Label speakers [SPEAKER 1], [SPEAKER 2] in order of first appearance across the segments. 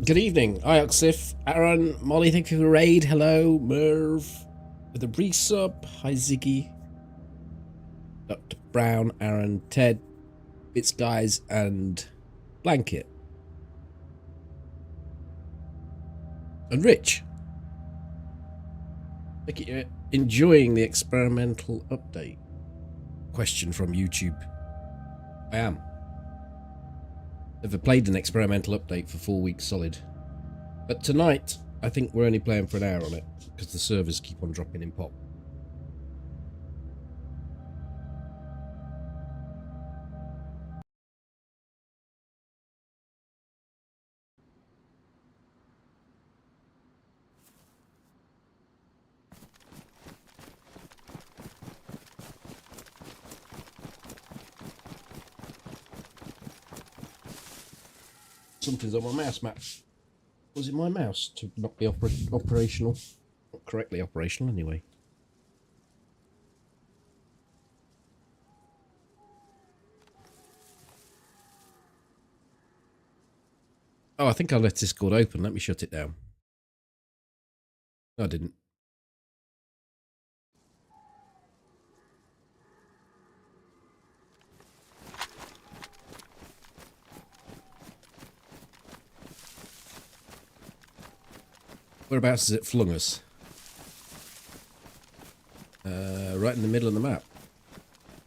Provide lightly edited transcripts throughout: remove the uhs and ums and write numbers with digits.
[SPEAKER 1] Good evening. Hi, Oxif, Aaron, Molly, thank you for the raid. Hello, Merv, with a resub. Hi, Ziggy, Dr. Brown, Aaron, Ted, Bits Guys, and Blanket. And Rich. Thank you. You're enjoying the experimental update? Question from YouTube. I am. Never played an experimental update for 4 weeks solid. But tonight, I think we're only playing for an hour on it, because the servers keep on dropping in pop. Something's on my mouse, Matt. Was it my mouse to not be operational? Not correctly operational, anyway. Oh, I think I left Discord open. Let me shut it down. No, I didn't. Whereabouts has it flung us? Right in the middle of the map.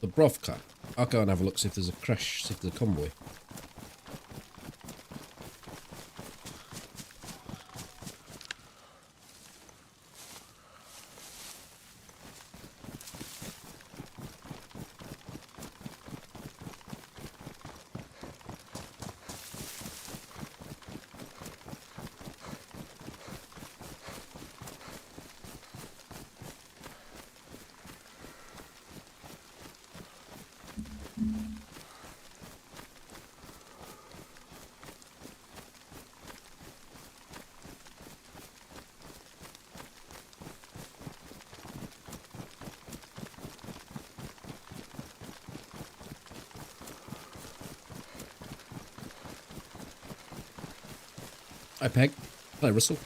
[SPEAKER 1] The Brovka. I'll go and have a look, see if there's a crash, see if there's a convoy. Hi, Peg. Hello, Russell.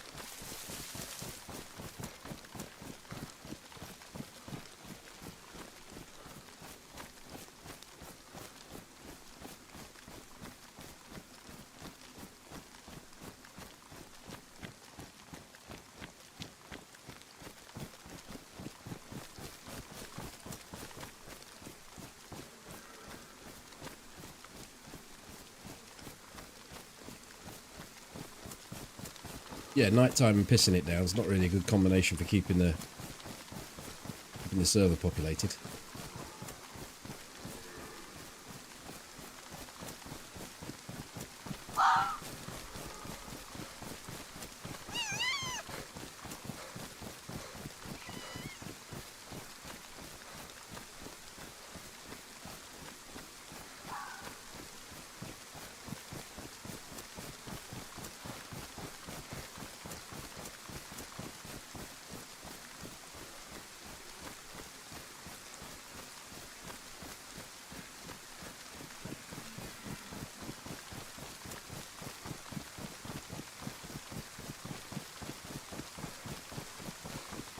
[SPEAKER 1] Yeah, nighttime and pissing it down is not really a good combination for keeping the server populated.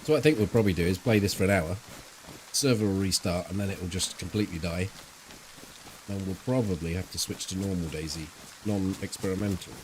[SPEAKER 1] So what I think we'll probably do is play this for an hour, server will restart, and then it will just completely die. And we'll probably have to switch to normal DayZ, non-experimental.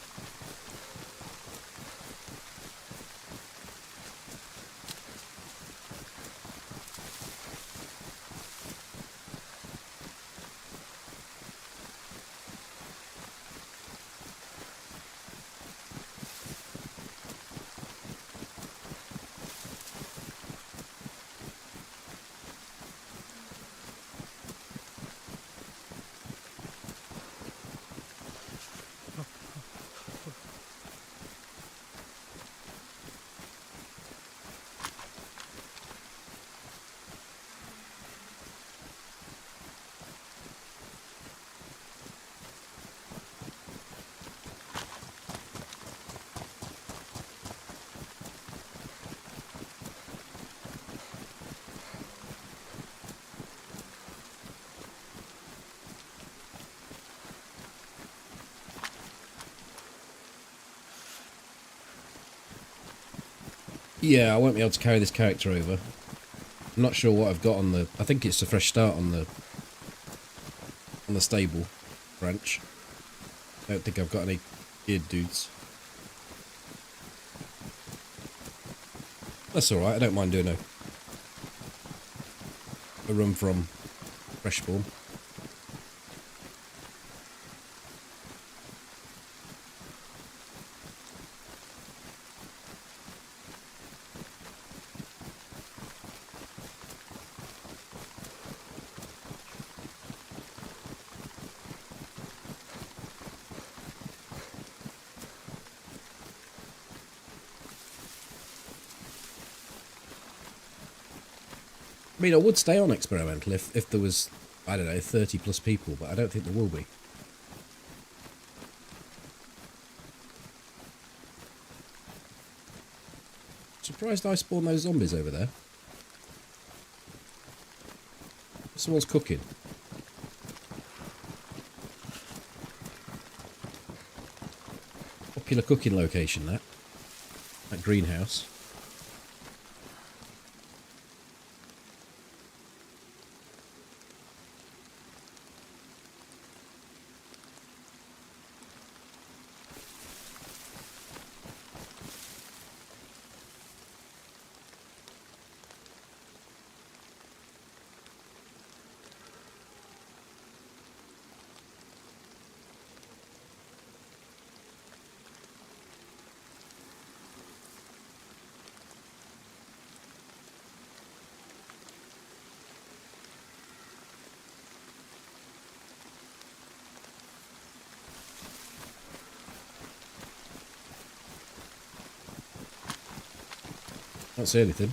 [SPEAKER 1] Yeah, I won't be able to carry this character over. I'm not sure what I've got on the... I think it's a fresh start on the stable branch. I don't think I've got any geared dudes. That's alright, I don't mind doing a run from fresh spawn. I mean, I would stay on experimental if there was, I don't know, 30 plus people, but I don't think there will be. Surprised I spawned those zombies over there. Someone's cooking. Popular cooking location, that greenhouse. Can't see anything.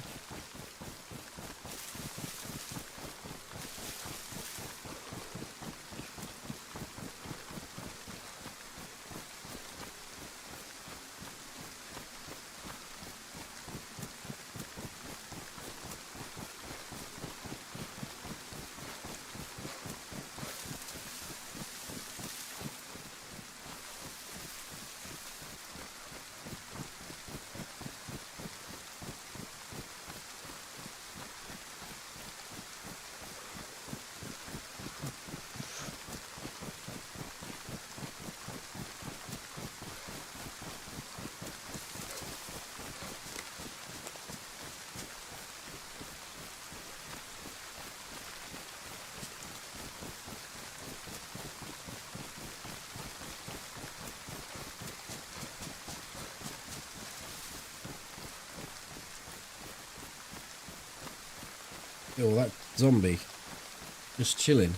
[SPEAKER 1] Oh, that zombie. Just chilling.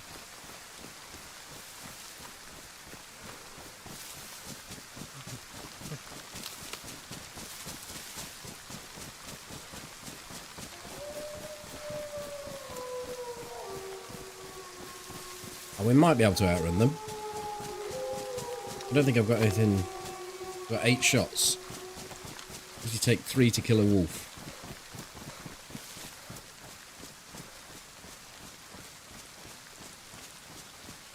[SPEAKER 1] And we might be able to outrun them. I don't think I've got anything. I've got 8 shots. If you take 3 to kill a wolf.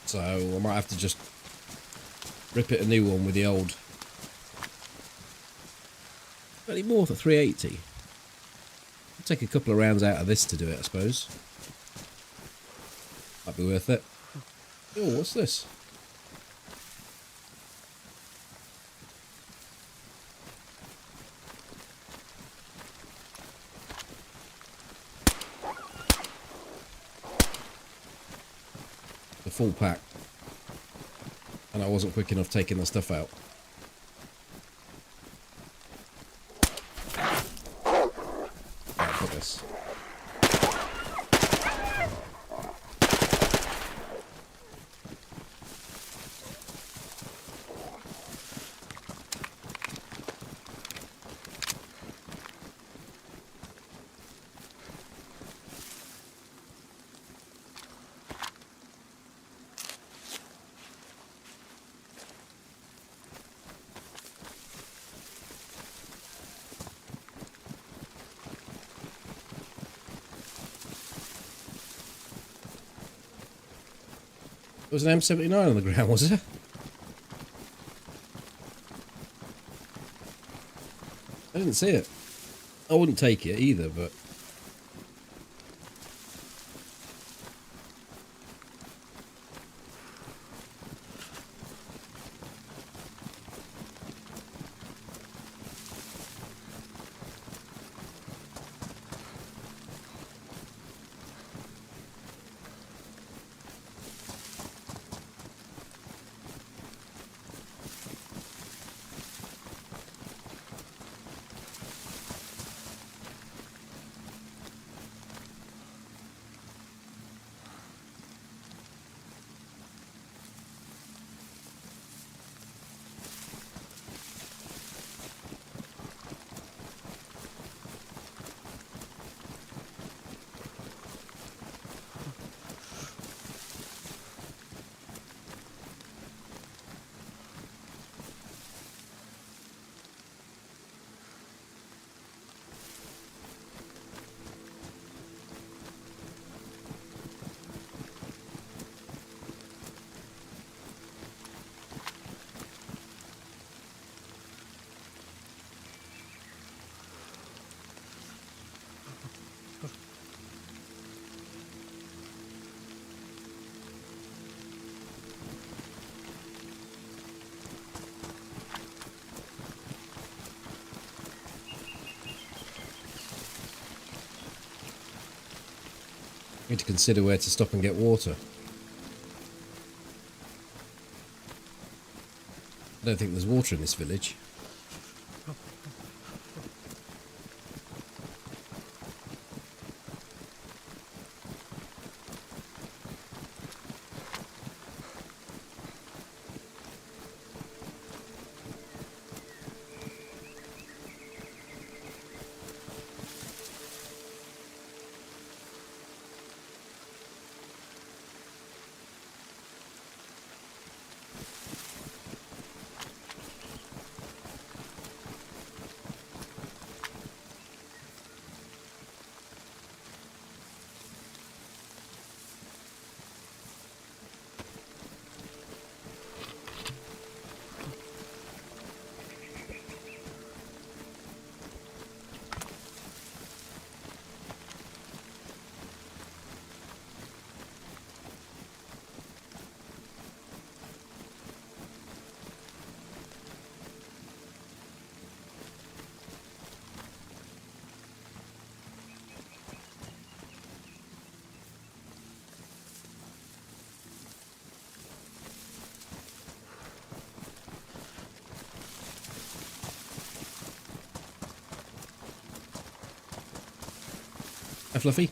[SPEAKER 1] So I might have to just rip it a new one with the old. Any more for 380? I'll take a couple of rounds out of this to do it, I suppose. Might be worth it. Oh, what's this? The full pack. And I wasn't quick enough taking the stuff out. Right, put this. There was an M79 on the ground, was there? I didn't see it. I wouldn't take it either, but... Need to consider where to stop and get water. I don't think there's water in this village. Hi, Fluffy.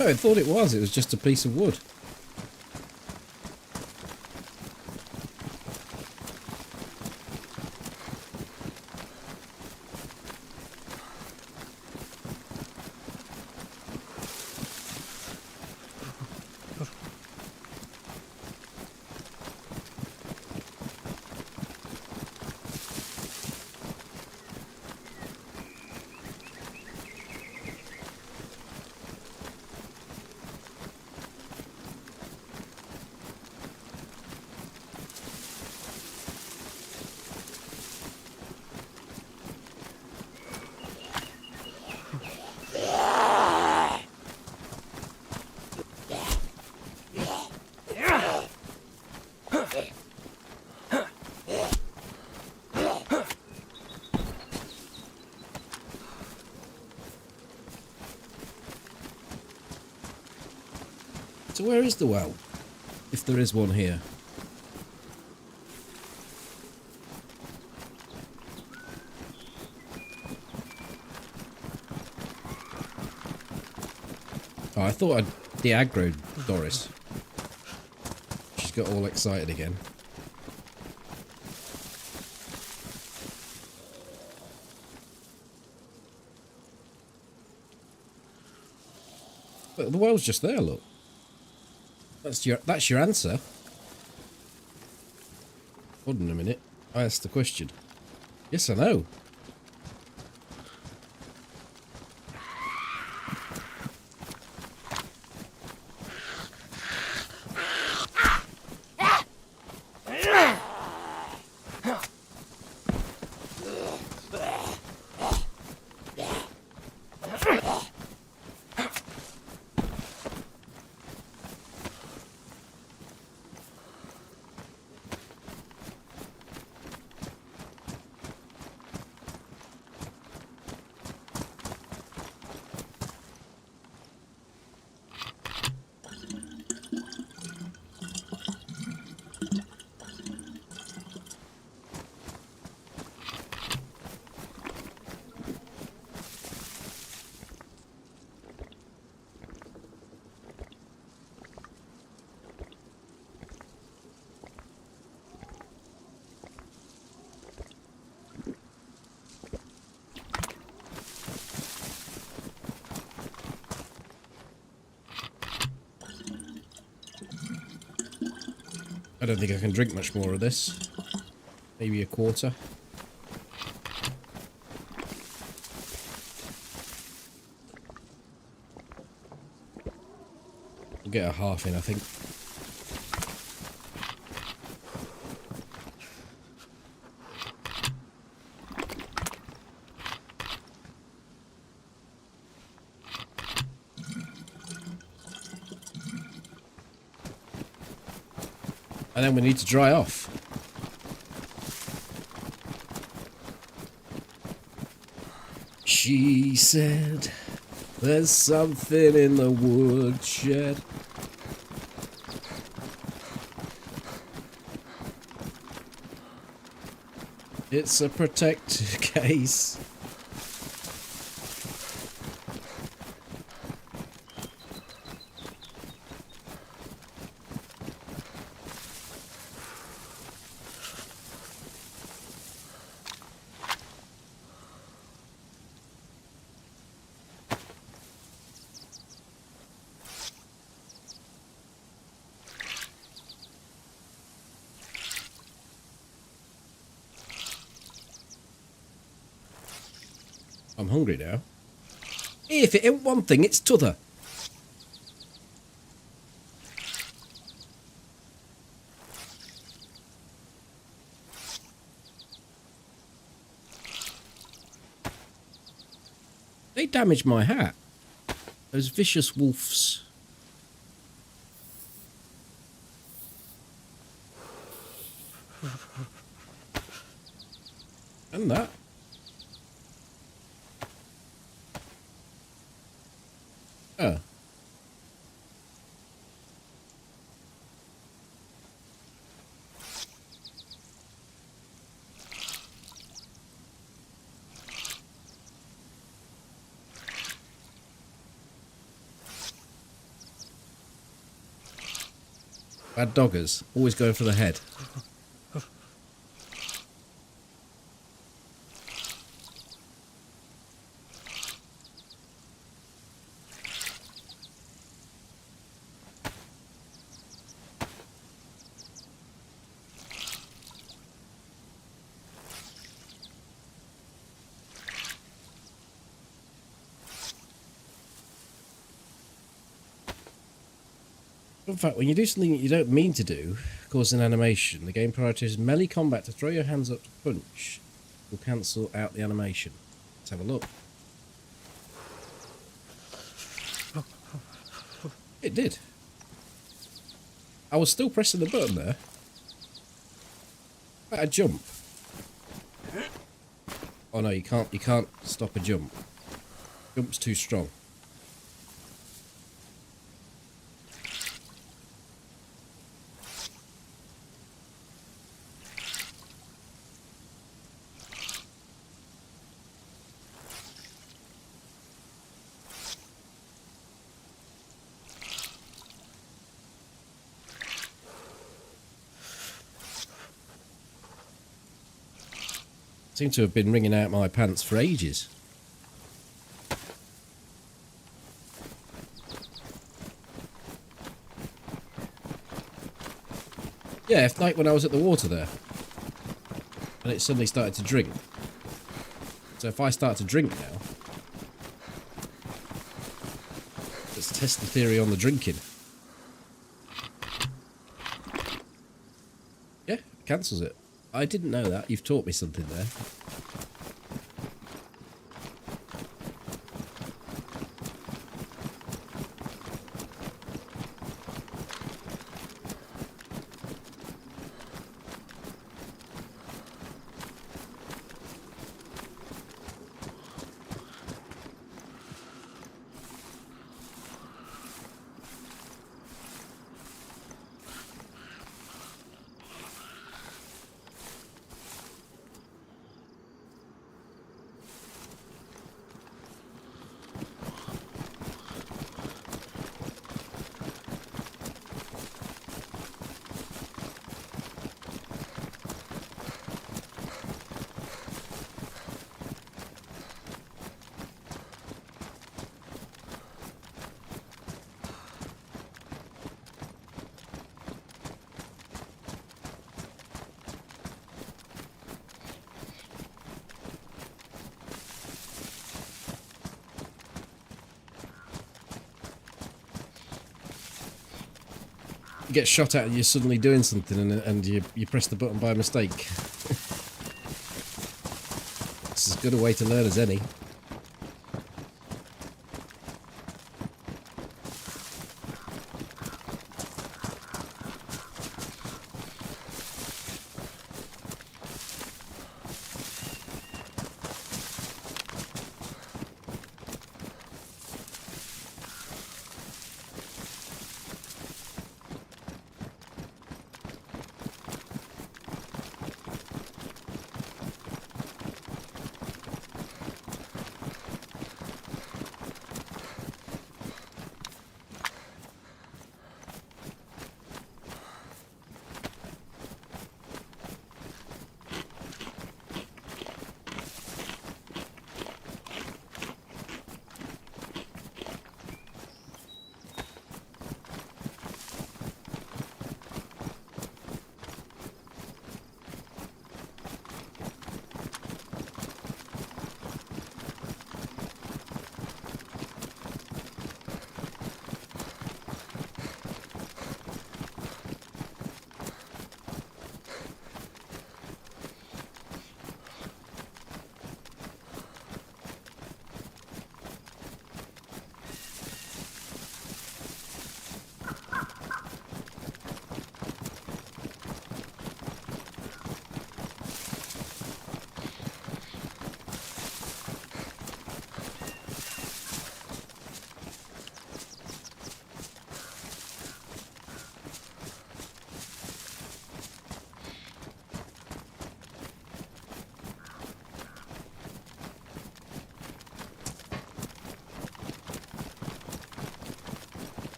[SPEAKER 1] No, I thought it was. It was just a piece of wood. So where is the well? If there is one here. Oh, I thought I'd de-aggroed Doris. She's got all excited again. But the well's just there, look. That's your answer. Hold on a minute. I asked the question. Yes or no? I don't think I can drink much more of this. Maybe a quarter. I'll get a half in, I think. And then we need to dry off. She said, there's something in the woodshed. It's a protected case. I'm hungry now. If it ain't one thing, it's t'other. They damaged my hat. Those vicious wolves. And that. Oh. Bad doggers, always going for the head. In fact, when you do something that you don't mean to do, cause an animation, the game prioritizes melee combat to throw your hands up to punch. Will cancel out the animation. Let's have a look. It did. I was still pressing the button there. A jump. Oh no, you can't stop a jump. Jump's too strong. Seem to have been wringing out my pants for ages. Yeah, like when I was at the water there. And it suddenly started to drink. So if I start to drink now, let's test the theory on the drinking. Yeah, it cancels it. I didn't know that. You've taught me something there. Get shot at and you're suddenly doing something and you press the button by mistake. It's as good a way to learn as any.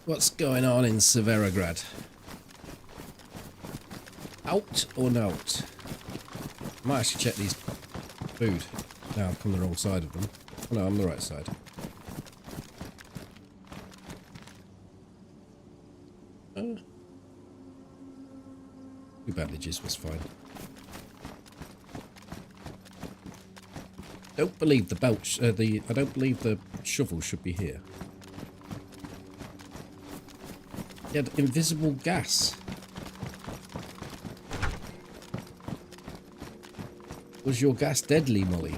[SPEAKER 1] What's going on in Severograd? Out or not? I might actually check these food. No, I've come the wrong side of them. Oh no, I'm the right side. Two bandages was fine. Don't believe the belt. I don't believe the shovel should be here. He had invisible gas. Was your gas deadly, Molly?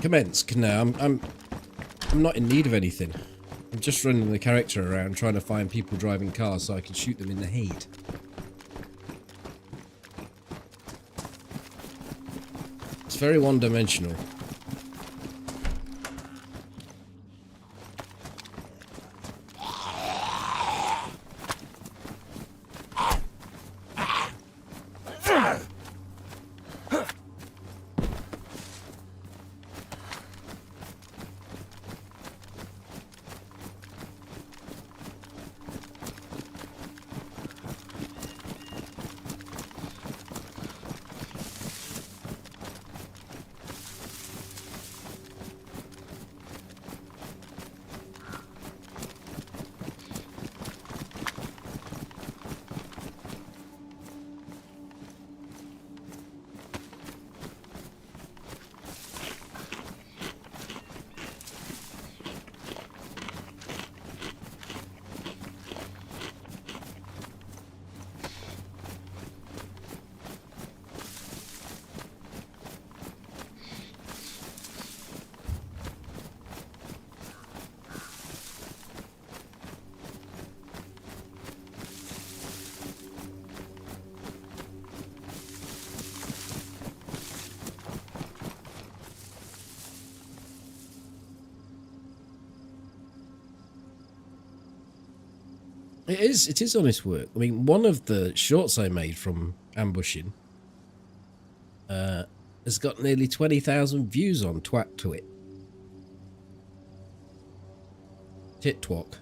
[SPEAKER 1] Commence. No, I'm not in need of anything. I'm just running the character around trying to find people driving cars so I can shoot them in the head. It's very one-dimensional. It is honest work. I mean, one of the shorts I made from ambushing has got nearly 20,000 views on Twit. Titwalk.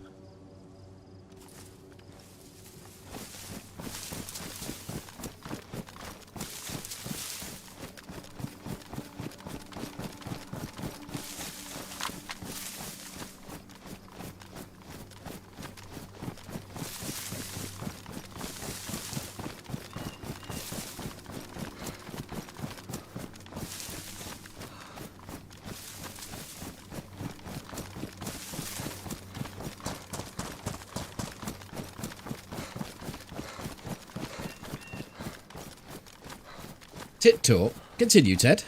[SPEAKER 1] Tit talk. Continue, Ted.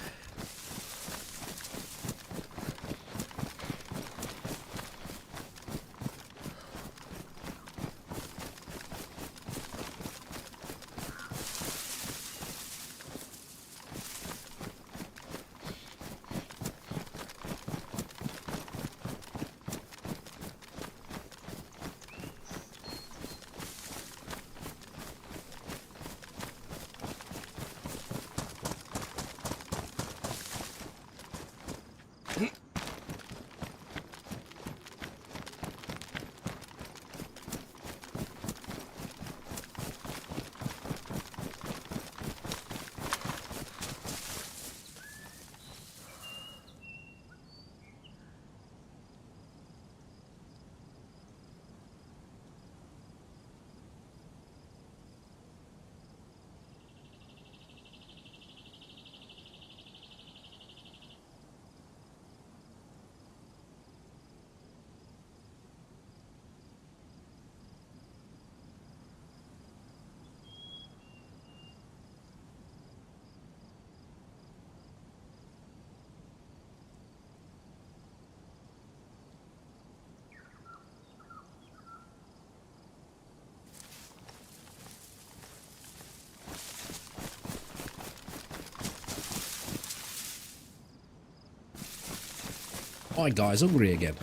[SPEAKER 1] My guy's hungry again.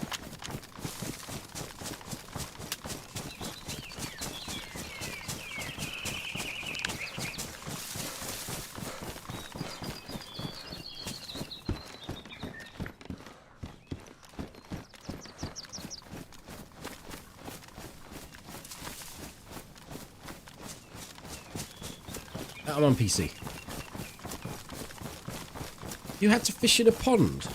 [SPEAKER 1] I'm on PC. You had to fish in a pond.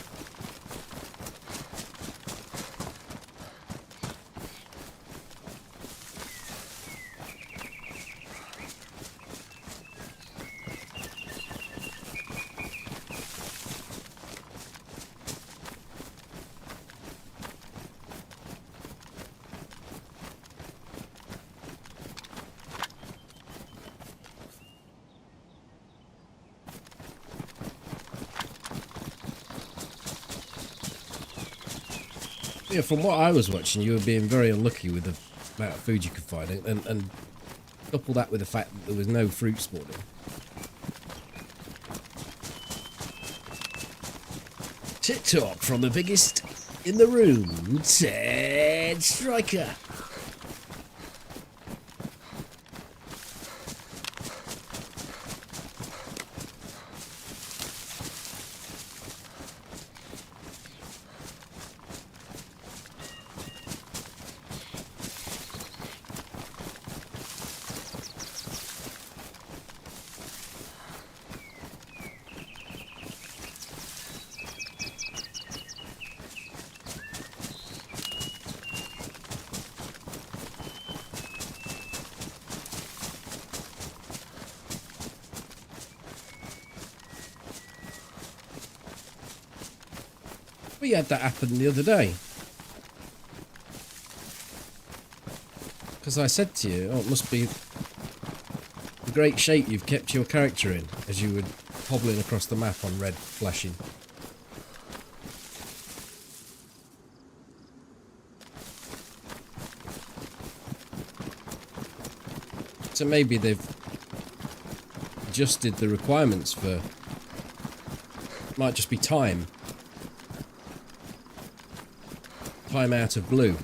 [SPEAKER 1] Yeah, from what I was watching, you were being very unlucky with the amount of food you could find, and couple that with the fact that there was no fruit spawning. TikTok from the biggest in the room, DayZ Striker. We had that happen the other day. Because I said to you, oh, it must be the great shape you've kept your character in as you were hobbling across the map on red flashing. So maybe they've adjusted the requirements for... Might just be time. Time out of blue.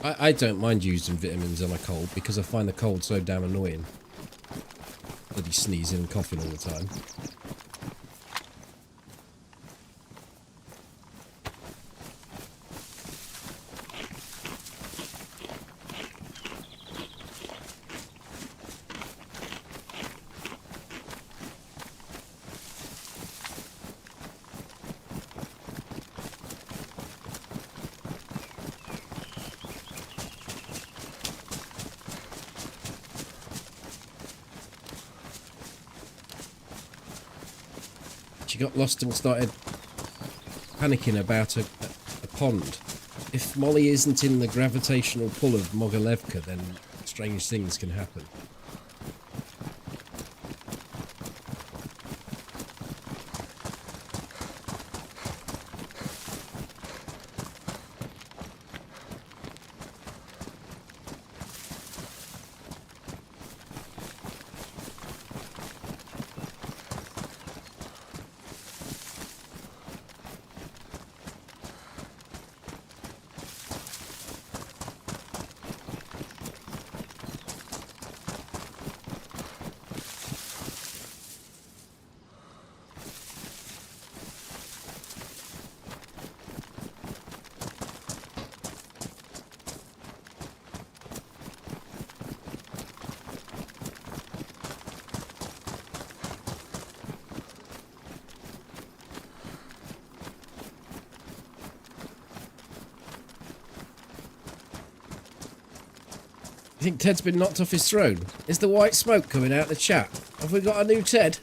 [SPEAKER 1] I don't mind using vitamins on a cold because I find the cold so damn annoying. Bloody sneezing and coughing all the time. She got lost and started panicking about a pond. If Molly isn't in the gravitational pull of Mogalevka, then strange things can happen. You think Ted's been knocked off his throne? Is the white smoke coming out the chat? Have we got a new Ted?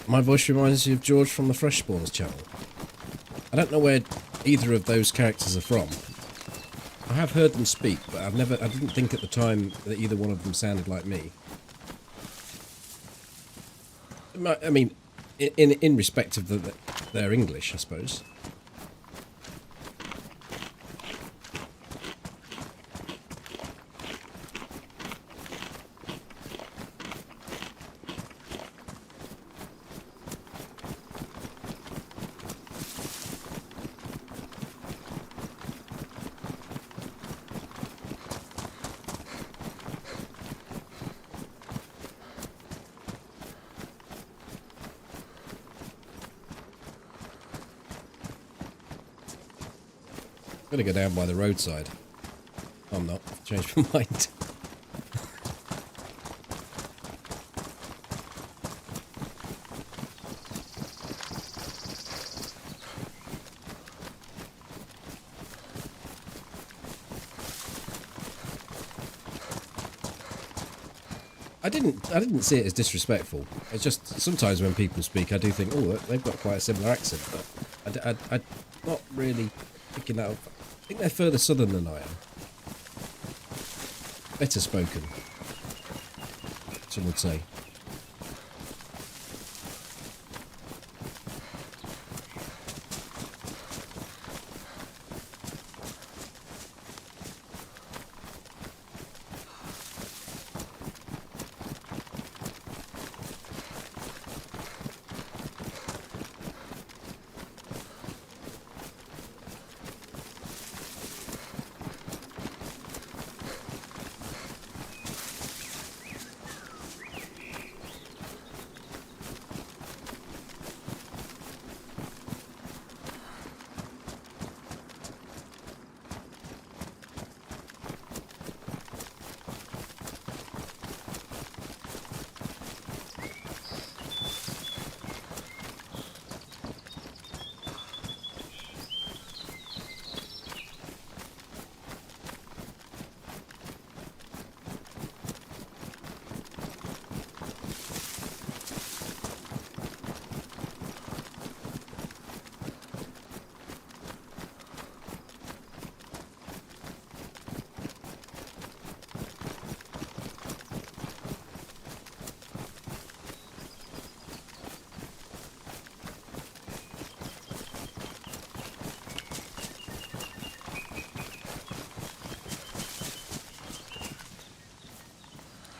[SPEAKER 1] My voice reminds you of George from the Fresh Spawns channel. I don't know where either of those characters are from. I have heard them speak, but I didn't think at the time that either one of them sounded like me. I mean, in respect of the They're English, I suppose. I'm gonna go down by the roadside. Oh, I'm not. I've changed my mind. I didn't see it as disrespectful. It's just sometimes when people speak, I do think, oh, they've got quite a similar accent, but I'm not really picking that up. I think they're further southern than I am. Better spoken, some would say.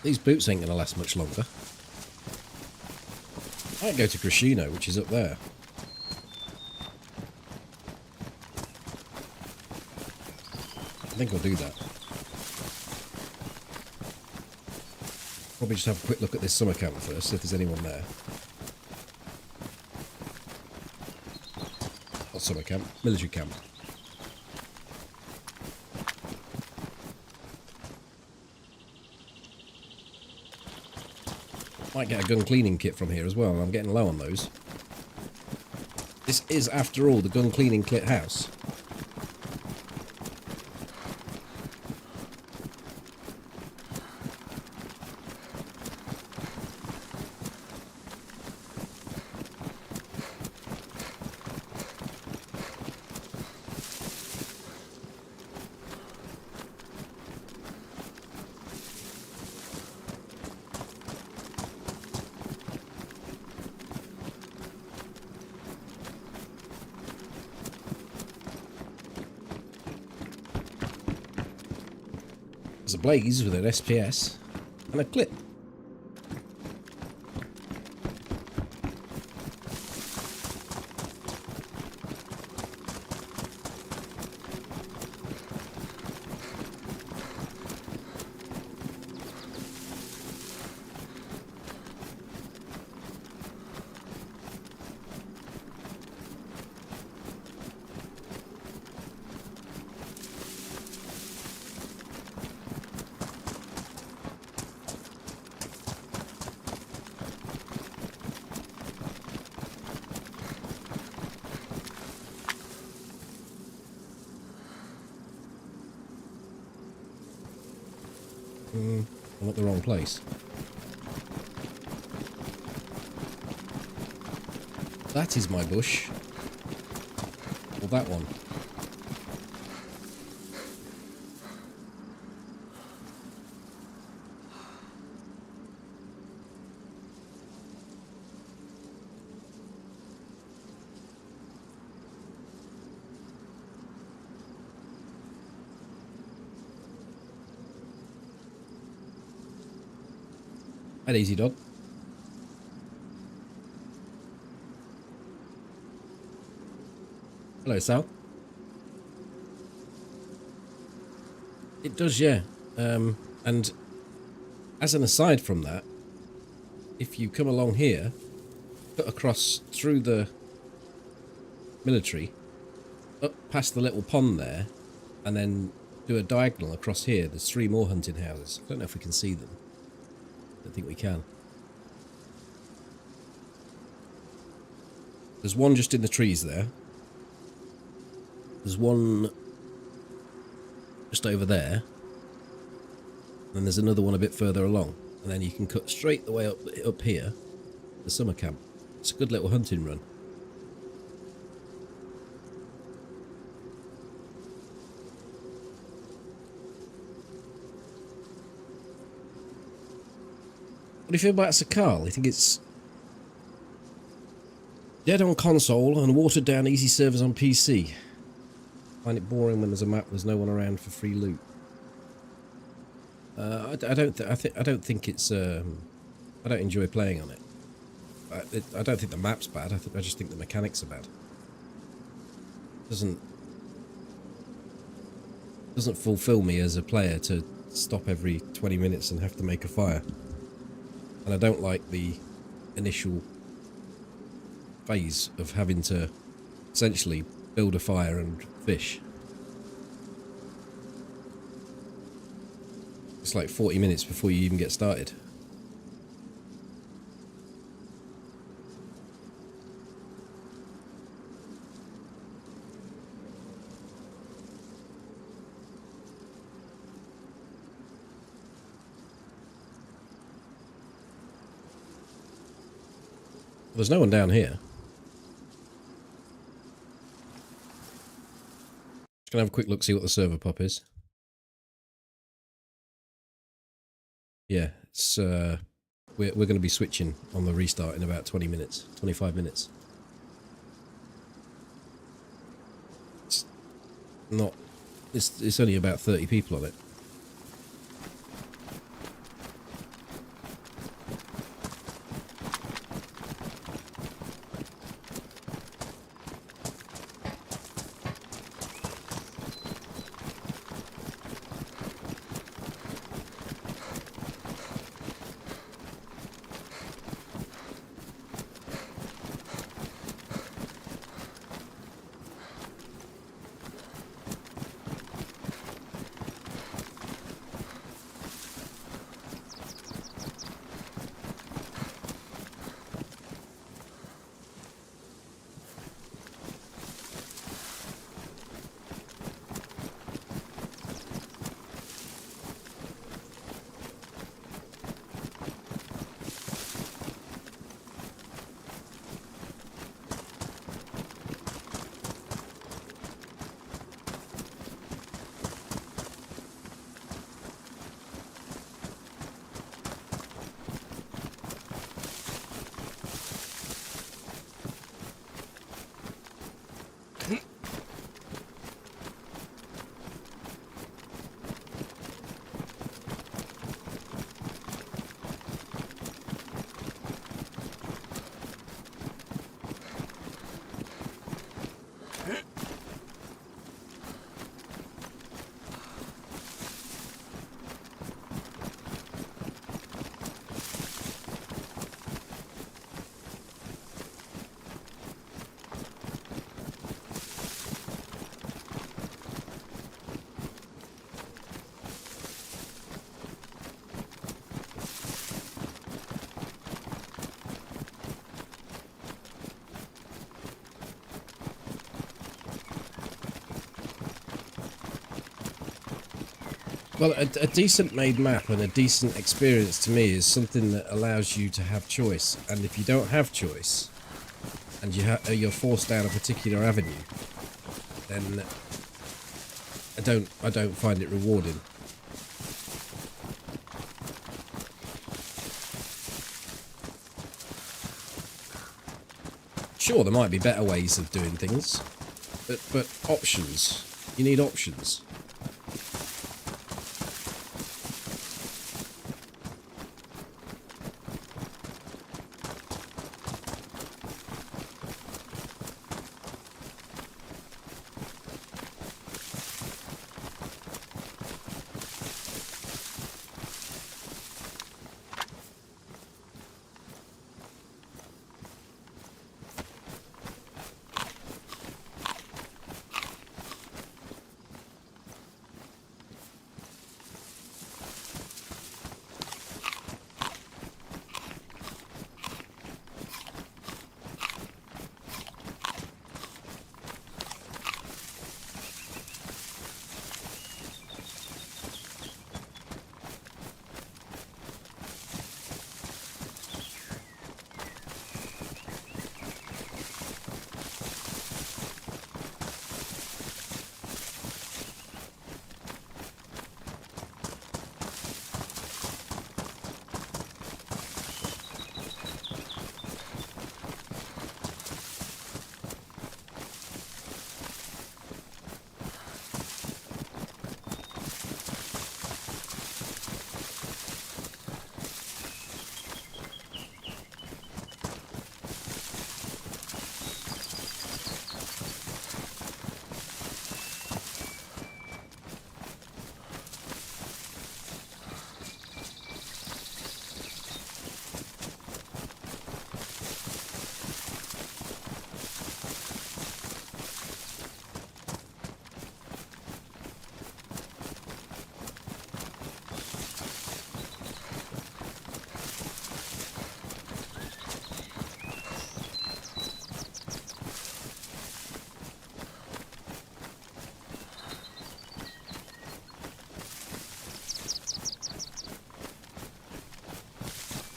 [SPEAKER 1] These boots ain't going to last much longer. I might go to Grashino, which is up there. I think I'll do that. Probably just have a quick look at this summer camp first, see if there's anyone there. Not summer camp, military camp. Might get a gun cleaning kit from here as well, and I'm getting low on those. This is, after all, the gun cleaning kit house. There's a blaze with an SPS and a clip. I'm at the wrong place. That is my bush. Or that one. Hi, DayZ Dog. Hello, Sal. It does, yeah. And as an aside from that, if you come along here, cut across through the military, up past the little pond there, and then do a diagonal across here, there's 3 more hunting houses. I don't know if we can see them. I don't think we can. There's one just in the trees there. There's one just over there. And there's another one a bit further along. And then you can cut straight the way up here, the summer camp. It's a good little hunting run. What do you feel about Sakal? You think it's dead on console and watered down easy servers on PC? Find it boring when there's a map, there's no one around for free loot. I don't think it's. I don't enjoy playing on it. I don't think the map's bad. I just think the mechanics are bad. Doesn't fulfill me as a player to stop every 20 minutes and have to make a fire. And I don't like the initial phase of having to essentially build a fire and fish. It's like 40 minutes before you even get started. There's no one down here. Just gonna have a quick look, see what the server pop is. Yeah, it's we're going to be switching on the restart in about 20 minutes, 25 minutes. It's not. It's only about 30 people on it. Well, a decent made map and a decent experience to me is something that allows you to have choice. And if you don't have choice, and you're forced down a particular avenue, then I don't find it rewarding. Sure, there might be better ways of doing things, but options. You need options.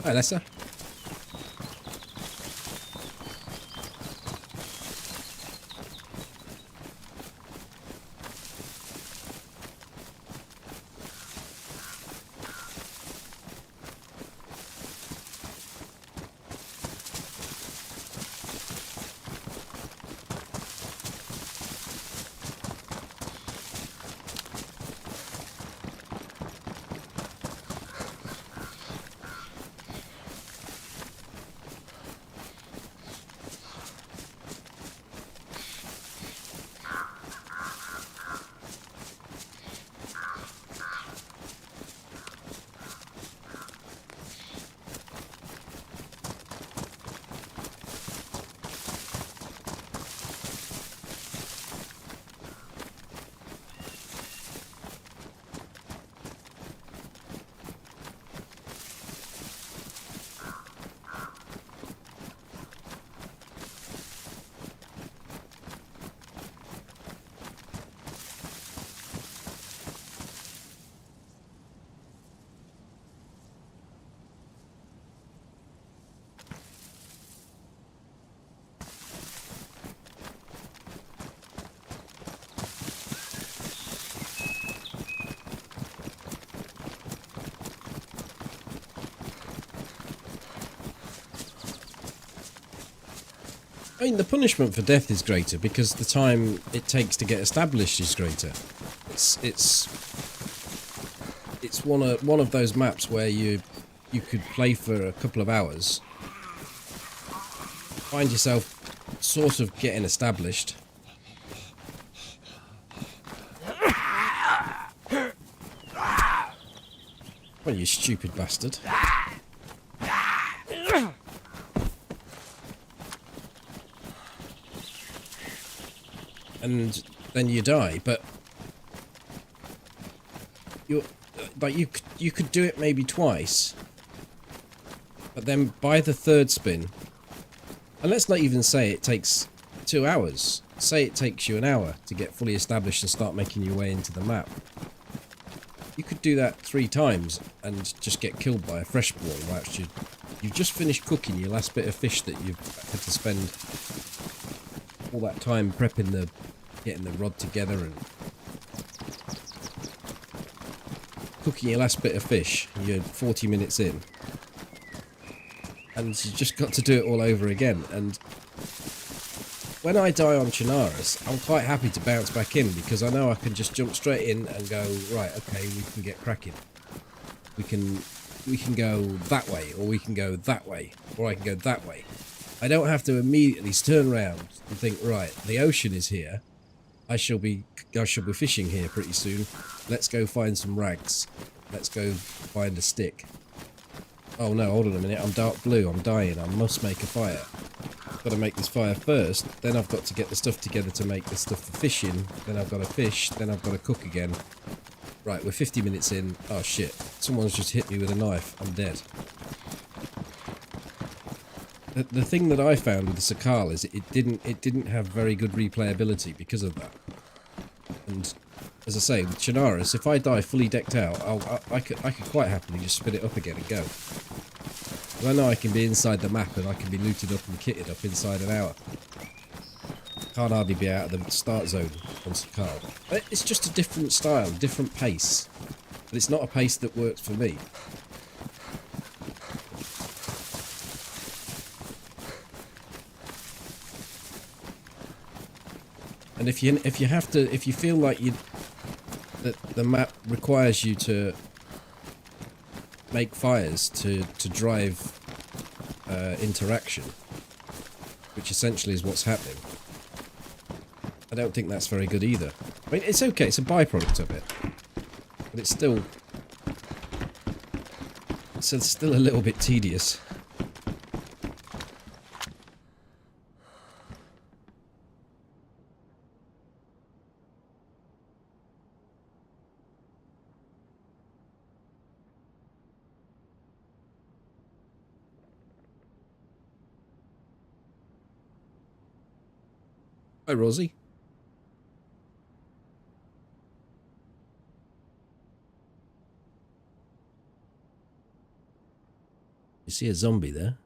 [SPEAKER 1] Hi, Lessa. I mean, the punishment for death is greater because the time it takes to get established is greater. It's one of those maps where you could play for a couple of hours, find yourself sort of getting established. Well, you stupid bastard. And then you die, but you're like you could do it maybe twice, but then by the third spin, and let's not even say it takes 2 hours, say it takes you an hour to get fully established and start making your way into the map. You could do that 3 times and just get killed by a fresh spawn whilst you've just finished cooking your last bit of fish that you've had to spend all that time prepping getting the rod together and cooking your last bit of fish. You're 40 minutes in and you just got to do it all over again. And when I die on Chernarus, I'm quite happy to bounce back in because I know I can just jump straight in and go, right, okay, we can get cracking. We can go that way, or we can go that way, or I can go that way. I don't have to immediately turn around and think, right, the ocean is here. I shall be fishing here pretty soon. Let's go find some rags. Let's go find a stick. Oh no, hold on a minute, I'm dark blue, I'm dying, I must make a fire. I've got to make this fire first, then I've got to get the stuff together to make the stuff for fishing, then I've got to fish, then I've got to cook again. Right, we're 50 minutes in. Oh shit, someone's just hit me with a knife, I'm dead. The thing that I found with the Sakal is it didn't have very good replayability because of that. And as I say, with Chernarus, if I die fully decked out, I could quite happily just spin it up again and go. But I know I can be inside the map and I can be looted up and kitted up inside an hour. Can't hardly be out of the start zone on Sakal. It's just a different style, different pace. But it's not a pace that works for me. And if you feel like that the map requires you to make fires to drive interaction, which essentially is what's happening, I don't think that's very good either. I mean, it's okay, it's a byproduct of it, but it's still a little bit tedious. Hi, Rosie. You see a zombie there?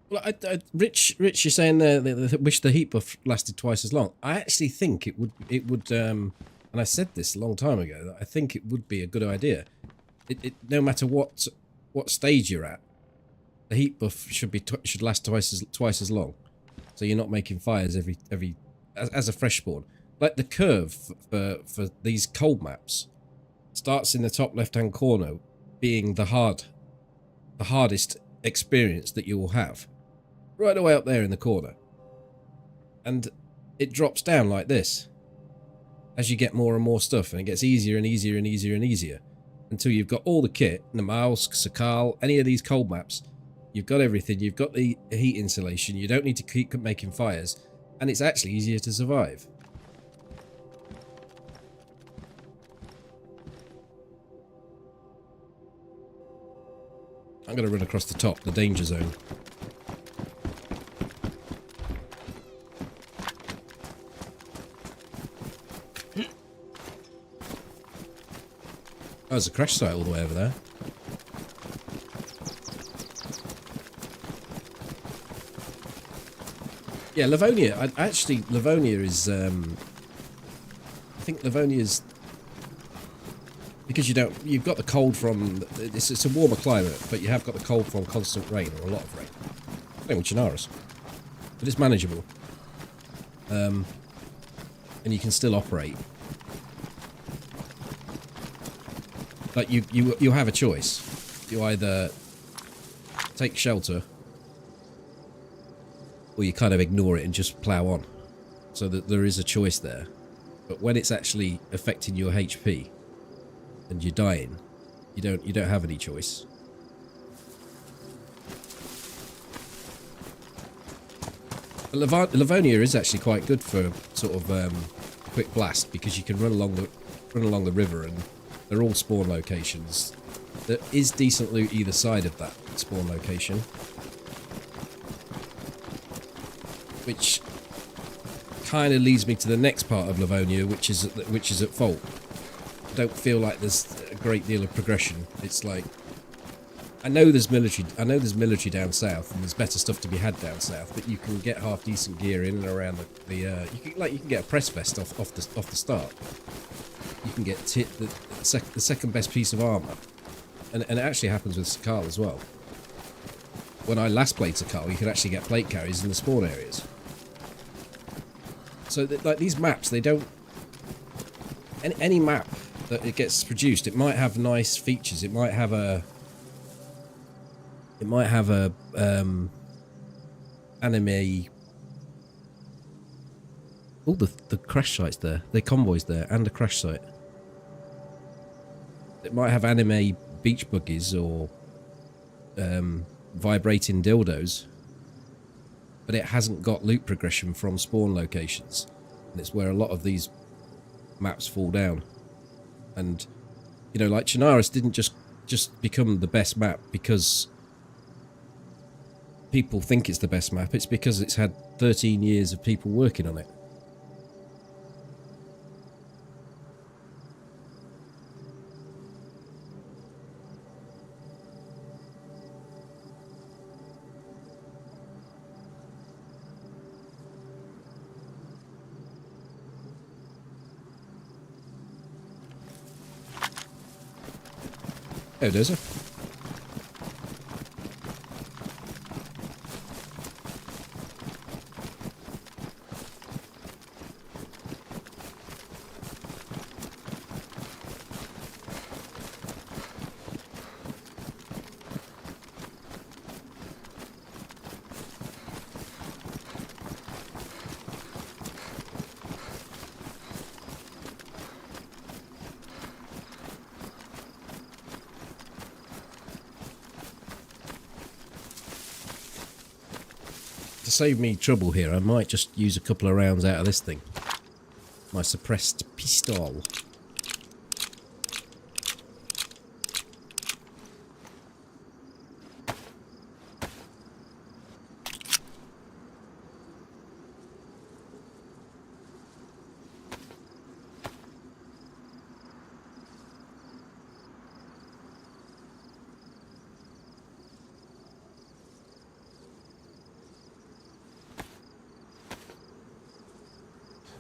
[SPEAKER 1] Well, Rich, you're saying wish the heat buff lasted twice as long. I actually think it would, and I said this a long time ago, that I think it would be a good idea. No matter what stage you're at, the heat buff should last twice as long, so you're not making fires as a fresh spawn. Like the curve for these cold maps starts in the top left-hand corner, being the hardest experience that you will have. Right away up there in the corner. And it drops down like this as you get more and more stuff, and it gets easier and easier and easier and easier until you've got all the kit, Namalsk, Sakal, any of these cold maps. You've got everything, you've got the heat insulation, you don't need to keep making fires, and it's actually easier to survive. I'm going to run across the top, the danger zone. Oh, there's a crash site all the way over there. Yeah, Livonia. Livonia is. I think Livonia is because you've got the cold from. It's a warmer climate, but you have got the cold from constant rain or a lot of rain. Same with Chernarus, but it's manageable. And you can still operate. Like you have a choice. You either take shelter, or you kind of ignore it and just plow on. So that there is a choice there. But when it's actually affecting your HP and you're dying, you don't have any choice. But Livonia is actually quite good for sort of quick blast, because you can run along the river, and they're all spawn locations. There is decent loot either side of that spawn location, which kind of leads me to the next part of Livonia, which is at fault. I don't feel like there's a great deal of progression. It's like, I know there's military down south, and there's better stuff to be had down south, but you can get half decent gear in and around you can get a press vest off the start. You can get the second best piece of armor, and it actually happens with Sakal as well. When I last played Sakal, you could actually get plate carriers in the spawn areas. So like these maps, they don't. Any map that it gets produced, it might have nice features. It might have a anime. Oh, the crash site's there. The convoy's there, and a crash site. It might have anime beach buggies or vibrating dildos, but it hasn't got loot progression from spawn locations, and it's where a lot of these maps fall down. And you know, like Chernarus didn't just become the best map because people think it's the best map. It's because it's had 13 years of people working on it. Oh, does it? To save me trouble here, I might just use a couple of rounds out of this thing. My suppressed pistol.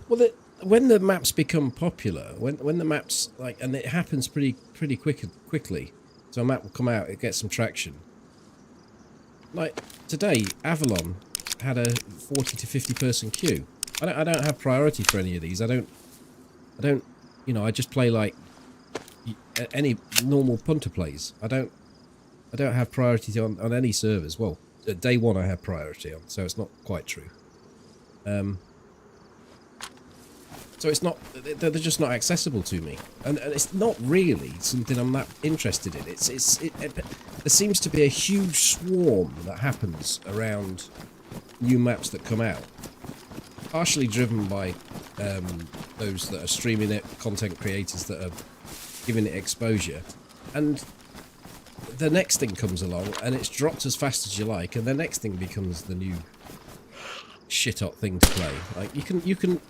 [SPEAKER 1] Well, when the maps become popular, when the maps like, and it happens pretty quickly. So a map will come out, it gets some traction. Like today, Avalon had a 40 to 50 person queue. I don't have priority for any of these. I don't. You know, I just play like any normal punter plays. I don't have priority on any servers. Well, at day one I have priority on, so it's not quite true. So it's not, they're just not accessible to me, and it's not really something I'm that interested in. There seems to be a huge swarm that happens around new maps that come out, partially driven by those that are streaming it, content creators that are giving it exposure, and the next thing comes along and it's dropped as fast as you like, and the next thing becomes the new shit hot thing to play. Like you can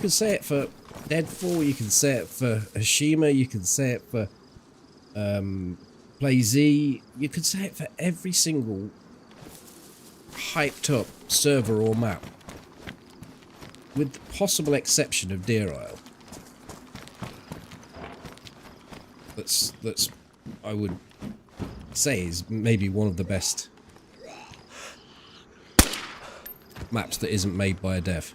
[SPEAKER 1] say it for Deadfall, you can say it for Hashima, you can say it for DayZ, you could say it for every single hyped up server or map, with the possible exception of Deer Isle. That's I would say is maybe one of the best maps that isn't made by a dev.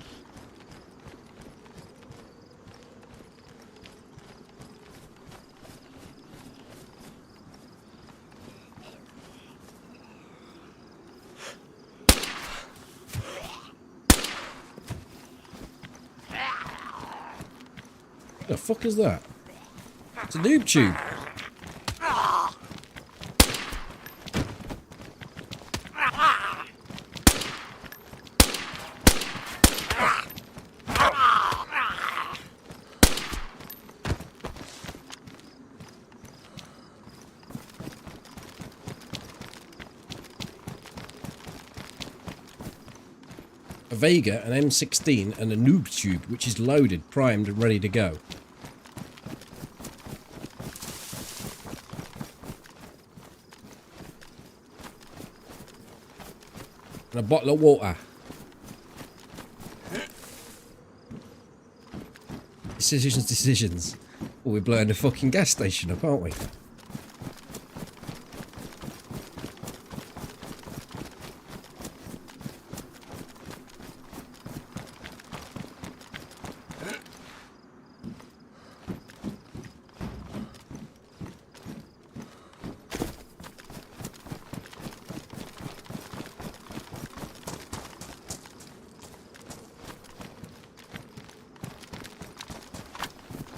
[SPEAKER 1] What the fuck is that? It's a noob tube. A Vega, an M16, and a noob tube, which is loaded, primed, and ready to go. And a bottle of water. Decisions. Well, we're blowing the fucking gas station up, aren't we?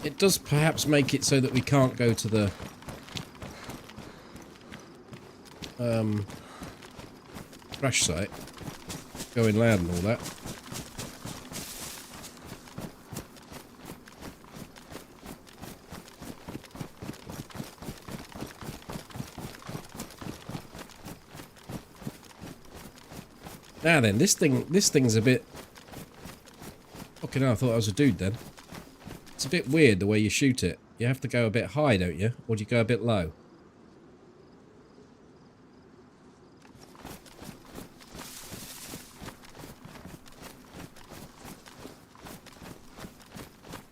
[SPEAKER 1] It does perhaps make it so that we can't go to the crash site, going loud and all that. Now then, this thing's a bit... Fucking hell, I thought I was a dude then. It's a bit weird the way you shoot it. You have to go a bit high, don't you? Or do you go a bit low?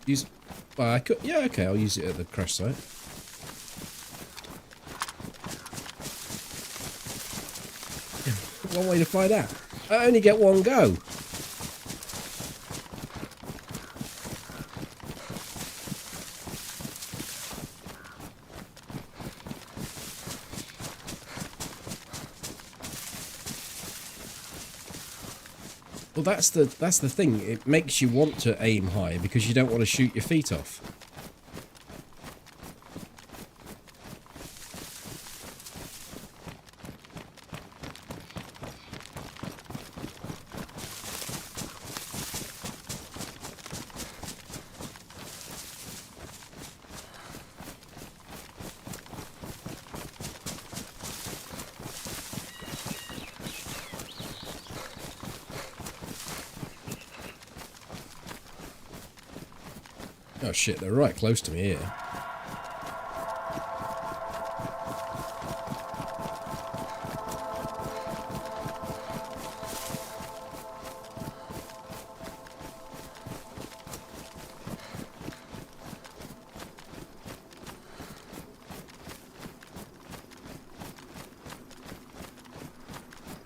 [SPEAKER 1] Use... Well, I could... Yeah, okay, I'll use it at the crash site. One way to find out. I only get one go. Well, that's the thing. It makes you want to aim high because you don't want to shoot your feet off. Oh shit, they're right close to me here.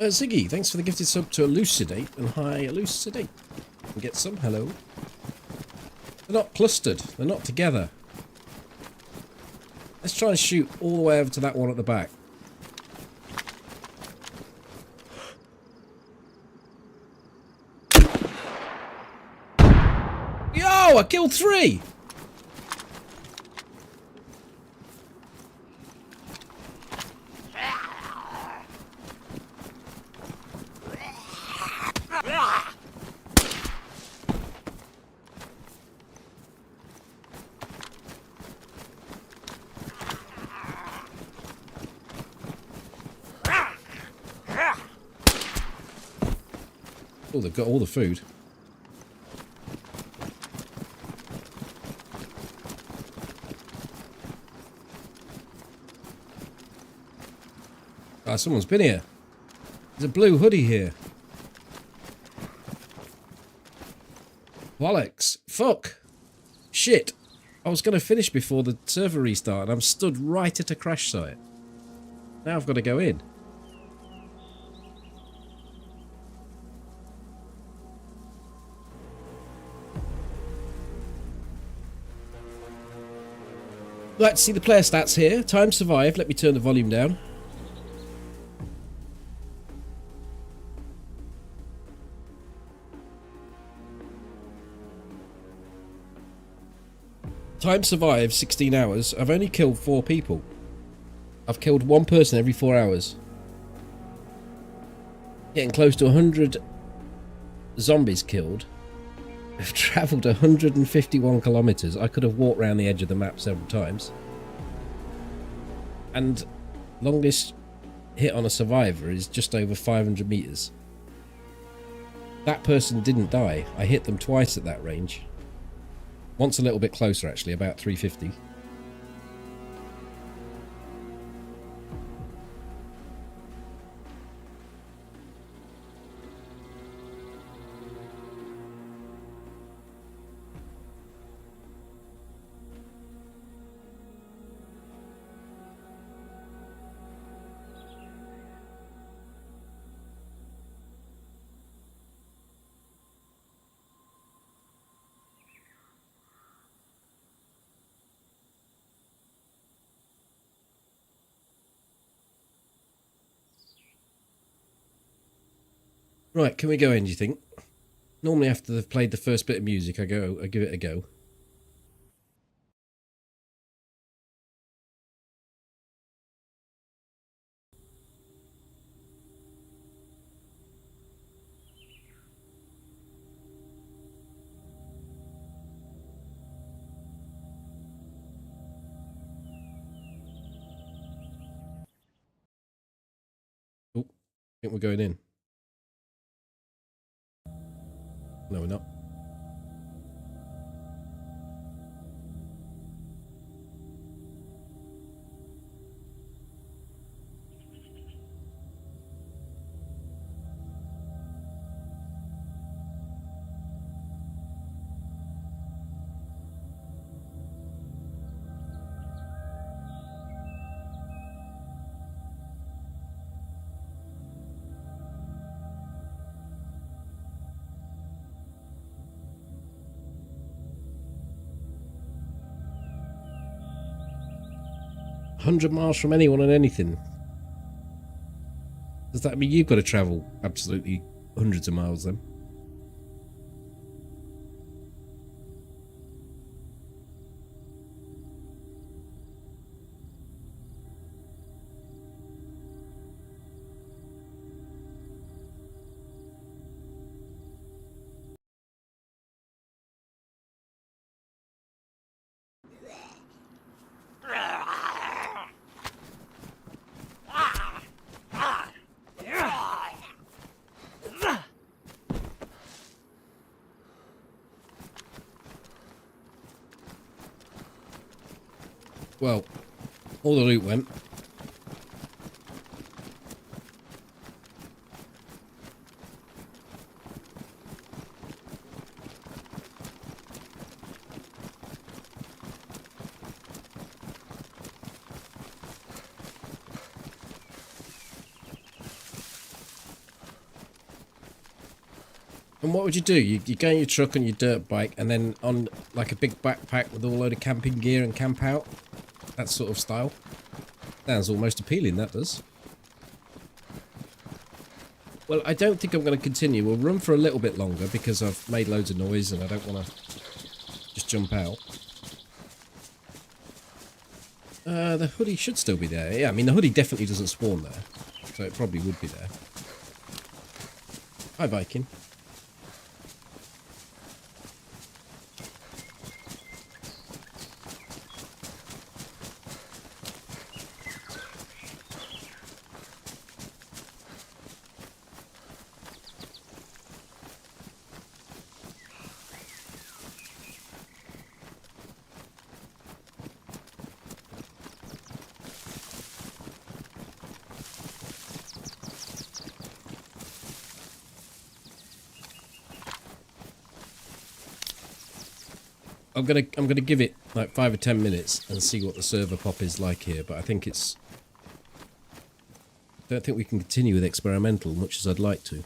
[SPEAKER 1] Ziggy, thanks for the gifted sub to Elucidate. And hi, Elucidate. And get some. Hello. They're not clustered. They're not together. Let's try and shoot all the way over to that one at the back. Yo, I killed 3! Oh, they've got all the food. Ah, someone's been here. There's a blue hoodie here. Bollocks. Fuck. Shit. I was going to finish before the server restarted. I'm stood right at a crash site. Now I've got to go in. Let's see the player stats here. Time survived. Let me turn the volume down. Time survived 16 hours. I've only killed 4 people. I've killed 1 person every 4 hours. Getting close to 100 zombies killed. I've travelled 151 kilometres. I could have walked around the edge of the map several times. And longest hit on a survivor is just over 500 metres. That person didn't die. I hit them twice at that range. Once a little bit closer actually, about 350. Right, can we go in, do you think? Normally after they've played the first bit of music, I give it a go. Oh, I think we're going in. No, we're not. "100 miles from anyone and anything." Does that mean you've got to travel absolutely hundreds of miles then? Well, all the loot went. And what would you do? You go in your truck on your dirt bike and then on like a big backpack with a load of camping gear and camp out? That sort of style? Sounds almost appealing, that does. Well, I don't think I'm going to continue. We'll run for a little bit longer because I've made loads of noise and I don't want to just jump out. The hoodie should still be there. Yeah, I mean, the hoodie definitely doesn't spawn there. So it probably would be there. Hi, Viking. I'm gonna give it like 5 or 10 minutes and see what the server pop is like here, but I think it's... I don't think we can continue with experimental much as I'd like to.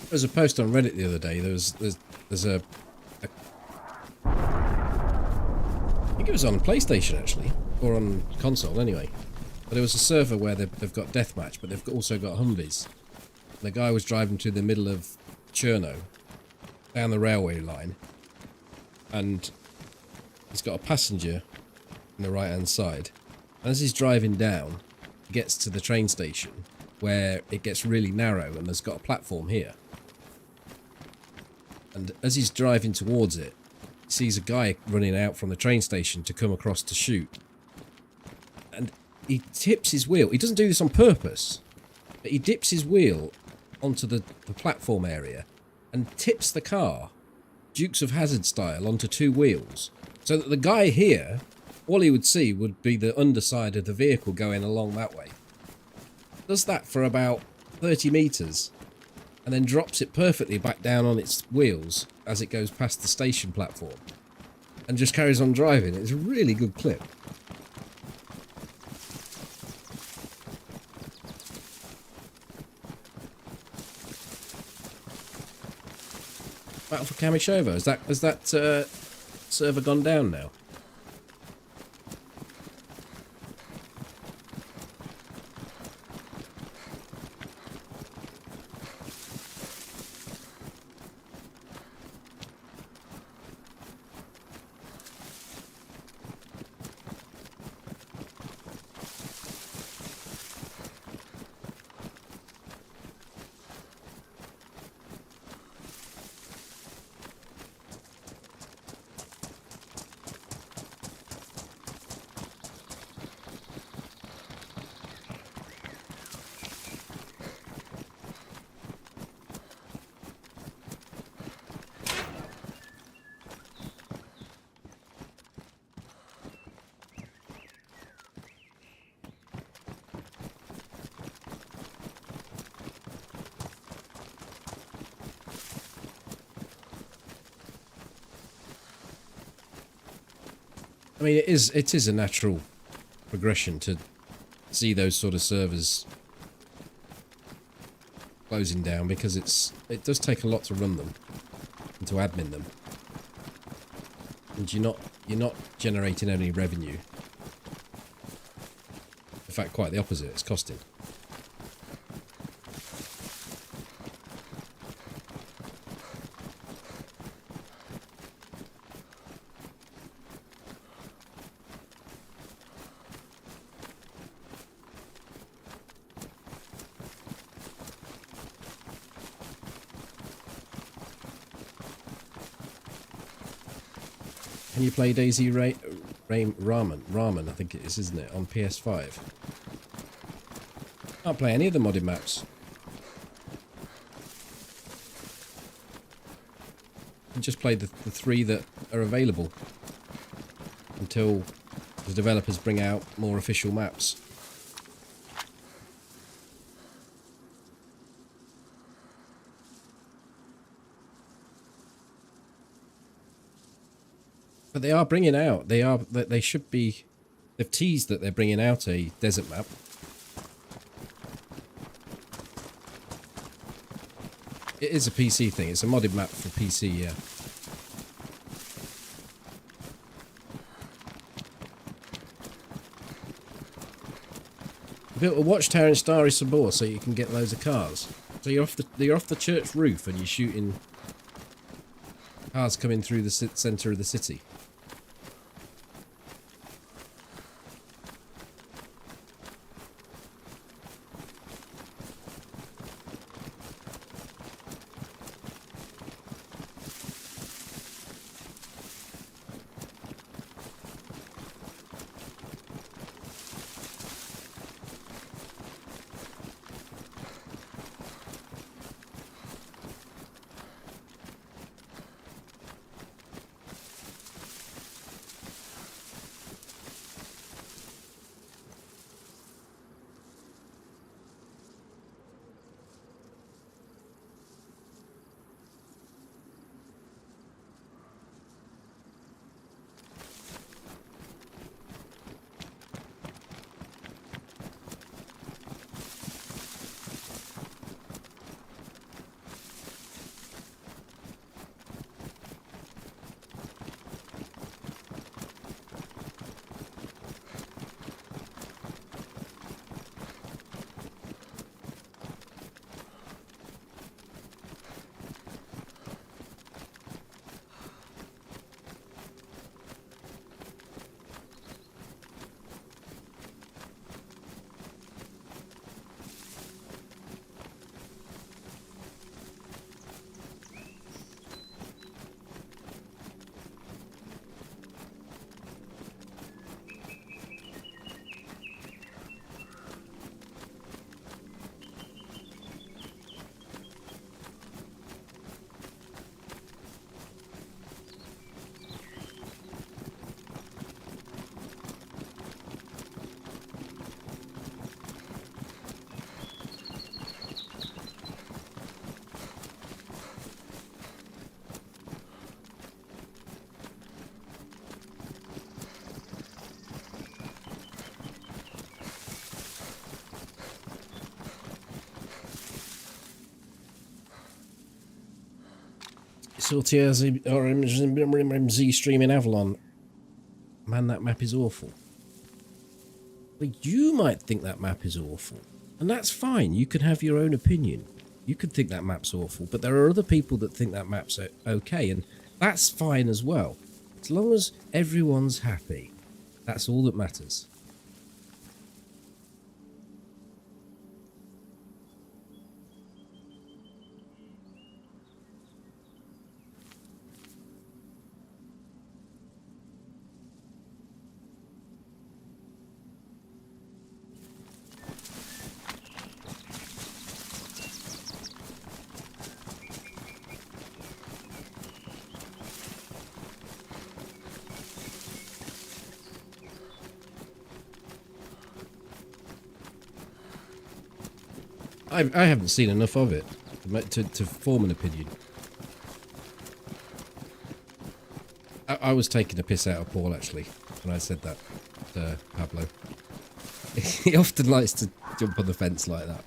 [SPEAKER 1] There was a post on Reddit the other day. There's a I think it was on PlayStation actually, or on console anyway. But there was a server where they've got deathmatch, but they've also got Humvees. The guy was driving to the middle of Cherno, down the railway line, and he's got a passenger on the right hand side. And as he's driving down, he gets to the train station where it gets really narrow and there's got a platform here. And as he's driving towards it, he sees a guy running out from the train station to come across to shoot. And he tips his wheel. He doesn't do this on purpose, but he dips his wheel onto the platform area and tips the car, Dukes of Hazzard style, onto two wheels. So that the guy here, all he would see would be the underside of the vehicle going along that way. Does that for about 30 metres. And then drops it perfectly back down on its wheels as it goes past the station platform. And just carries on driving. It's a really good clip. Battle for Kamishovo. Has that server gone down now? I mean, it is a natural progression to see those sort of servers closing down, because it does take a lot to run them and to admin them, and you're not generating any revenue. In fact, quite the opposite, it's costing. Can you play DayZ Ramen, I think it is, isn't it, on PS5? Can't play any of the modded maps. You just play the 3 that are available until the developers bring out more official maps. But they are bringing out, they should be, they've teased that they're bringing out a desert map. It is a PC thing, it's a modded map for PC, yeah. Built a watchtower in Starry Sabor so you can get loads of cars. So you're off the church roof and you're shooting cars coming through the centre of the city. Saltiers or streaming Avalon. Man, that map is awful. But you might think that map is awful. And that's fine. You can have your own opinion. You could think that map's awful. But there are other people that think that map's okay. And that's fine as well. As long as everyone's happy. That's all that matters. I haven't seen enough of it to form an opinion. I was taking a piss out of Paul, actually. when I said that to Pablo. He often likes to jump on the fence like that.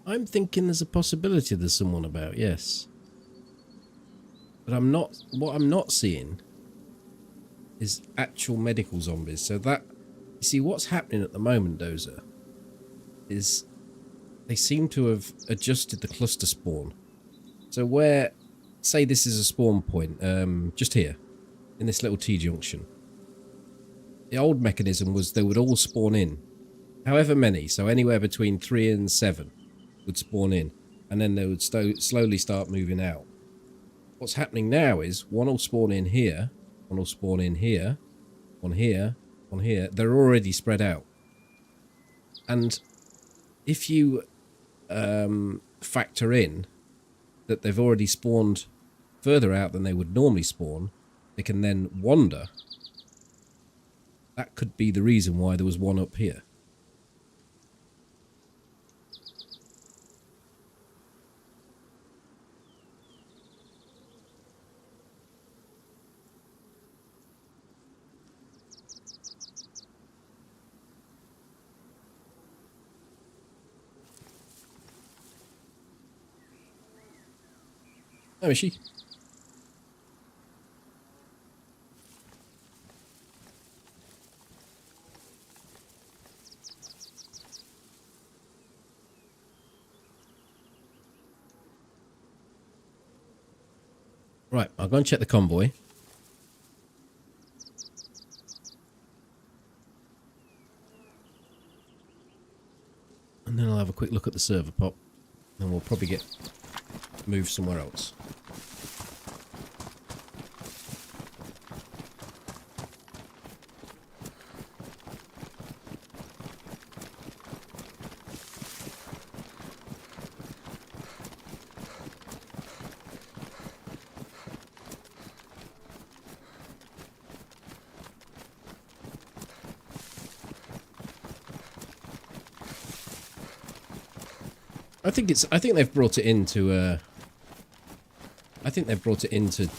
[SPEAKER 1] I'm thinking there's a possibility there's someone about, yes. But I'm not, what I'm not seeing is actual medical zombies. So that, you see what's happening at the moment, Dozer, is they seem to have adjusted the cluster spawn. So where, say this is a spawn point, just here, in this little T-junction. The old mechanism was they would all spawn in, however many, so anywhere between 3 and 7 would spawn in, and then they would slowly start moving out. What's happening now is one will spawn in here, one will spawn in here, one here, one here. They're already spread out. And if you factor in that they've already spawned further out than they would normally spawn, they can then wander. That could be the reason why there was one up here. Oh, is she? Right, I'll go and check the convoy. And then I'll have a quick look at the server pop. And we'll probably get moved somewhere else. I think they've brought it into I think they've brought it into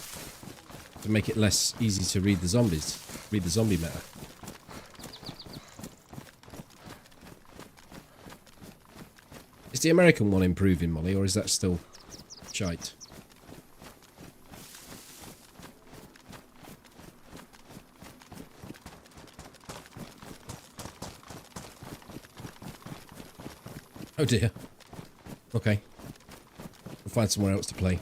[SPEAKER 1] to make it less easy to read the zombies, read the zombie meta. Is the American one improving, Molly, or is that still shite? Oh dear. Okay. We'll find somewhere else to play.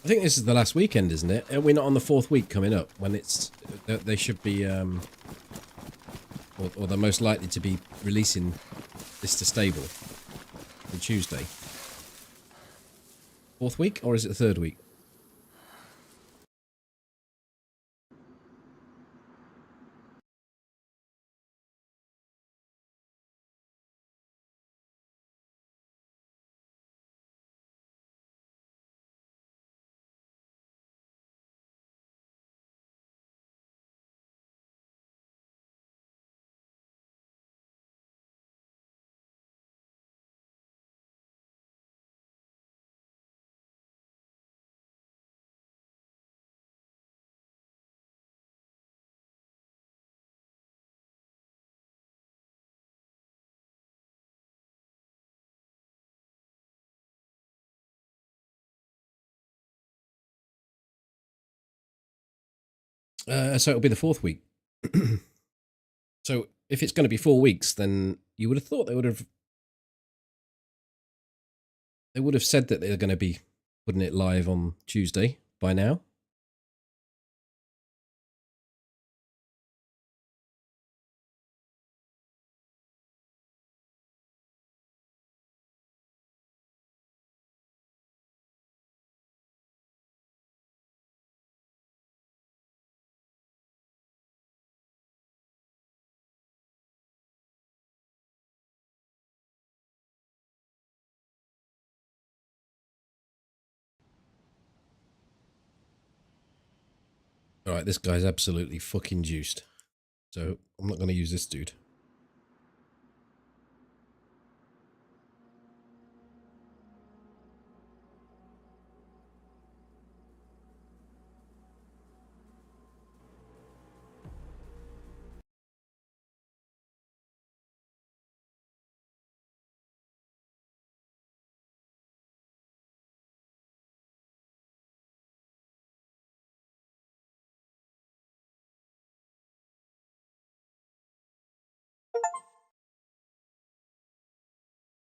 [SPEAKER 1] I think this is the last weekend, isn't it? Are we not on the 4th week coming up when it's they should be or they're most likely to be releasing this to stable on Tuesday? 4th week, or is it the 3rd week? So it'll be the 4th week. So if it's going to be 4 weeks, then you would have thought they would have said that they're going to be putting it live on Tuesday by now. All right, this guy's absolutely fucking juiced. So I'm not going to use this dude.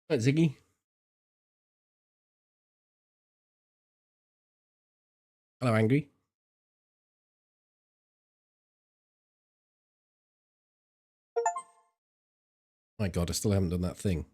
[SPEAKER 1] Right, Ziggy. Hello, Angry. My God, I still haven't done that thing.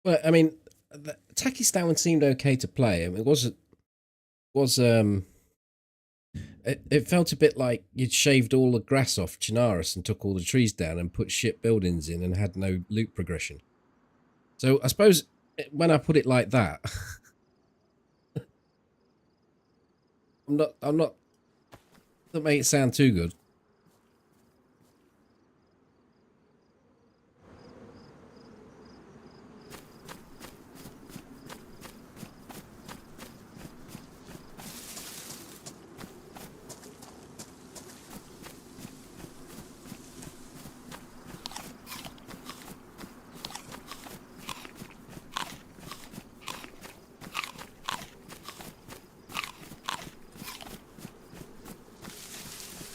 [SPEAKER 1] Well, I mean, Takistan one seemed okay to play. I mean, it felt a bit like you'd shaved all the grass off Chernarus and took all the trees down and put shit buildings in and had no loot progression. So I suppose when I put it like that, I'm not, that make it sound too good.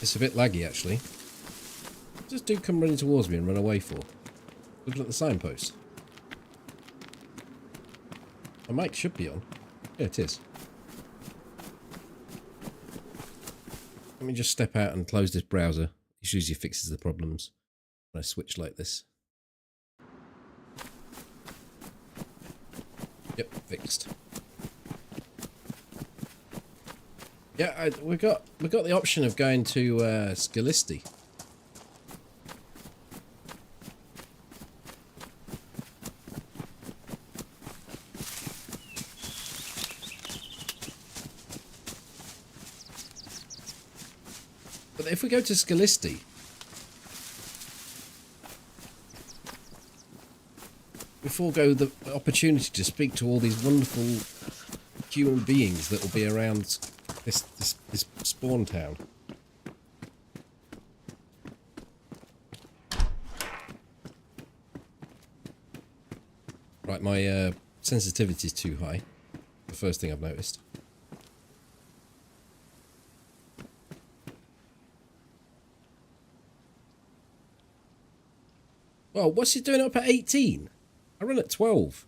[SPEAKER 1] It's a bit laggy, actually. What's this dude come running towards me and run away for? Looking at the signpost. My mic should be on. Yeah, it is. Let me just step out and close this browser. It usually fixes the problems when I switch like this. Yep, fixed. Yeah, we got the option of going to Scavenging. But if we go to Scavenging, we forego the opportunity to speak to all these wonderful human beings that will be around this spawn town. Right, my sensitivity is too high. The first thing I've noticed. Well, what's he doing up at 18? I run at 12.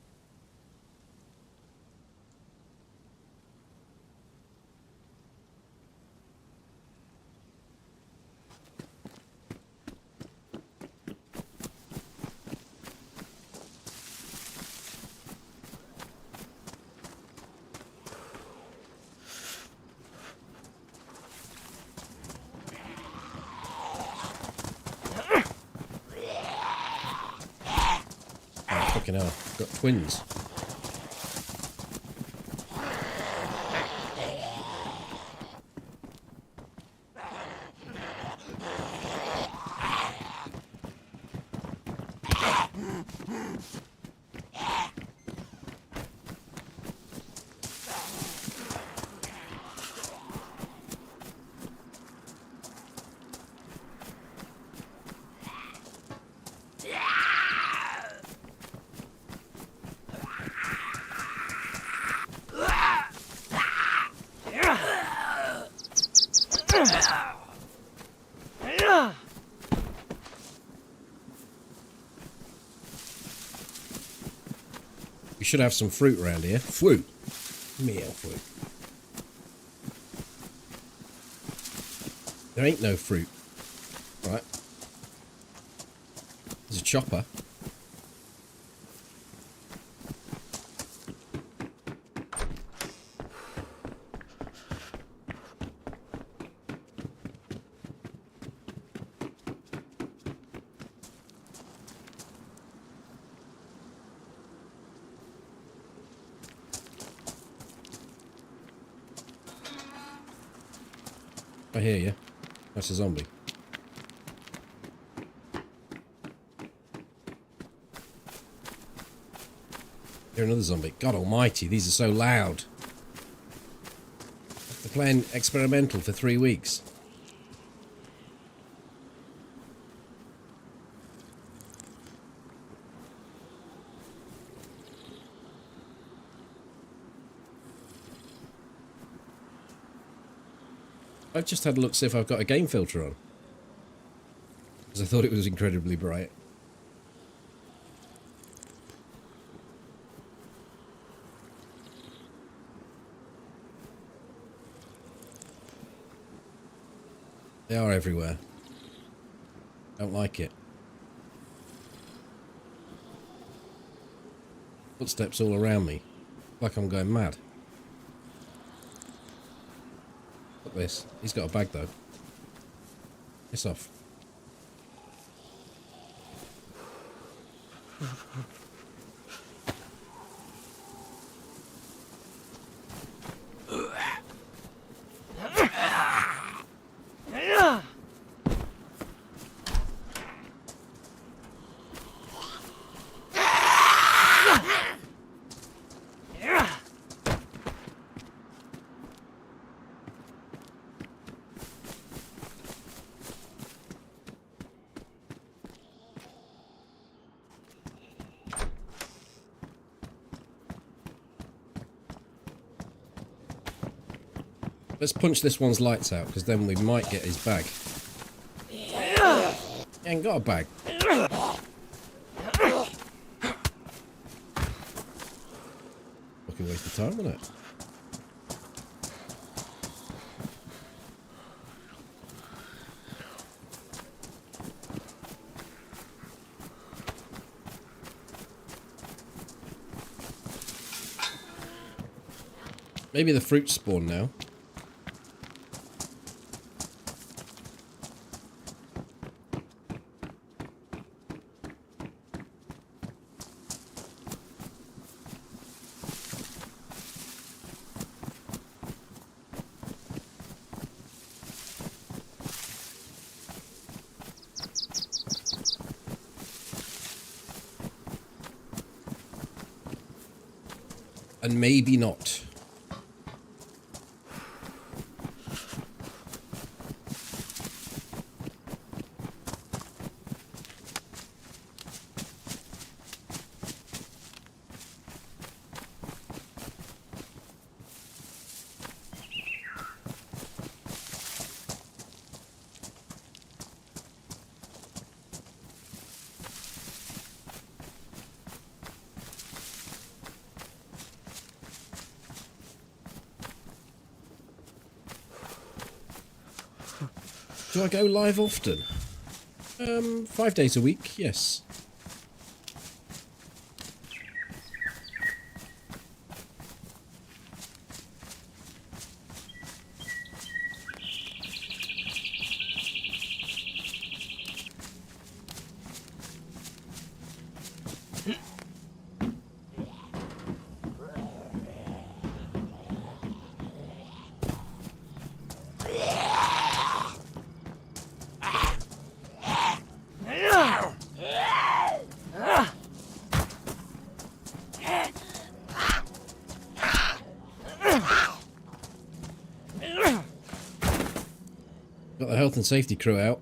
[SPEAKER 1] Fucking hell. Got twins. We should have some fruit around here. Fruit. Meal fruit. There ain't no fruit. Right. There's a chopper. I hear you. That's a zombie. Hear another zombie. God almighty, these are so loud. After playing experimental for 3 weeks. I've just had a look to see if I've got a game filter on. Because I thought it was incredibly bright. They are everywhere. Don't like it. Footsteps all around me. Like I'm going mad. Look at this. He's got a bag though. Piss off. Let's punch this one's lights out, because then we might get his bag. He ain't got a bag. Fucking waste of time, isn't it? Maybe the fruits spawn now. And maybe not. Do I go live often? 5 days a week, yes. Got the health and safety crew out.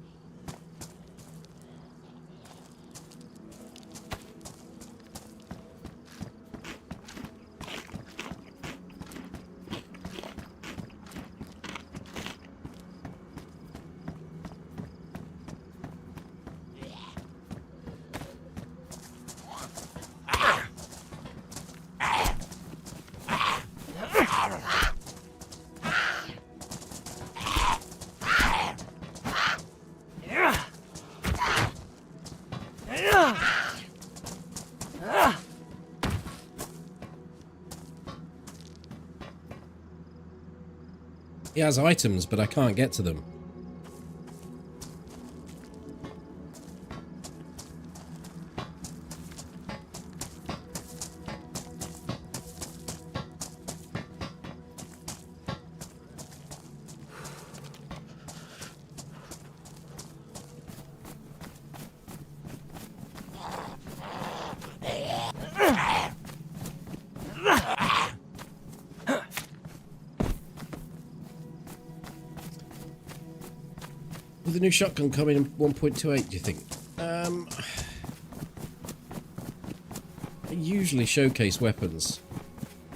[SPEAKER 1] He has items, but I can't get to them. Will the new shotgun come in 1.28, do you think? They usually showcase weapons,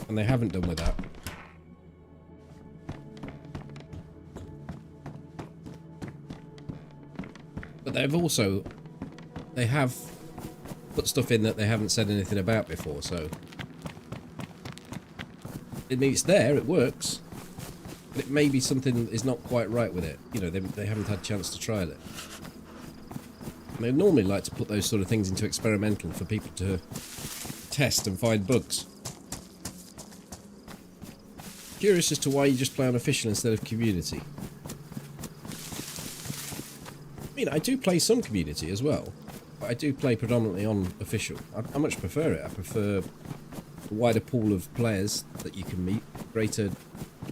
[SPEAKER 1] and they haven't done with that. But they have put stuff in that they haven't said anything about before, so... I mean, it's there, it works. But it may be something is not quite right with it. You know, they haven't had a chance to trial it. And they normally like to put those sort of things into experimental for people to test and find bugs. Curious as to why you just play on official instead of community. I mean, I do play some community as well, but I do play predominantly on official. I much prefer it. I prefer a wider pool of players that you can meet, greater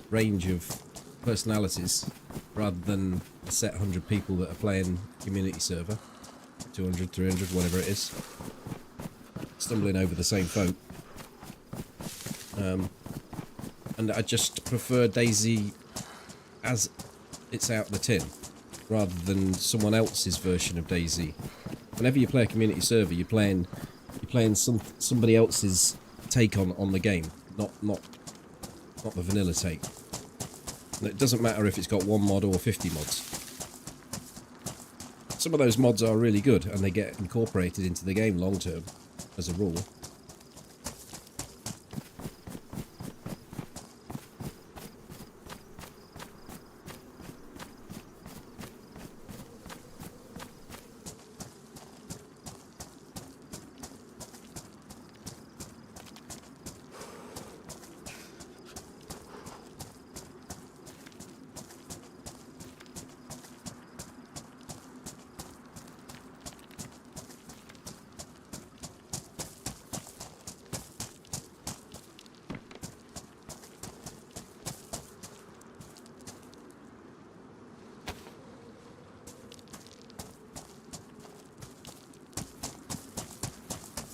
[SPEAKER 1] range of personalities, rather than a set 100 people that are playing community server, 200, 300, whatever it is, stumbling over the same folk. And I just prefer DayZ as it's out the tin, rather than someone else's version of DayZ. Whenever you play a community server, you're playing somebody else's take on the game, not the vanilla take. And it doesn't matter if it's got 1 mod or 50 mods. Some of those mods are really good, and they get incorporated into the game long term, as a rule.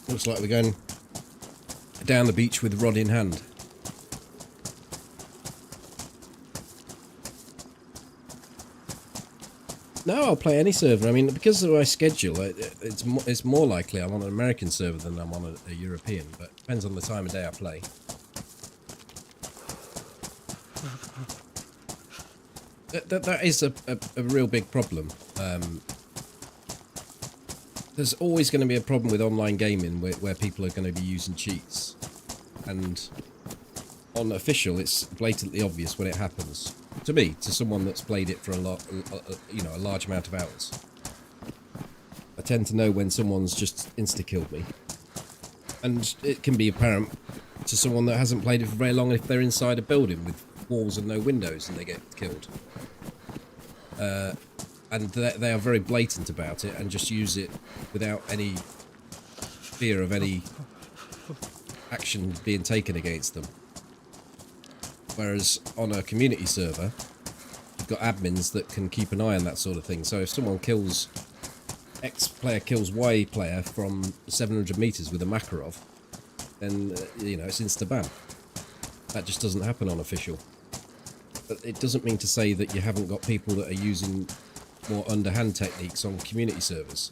[SPEAKER 1] Looks like we're going down the beach with rod in hand. No, I'll play any server. I mean, because of my schedule, it's more likely I'm on an American server than I'm on a European, but it depends on the time of day I play. That is a real big problem. There's always going to be a problem with online gaming where people are going to be using cheats, and on official it's blatantly obvious when it happens. To me, to someone that's played it for a large amount of hours, I tend to know when someone's just insta-killed me, and it can be apparent to someone that hasn't played it for very long if they're inside a building with walls and no windows and they get killed. And they are very blatant about it and just use it without any fear of any action being taken against them. Whereas on a community server, you've got admins that can keep an eye on that sort of thing. So if someone kills, X player kills Y player from 700 meters with a Makarov, then, you know, it's insta-ban. That just doesn't happen on official. But it doesn't mean to say that you haven't got people that are using more underhand techniques on community servers.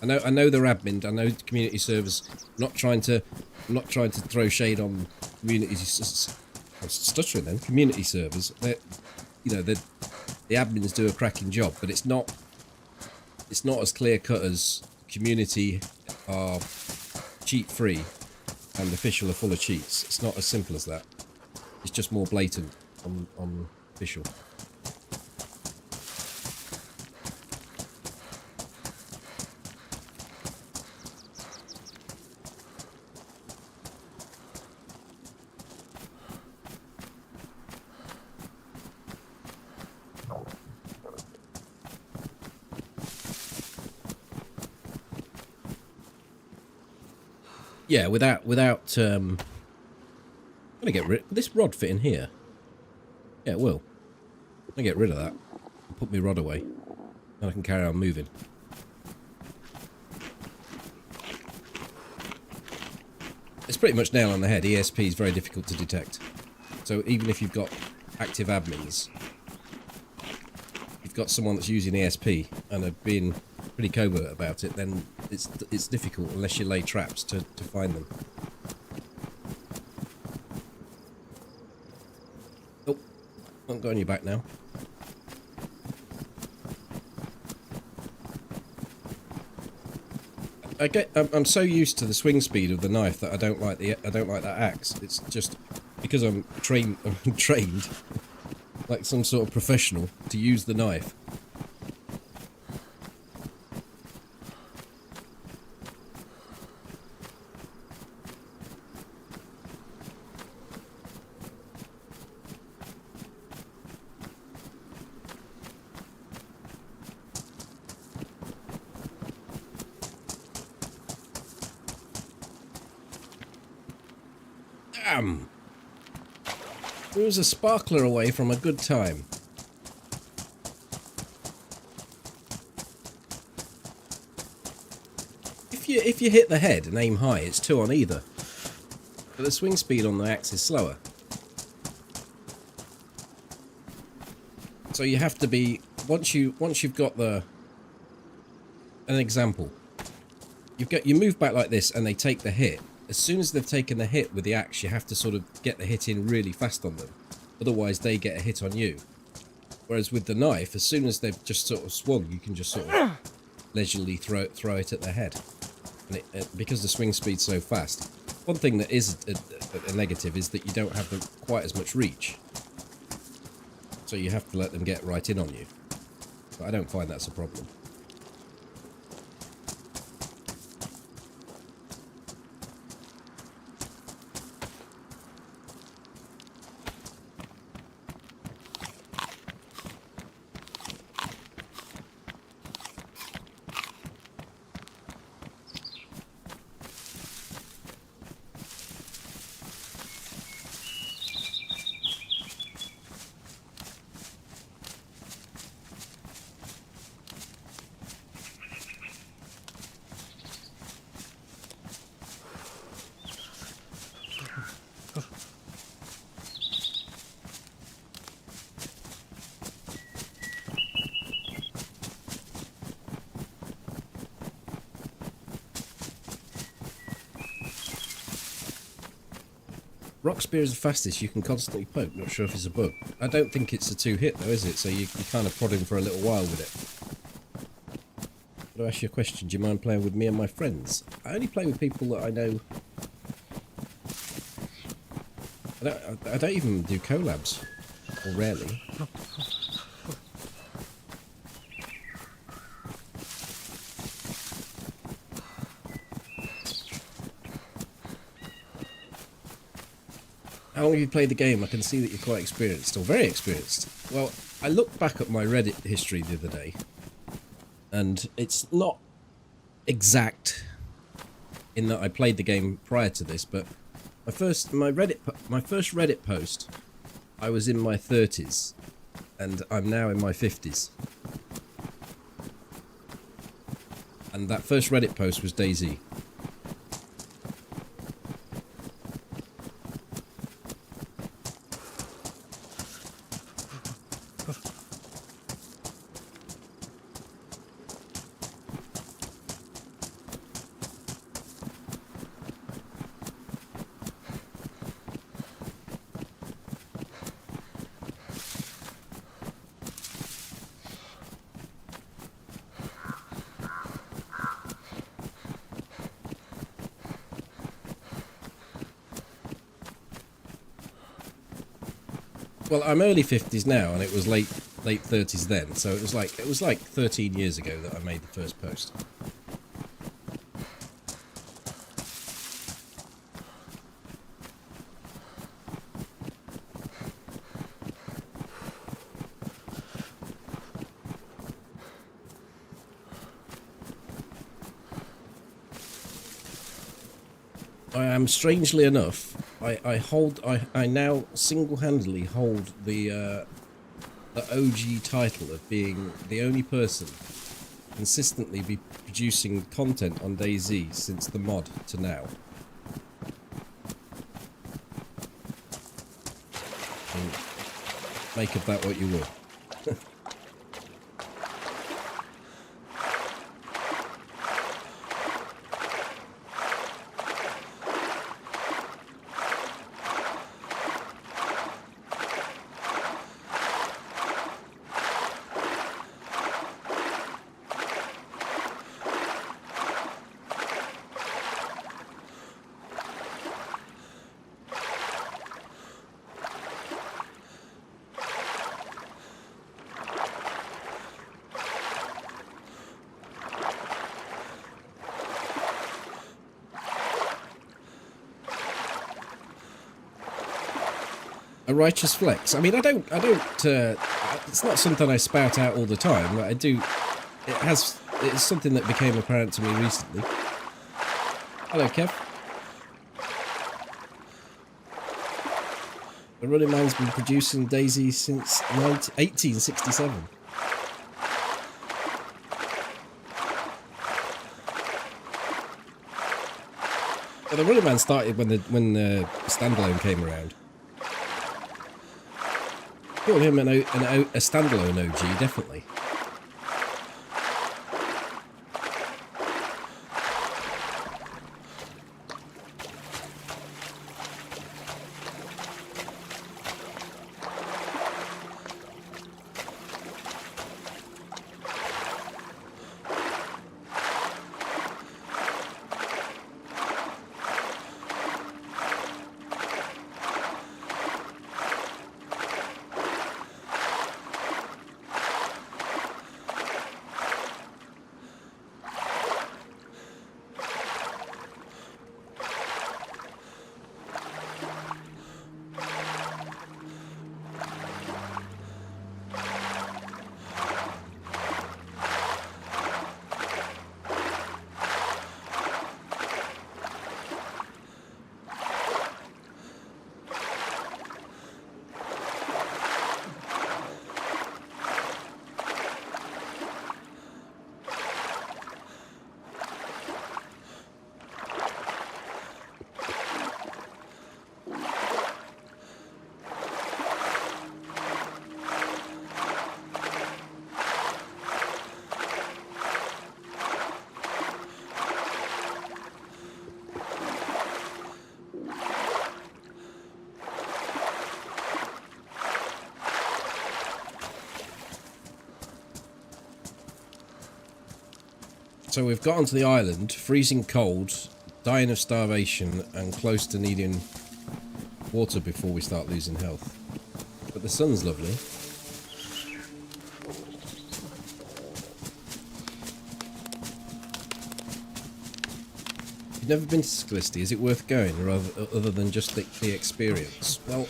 [SPEAKER 1] I know they're admin. I know community servers. I'm not trying to throw shade on communities. I was stuttering then. Community servers. The admins do a cracking job, but it's not as clear cut as community are cheat free and official are full of cheats. It's not as simple as that. It's just more blatant on official. Yeah, without I'm gonna get rid. Will this rod fit in here? Yeah, it will. I'm gonna get rid of that. Put my rod away, and I can carry on moving. It's pretty much nail on the head. ESP is very difficult to detect. So even if you've got active admins, you've got someone that's using ESP and are being pretty covert about it, then it's difficult unless you lay traps to find them. Oh, I'm going you back now. I'm so used to the swing speed of the knife that I don't like that axe. It's just because I'm trained like some sort of professional to use the knife. Damn! It was a sparkler away from a good time. If you hit the head and aim high, it's 2 on either. But the swing speed on the axe is slower. So you have to be once you've got an example. You move back like this and they take the hit. As soon as they've taken the hit with the axe, you have to sort of get the hit in really fast on them. Otherwise, they get a hit on you. Whereas with the knife, as soon as they've just sort of swung, you can just sort of leisurely throw it at their head. And because the swing speed's so fast. One thing that is a negative is that you don't have quite as much reach. So you have to let them get right in on you. But I don't find that's a problem. Rock spear is the fastest. You can constantly poke. Not sure if it's a bug. I don't think it's a 2-hit though, is it? So you kind of prod him for a little while with it. But I'll ask you a question. Do you mind playing with me and my friends? I only play with people that I know. I don't even do collabs. Or rarely. How long have you played the game? I can see that you're quite experienced, or very experienced. Well, I looked back at my Reddit history the other day, and it's not exact in that I played the game prior to this, but my first Reddit post, I was in my 30s, and I'm now in my 50s. And that first Reddit post was DayZ. Well, I'm early 50s now, and it was late 30s then. So it was like 13 years ago that I made the first post. I am, strangely enough, I now single-handedly hold the OG title of being the only person consistently be producing content on DayZ since the mod to now. And make of that what you will. A righteous flex. I mean, I don't. It's not something I spout out all the time. But I do. It's something that became apparent to me recently. Hello, Kev. The Running Man's been producing DayZ since 1867. Well, the Running Man started when the standalone came around. Call him a standalone OG, definitely. So we've got onto the island, freezing cold, dying of starvation, and close to needing water before we start losing health. But the sun's lovely. You've never been to Scavenging, is it worth going, other than just the experience? Well,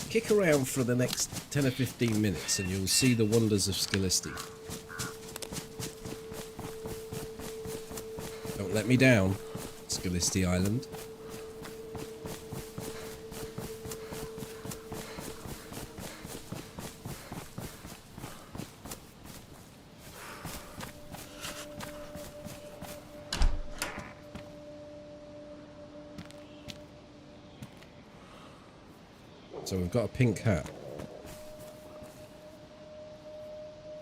[SPEAKER 1] kick around for the next 10 or 15 minutes and you'll see the wonders of Scavenging. Don't let me down, Scavenging Island. So we've got a pink hat.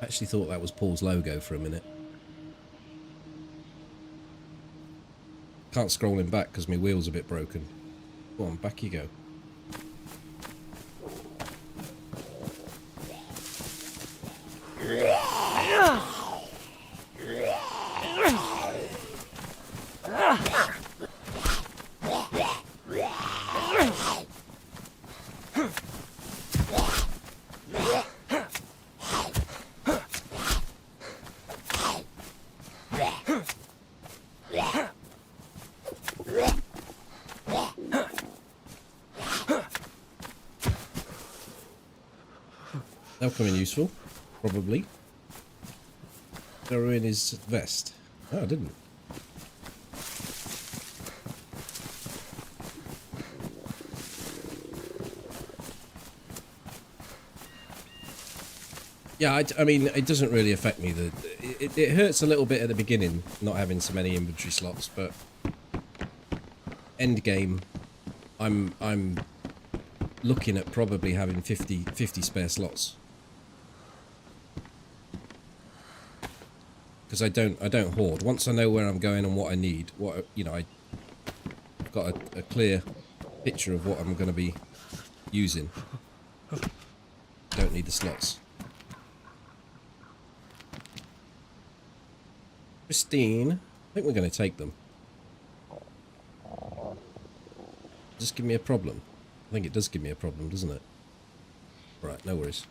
[SPEAKER 1] I actually thought that was Paul's logo for a minute. Can't scroll him back because my wheel's a bit broken. Go on, back you go. They'll come in useful, probably. Throw in his vest. Oh, I didn't. Yeah, I mean, it doesn't really affect me. It hurts a little bit at the beginning, not having so many inventory slots, but end game, I'm looking at probably having 50 spare slots. Because I don't hoard. Once I know where I'm going and what I need, I've got a clear picture of what I'm going to be using. Don't need the slots. Pristine. I think we're going to take them. Just give me a problem. I think it does give me a problem, doesn't it? Right, no worries.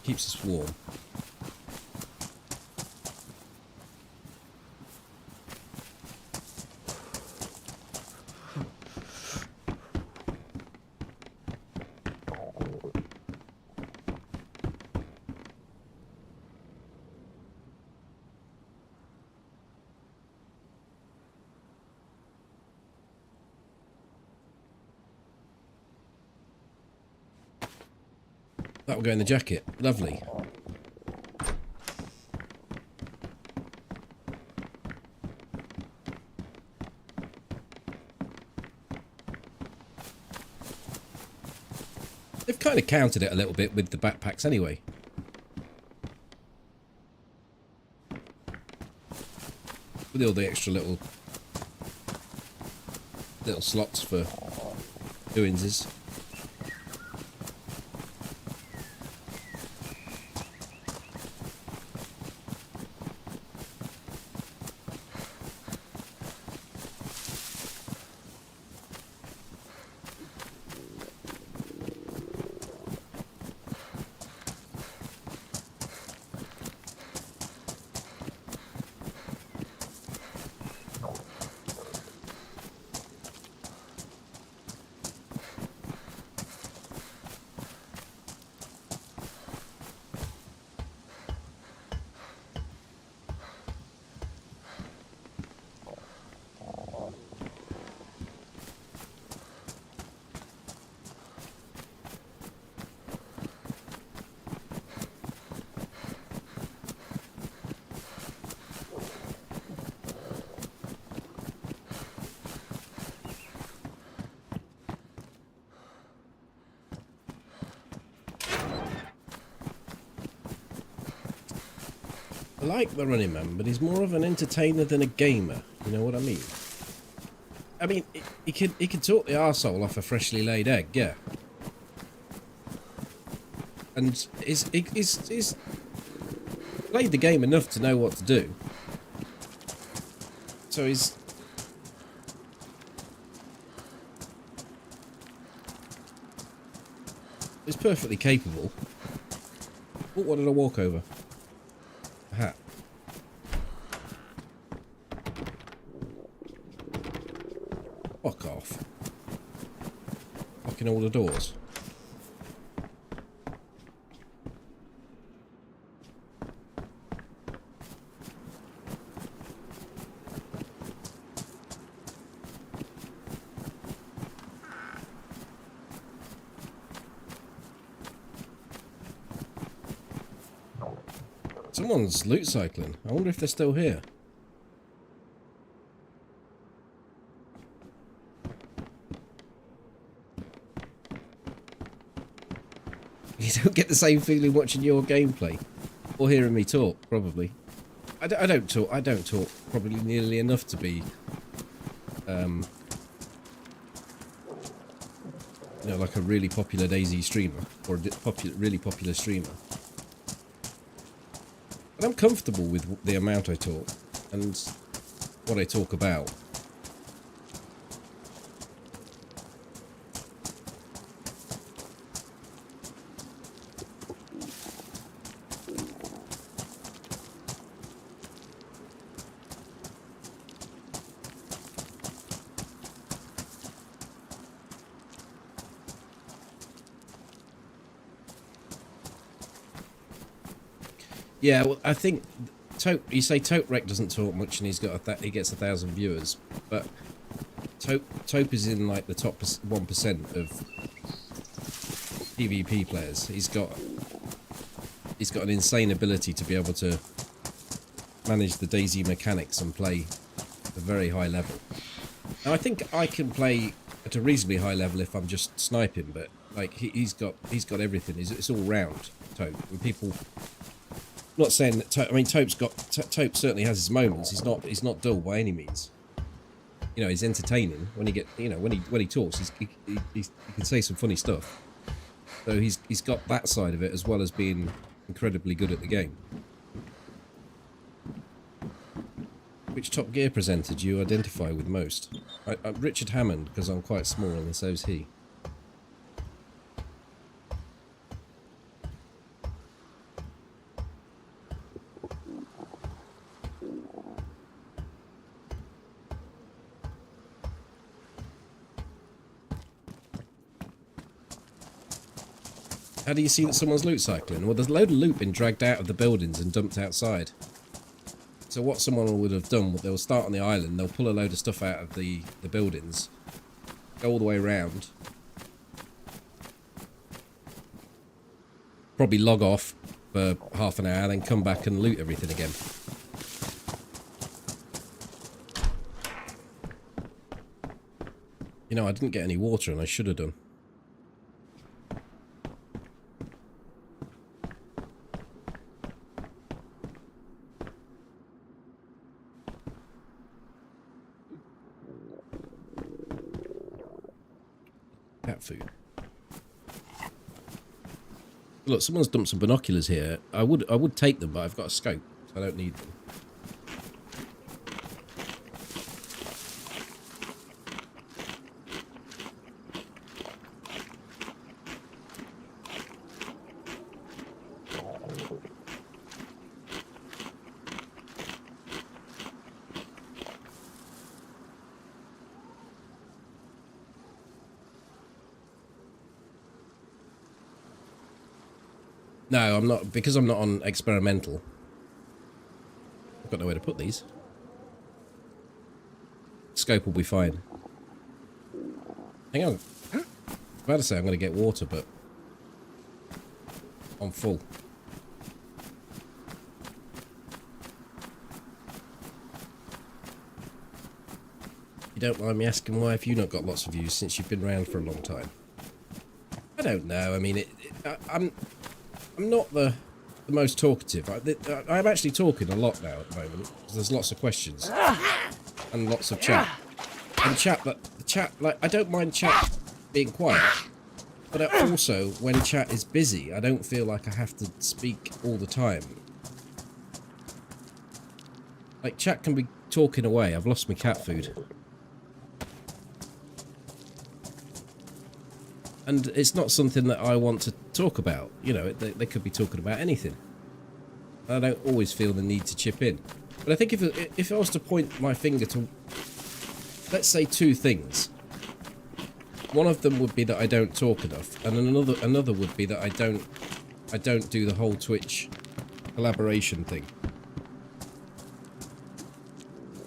[SPEAKER 1] Keeps us warm. That will go in the jacket. Lovely. They've kind of countered it a little bit with the backpacks anyway. With all the extra little slots for doingses. I like the running man, but he's more of an entertainer than a gamer. You know what I mean? I mean, he could talk the arsehole off a freshly laid egg, yeah. And he's played the game enough to know what to do. So he's perfectly capable. Oh, what did I walk over? A hat. Fuck off. Locking all the doors. Someone's loot cycling. I wonder if they're still here. You don't get the same feeling watching your gameplay or hearing me talk, probably. I don't talk probably nearly enough to be, you know, like a really popular DayZ streamer or a really popular streamer. But I'm comfortable with the amount I talk and what I talk about. Yeah, well, I think you say Tote Rec doesn't talk much, and he gets 1,000 viewers, but Tope is in like the top 1% of PvP players. He's got an insane ability to be able to manage the DayZ mechanics and play at a very high level. Now I think I can play at a reasonably high level if I'm just sniping, but like he's got everything. It's all round Tope. And people, not saying that Tope certainly has his moments. He's not dull by any means. You know, he's entertaining when he talks. He can say some funny stuff. So he's got that side of it as well as being incredibly good at the game. Which Top Gear presenter do you identify with most? Richard Hammond, because I'm quite small and so's he. How do you see that someone's loot cycling? Well, there's a load of loot been dragged out of the buildings and dumped outside. So what someone would have done, they'll start on the island, they'll pull a load of stuff out of the buildings, go all the way around, probably log off for half an hour, then come back and loot everything again. You know, I didn't get any water and I should have done. Cat food. Look, someone's dumped some binoculars here. I would take them, but I've got a scope, so I don't need them. No, I'm not, because I'm not on experimental. I've got nowhere to put these. Scope will be fine. Hang on. I'm about to say I'm going to get water, but I'm full. You don't mind me asking why have you not got lots of views since you've been around for a long time? I don't know. I mean, I'm not the most talkative. I'm actually talking a lot now at the moment. There's lots of questions and lots of chat. And chat, like, I don't mind chat being quiet, but also when chat is busy, I don't feel like I have to speak all the time. Like, chat can be talking away. I've lost my cat food. And it's not something that I want to talk about. You know, they could be talking about anything. I don't always feel the need to chip in. But I think if I was to point my finger to, let's say, two things. One of them would be that I don't talk enough, and another would be that I don't do the whole Twitch collaboration thing.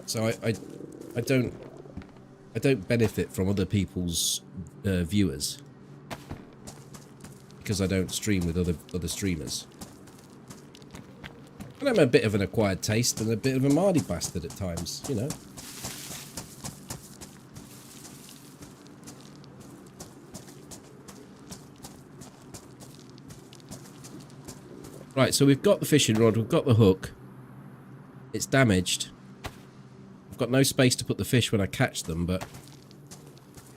[SPEAKER 1] So I don't benefit from other people's viewers. Because I don't stream with other streamers. And I'm a bit of an acquired taste and a bit of a mardy bastard at times, you know. Right, so we've got the fishing rod, we've got the hook. It's damaged. I've got no space to put the fish when I catch them, but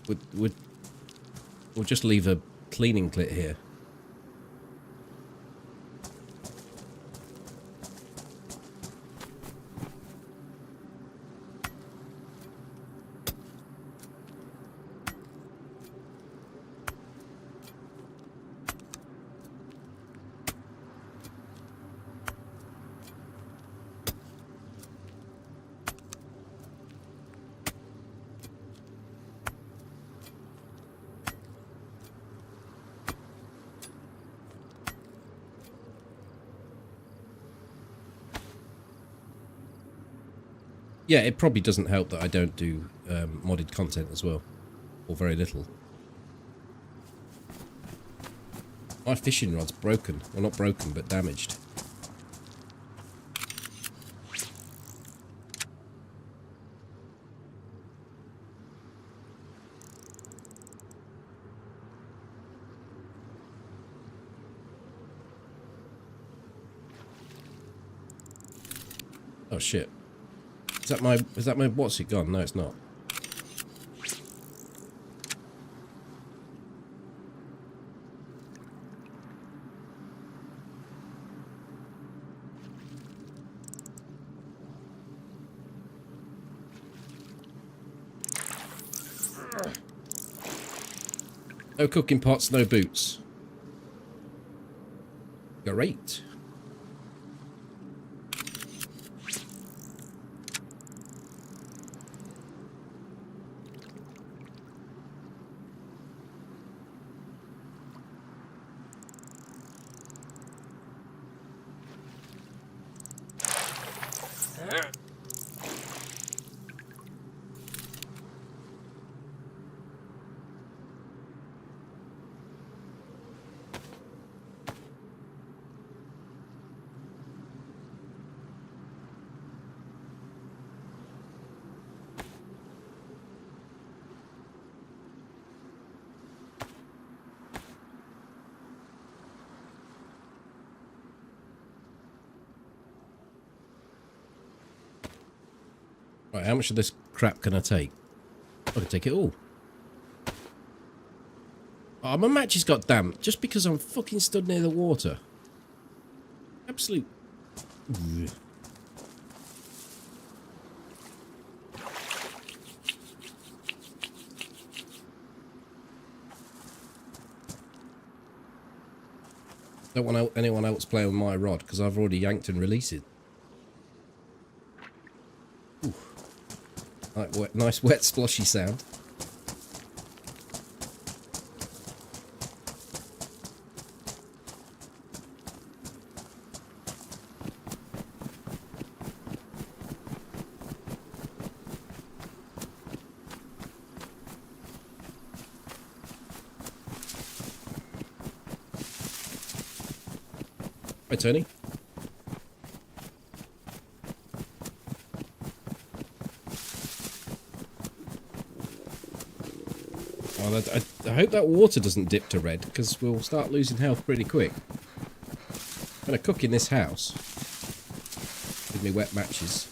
[SPEAKER 1] we'll just leave a cleaning clit here. Yeah, it probably doesn't help that I don't do modded content as well. Or very little. My fishing rod's broken. Well, not broken, but damaged. Oh shit. Is that my what's it gone? No, it's not. No cooking pots, no boots. Great. Right, how much of this crap can I take? I can take it all. Oh, my match has got damp just because I'm fucking stood near the water. Absolute. Don't want anyone else playing with my rod because I've already yanked and released it. Ooh. Like wet, nice wet sploshy sound. Hi, Tony. Well, I hope that water doesn't dip to red, because we'll start losing health pretty quick. I'm going to cook in this house. Give me wet matches.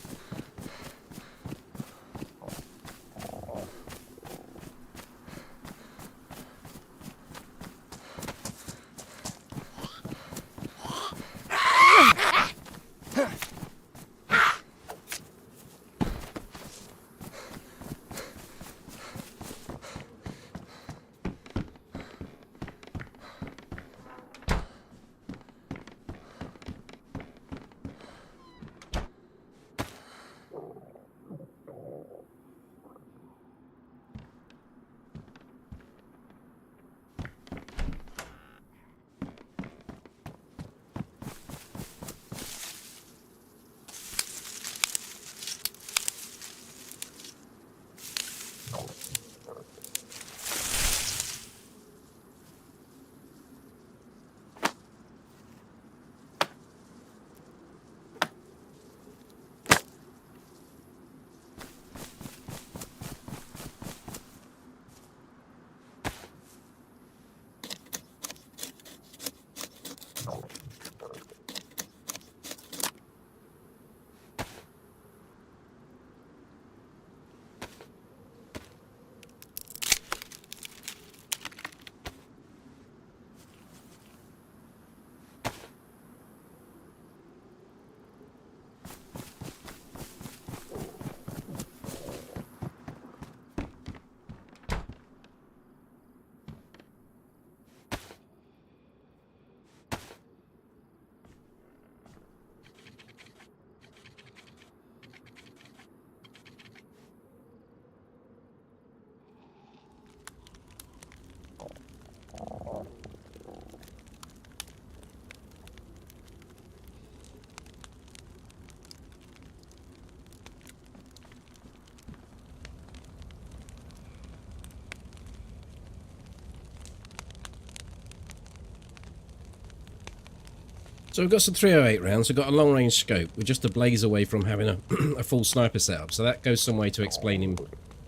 [SPEAKER 1] So we've got some 308 rounds, we've got a long range scope, we're just a blaze away from having a full sniper setup, so that goes some way to explaining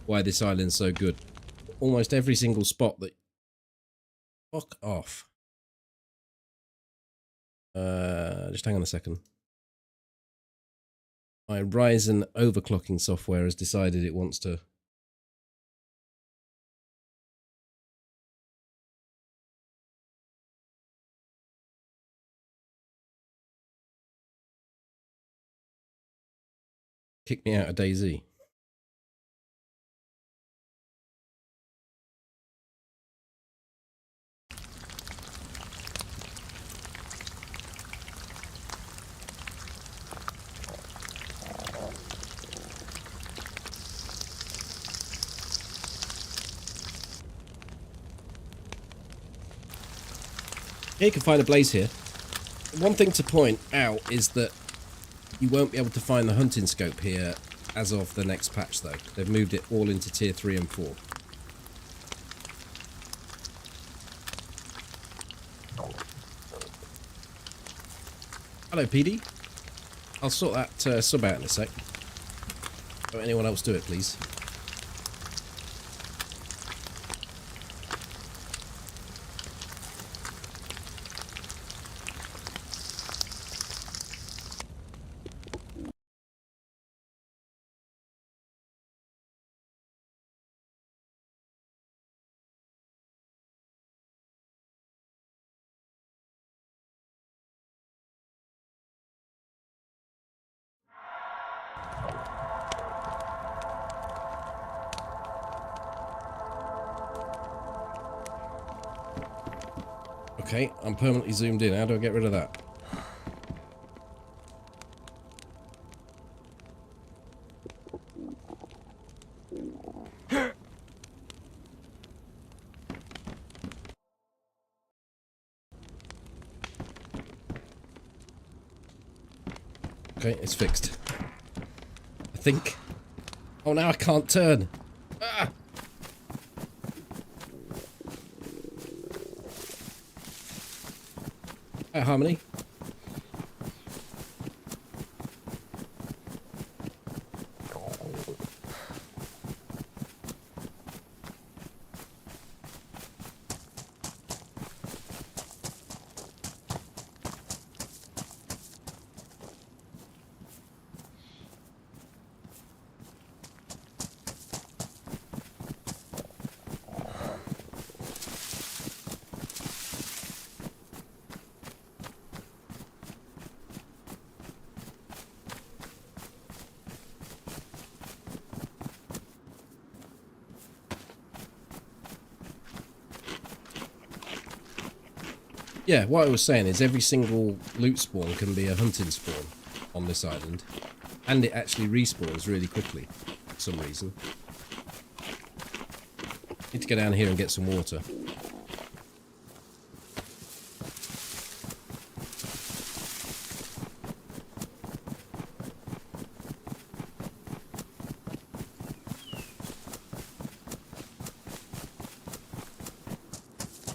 [SPEAKER 1] why this island's so good. Almost every single spot that... Fuck off. Just hang on a second. My Ryzen overclocking software has decided it wants to... kick me out of DayZ. Yeah, you can find a blaze here. One thing to point out is that you won't be able to find the hunting scope here as of the next patch though. They've moved it all into tier 3 and 4. Hello PD. I'll sort that sub out in a sec. Don't anyone else do it please. Okay, I'm permanently zoomed in. How do I get rid of that? Okay, it's fixed. I think. Oh, now I can't turn. Ah! Hi, Harmony. Yeah, what I was saying is every single loot spawn can be a hunting spawn on this island. And it actually respawns really quickly, for some reason. Need to go down here and get some water.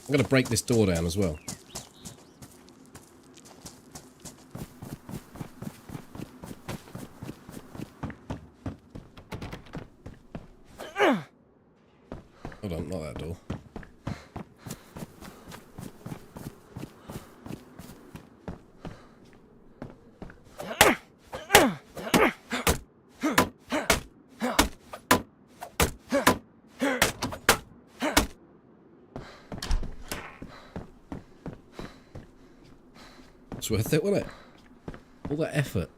[SPEAKER 1] I'm going to break this door down as well. Hold on, not that door. It's worth it, wasn't it? All that effort.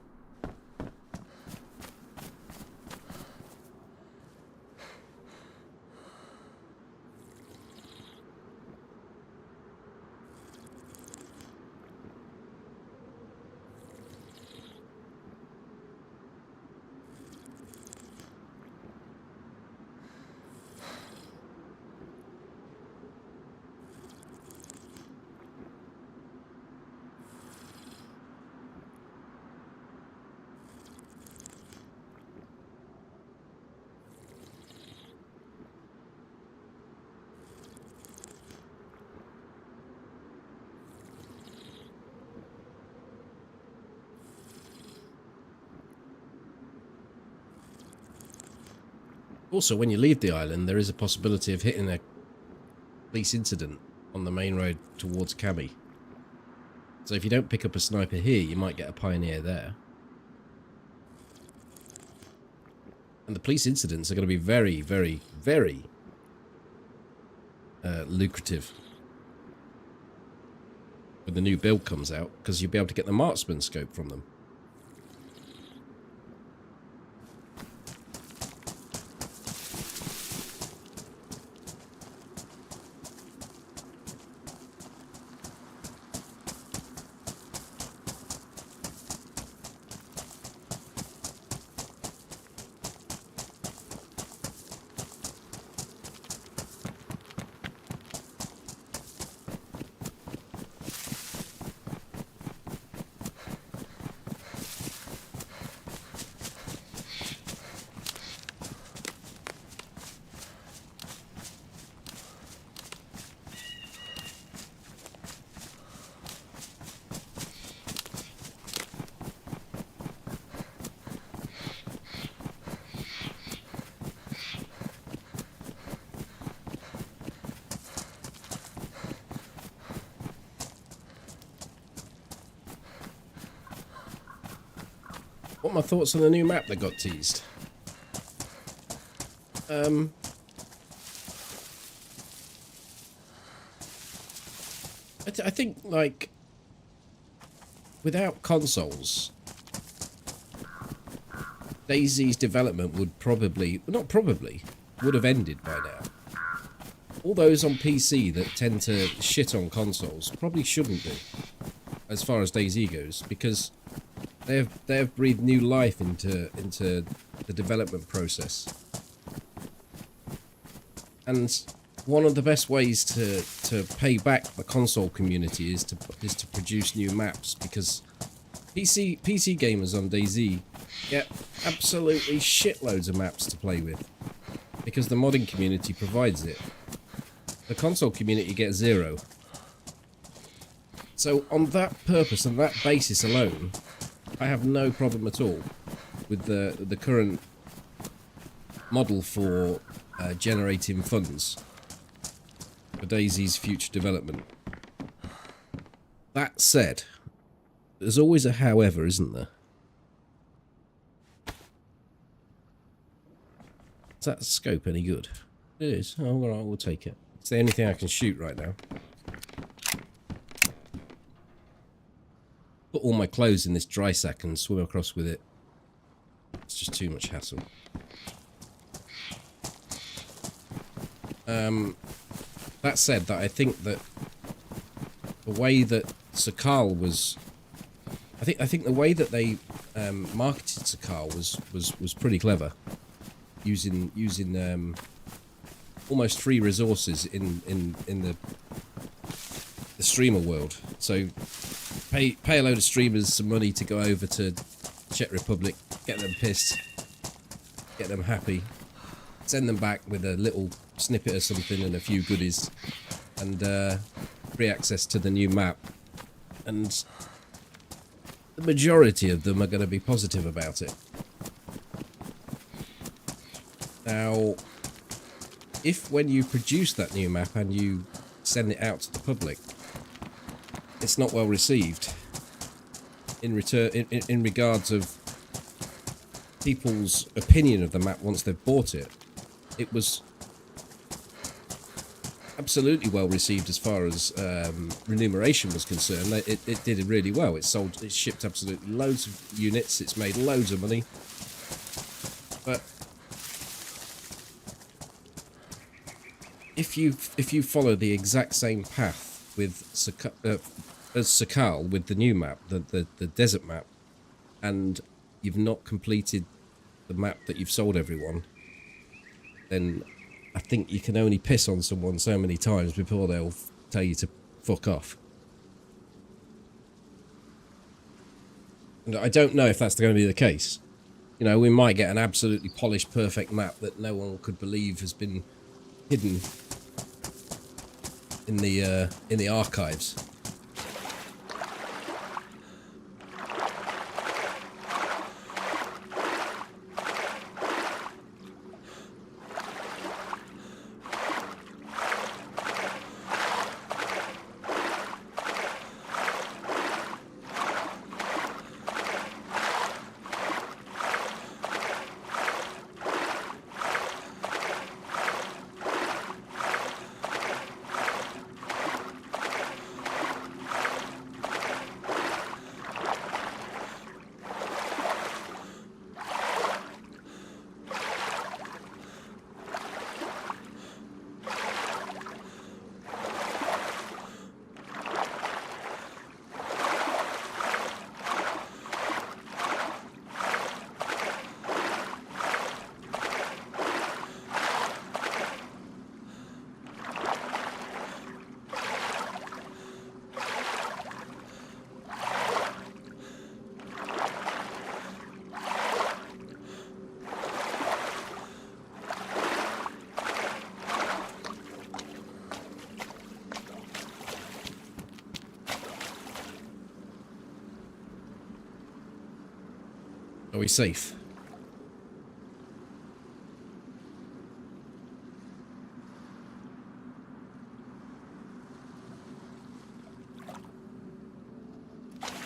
[SPEAKER 1] Also, when you leave the island, there is a possibility of hitting a police incident on the main road towards Cami. So if you don't pick up a sniper here, you might get a pioneer there. And the police incidents are going to be very, very, very lucrative when the new build comes out, because you'll be able to get the marksman scope from them. What are my thoughts on the new map that got teased? I think, like, without consoles, DayZ's development would probably, not probably, would have ended by now. All those on PC that tend to shit on consoles probably shouldn't do, as far as DayZ goes, because they have breathed new life into the development process. And one of the best ways to pay back the console community is to produce new maps, because PC gamers on DayZ get absolutely shitloads of maps to play with, because the modding community provides it. The console community gets zero. So on that purpose and that basis alone, I have no problem at all with the current model for generating funds for DayZ's future development. That said, there's always a however, isn't there? Is that scope any good? It is. Oh, all right, we'll take it. It's the only thing I can shoot right now. Put all my clothes in this dry sack and swim across with it. It's just too much hassle. That said, that I think that the way that Sakal was, I think the way that they marketed Sakal was pretty clever, using almost free resources in the streamer world. So pay a load of streamers some money to go over to Czech Republic, get them pissed, get them happy, send them back with a little snippet or something and a few goodies, and free access to the new map. And the majority of them are going to be positive about it. Now, if when you produce that new map and you send it out to the public, it's not well received in regards of people's opinion of the map once they've bought it, it was absolutely well received as far as remuneration was concerned. It did really well. It shipped absolutely loads of units. It's made loads of money. But if you follow the exact same path with as Sakal with the new map, the desert map, and you've not completed the map that you've sold everyone, then I think you can only piss on someone so many times before they'll tell you to fuck off. And I don't know if that's going to be the case. You know, we might get an absolutely polished, perfect map that no one could believe has been hidden in the archives. Are we safe?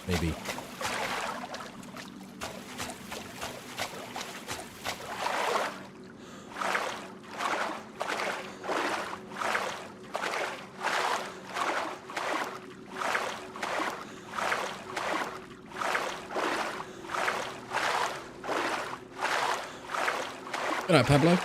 [SPEAKER 1] Maybe. Good night, Pablo.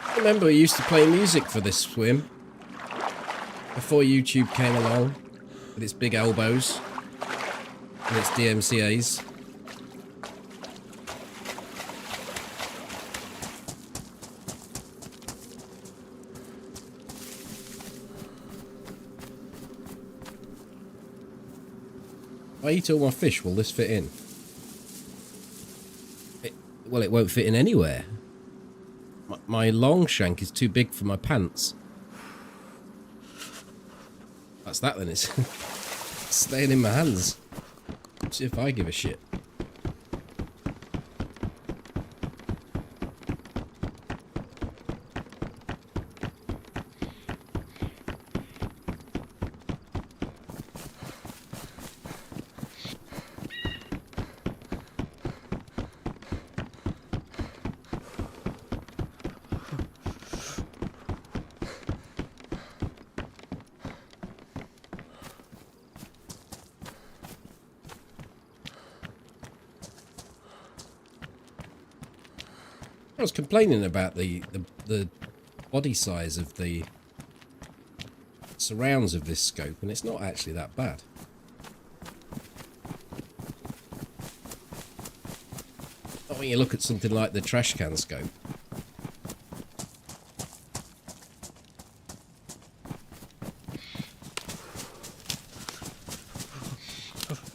[SPEAKER 1] I remember we used to play music for this swim before YouTube came along with its big elbows and its DMCAs. If I eat all my fish, will this fit in? Well, it won't fit in anywhere. My long shank is too big for my pants. That's that then, it's staying in my hands. See if I give a shit. I was complaining about the body size of the surrounds of this scope, and it's not actually that bad. Not when you look at something like the trash can scope.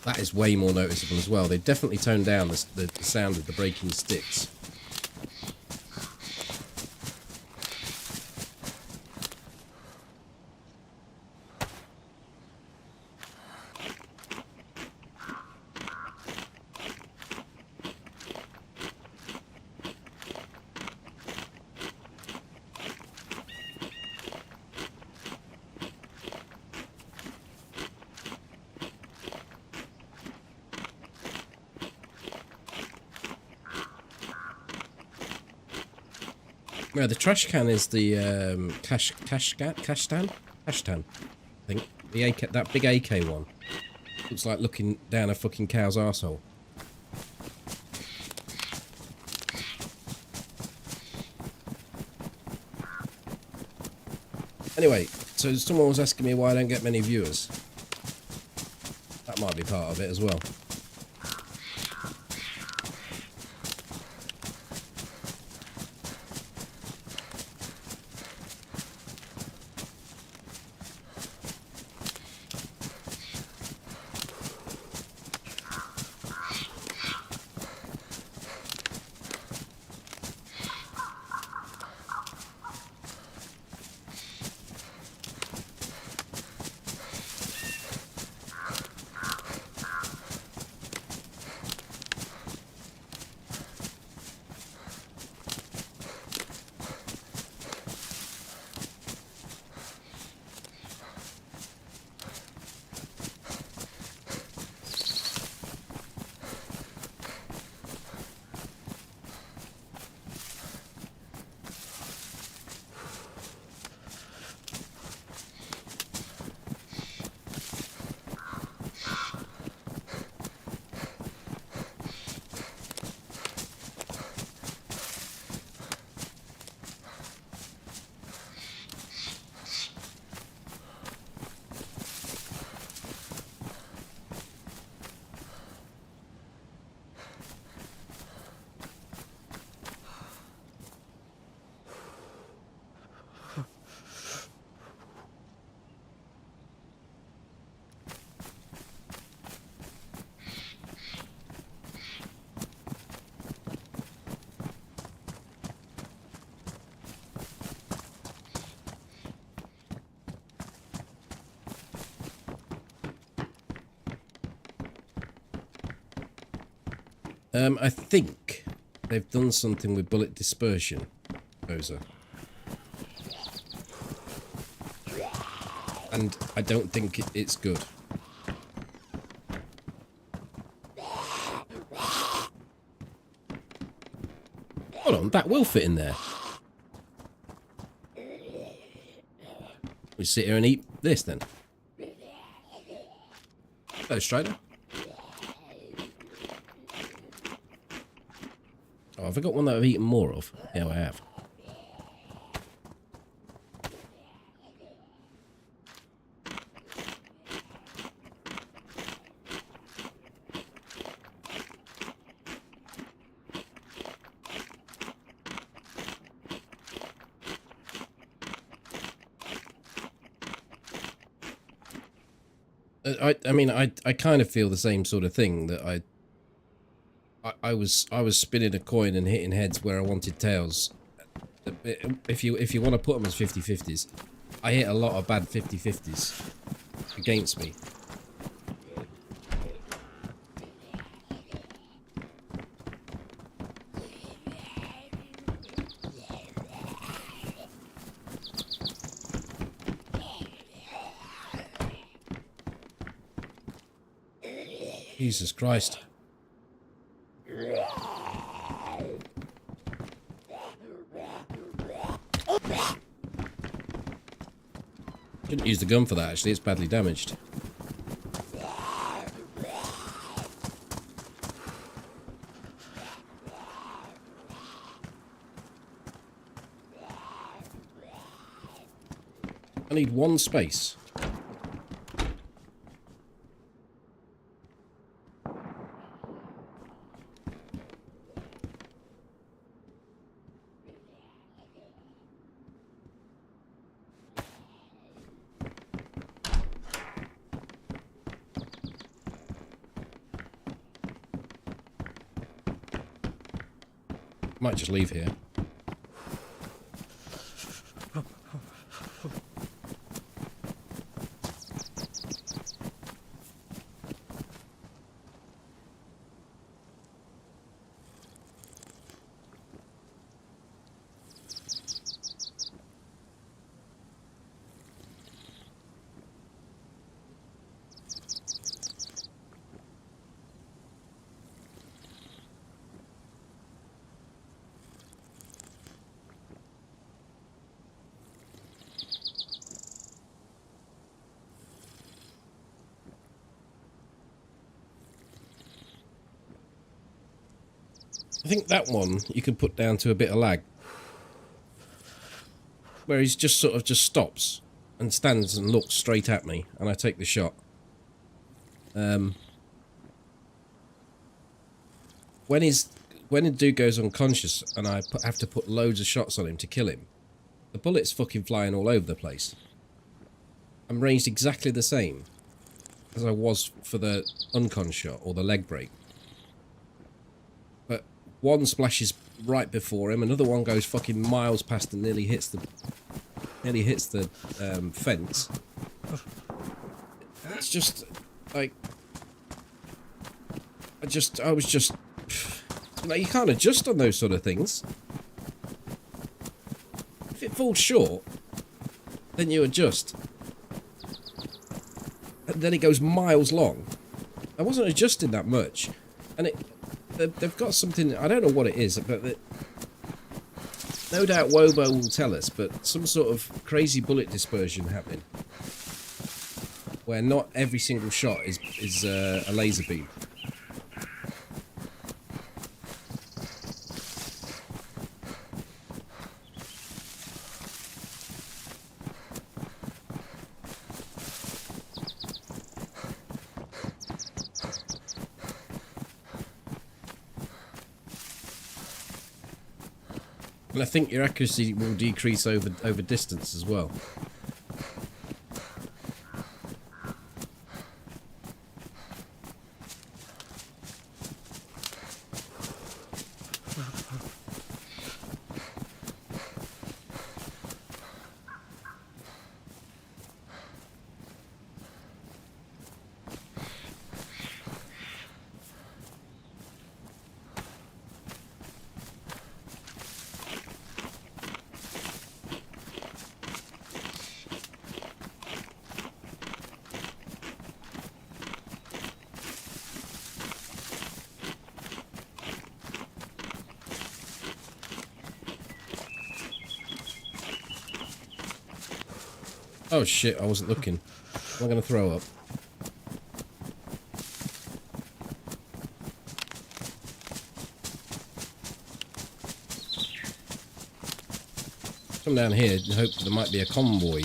[SPEAKER 1] That is way more noticeable as well. They've definitely toned down the sound of the breaking sticks. No, the trash can is the cash tan, I think the AK, that big AK one. Looks like looking down a fucking cow's arsehole. Anyway, so someone was asking me why I don't get many viewers. That might be part of it as well. I think they've done something with bullet dispersion, Boza. And I don't think it's good. Hold on, that will fit in there. We sit here and eat this then. Hello, Strider. Oh, have I got one that I've eaten more of? Yeah, I have. I mean, I kind of feel the same sort of thing, that I was spinning a coin and hitting heads where I wanted tails. If you want to put them as 50-50s, I hit a lot of bad 50-50s against me. Jesus Christ. Shouldn't use the gun for that, actually. It's badly damaged. I need one space. Might just leave here. I think that one you can put down to a bit of lag, where he's just sort of just stops and stands and looks straight at me, and I take the shot. When a dude goes unconscious and I have to put loads of shots on him to kill him, the bullets fucking flying all over the place. I'm ranged exactly the same as I was for the uncon shot or the leg break. But one splashes right before him, another one goes fucking miles past and nearly hits the fence. It's just like I was just like, you can't adjust on those sort of things. If it falls short, then you adjust. And then it goes miles long. I wasn't adjusting that much, and they've got something, I don't know what it is, but no doubt Wobo will tell us, but some sort of crazy bullet dispersion happening, where not every single shot is a laser beam. And I think your accuracy will decrease over distance as well. Oh shit, I wasn't looking. Am I going to throw up? Come down here and hope there might be a convoy.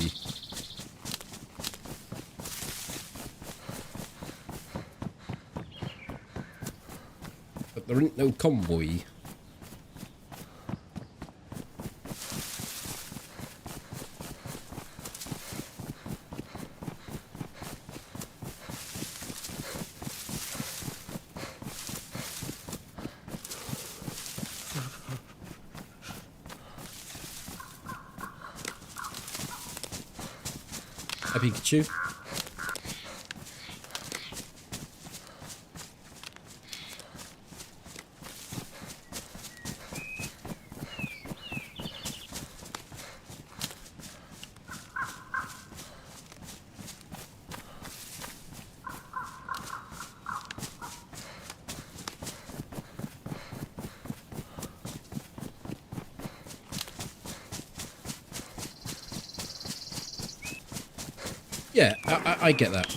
[SPEAKER 1] But there ain't no convoy. Hi, Pikachu. Yeah, I get that.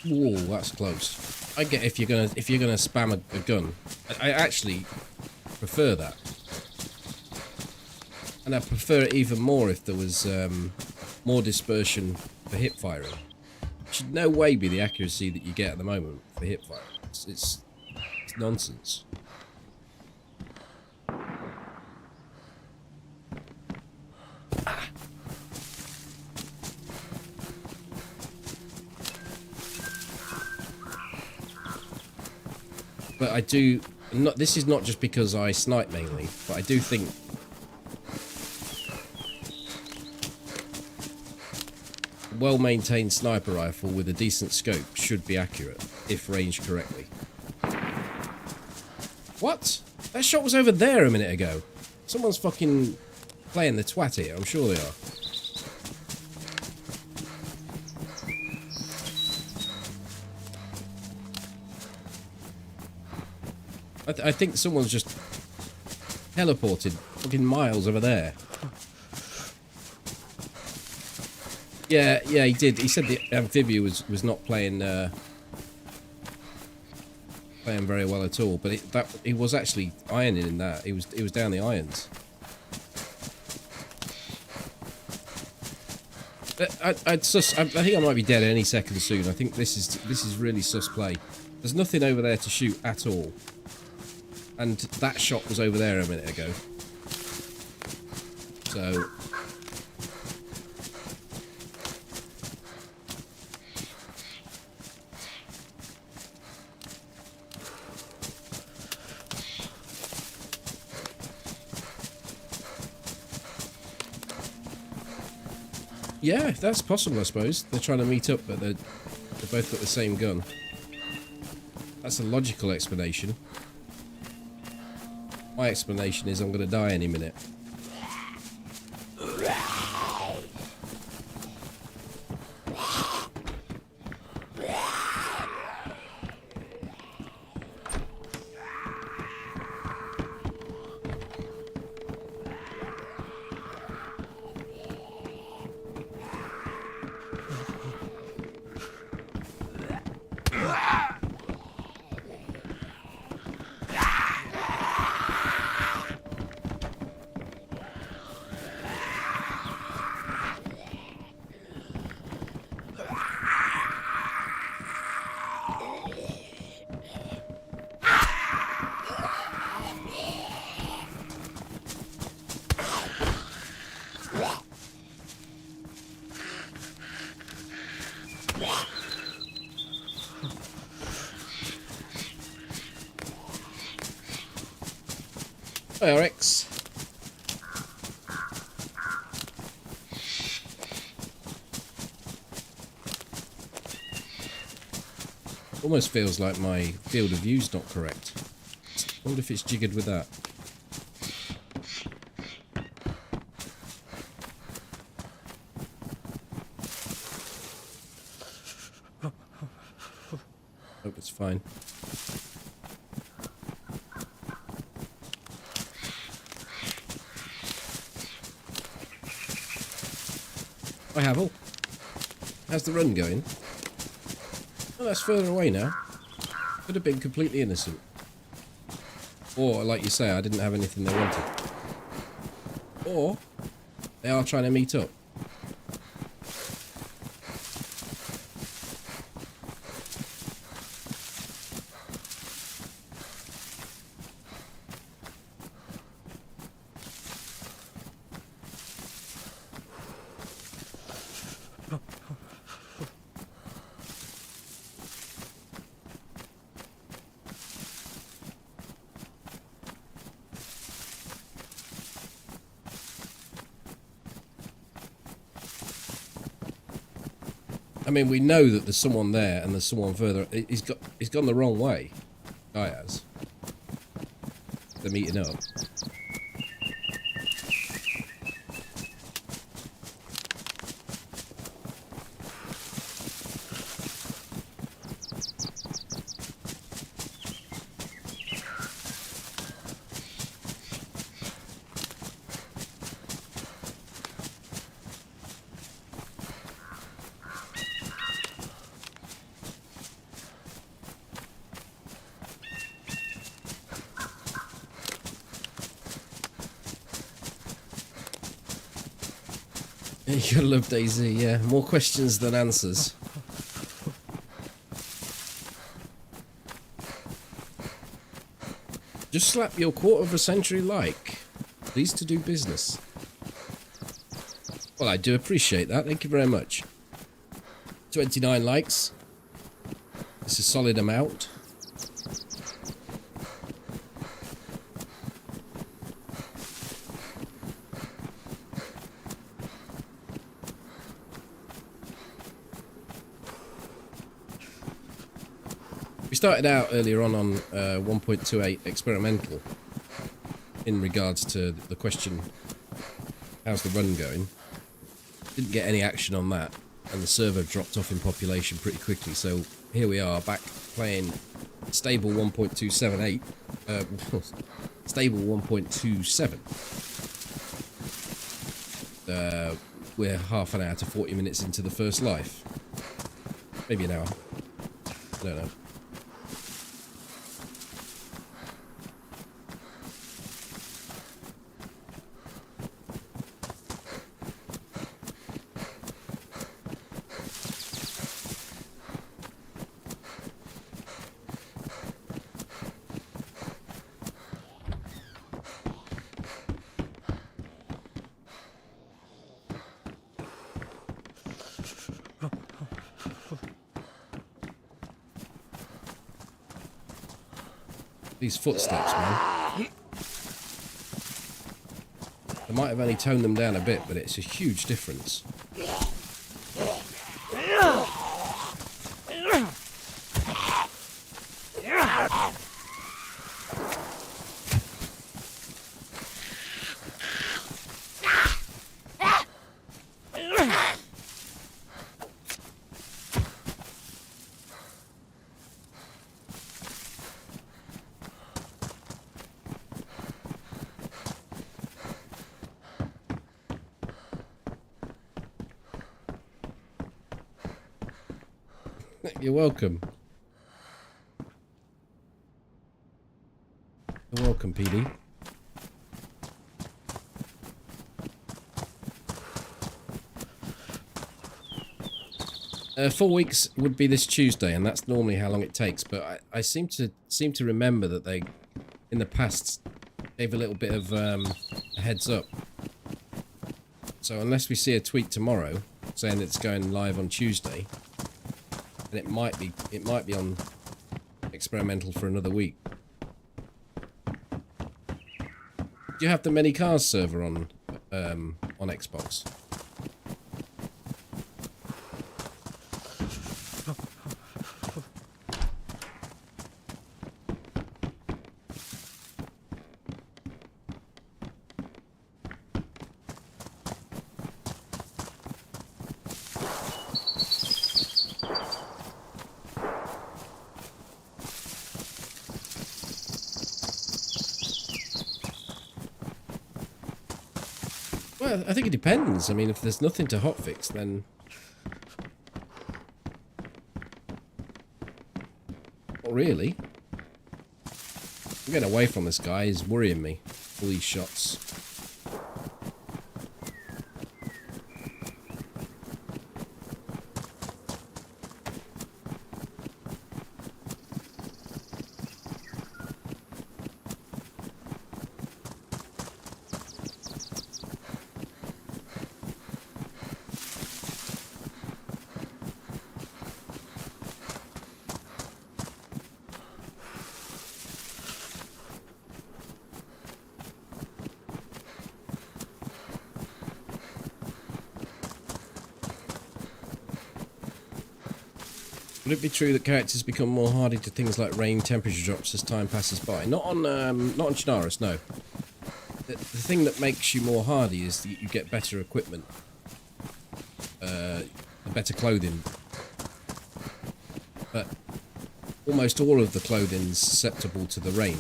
[SPEAKER 1] Whoa, that's close. I get if you're gonna spam a gun. I actually prefer that, and I prefer it even more if there was more dispersion for hip firing. It should no way be the accuracy that you get at the moment for hip firing. It's nonsense. But I do not. This is not just because I snipe mainly, but I do think a well-maintained sniper rifle with a decent scope should be accurate if ranged correctly. What? That shot was over there a minute ago. Someone's fucking playing the twat here. I'm sure they are. I think someone's just teleported fucking miles over there. Yeah, he did. He said the amphibia was not playing very well at all, but he was actually ironing in that. He was down the irons. I think I might be dead any second soon. I think this is really sus play. There's nothing over there to shoot at all. And that shot was over there a minute ago. So... yeah, that's possible, I suppose. They're trying to meet up, but they've both got the same gun. That's a logical explanation. My explanation is I'm going to die any minute. Hi, RX. Almost feels like my field of view's not correct. I wonder if it's jiggered with that. Hope it's fine. I Havel. How's the run going? Oh, that's further away now. Could have been completely innocent. Or, like you say, I didn't have anything they wanted. Or, they are trying to meet up. I mean, we know that there's someone there and there's someone further. He's gone the wrong way. Guy has. They're meeting up. You gotta love DayZ, yeah. More questions than answers. Just slap your quarter of a century like. Pleased to do business. Well, I do appreciate that. Thank you very much. 29 likes. It's a solid amount. We started out earlier on 1.28 experimental in regards to the question, how's the run going? Didn't get any action on that, and the server dropped off in population pretty quickly, so here we are back playing stable 1.278, stable 1.27. We're half an hour to 40 minutes into the first life. Maybe an hour. I don't know. These footsteps, man. I might have only toned them down a bit, but it's a huge difference. You're welcome. You're welcome, PD. 4 weeks would be this Tuesday, and that's normally how long it takes. But I seem to remember that they, in the past, gave a little bit of a heads up. So unless we see a tweet tomorrow saying that it's going live on Tuesday, and it might be on experimental for another week. Do you have the Many Cars server on Xbox? I think it depends. I mean, if there's nothing to hotfix, then... Not really. I'm getting away from this guy. He's worrying me. All these shots. Would it be true that characters become more hardy to things like rain, temperature drops as time passes by? Not on Chernarus, no. The thing that makes you more hardy is that you get better equipment, better clothing. But almost all of the clothing's susceptible to the rain.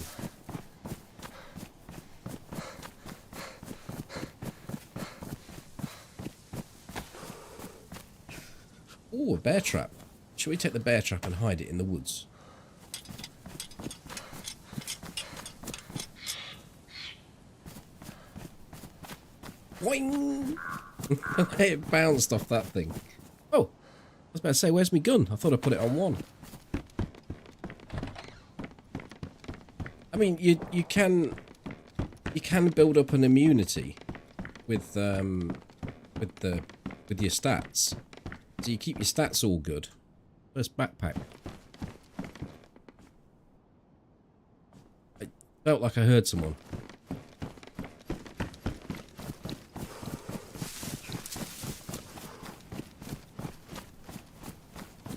[SPEAKER 1] Ooh, a bear trap. Shall we take the bear trap and hide it in the woods? Boing! It bounced off that thing. Oh, I was about to say, where's my gun? I thought I put it on one. I mean, you can build up an immunity with your stats. So you keep your stats all good. First backpack. I felt like I heard someone.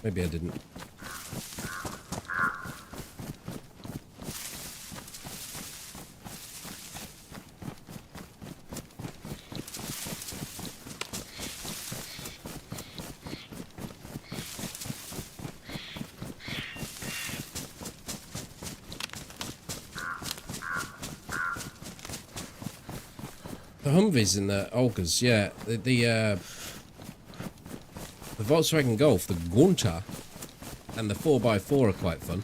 [SPEAKER 1] Maybe I didn't. The Humvees and the Olgas, yeah. The Volkswagen Golf, the Gunter, and the 4x4 are quite fun.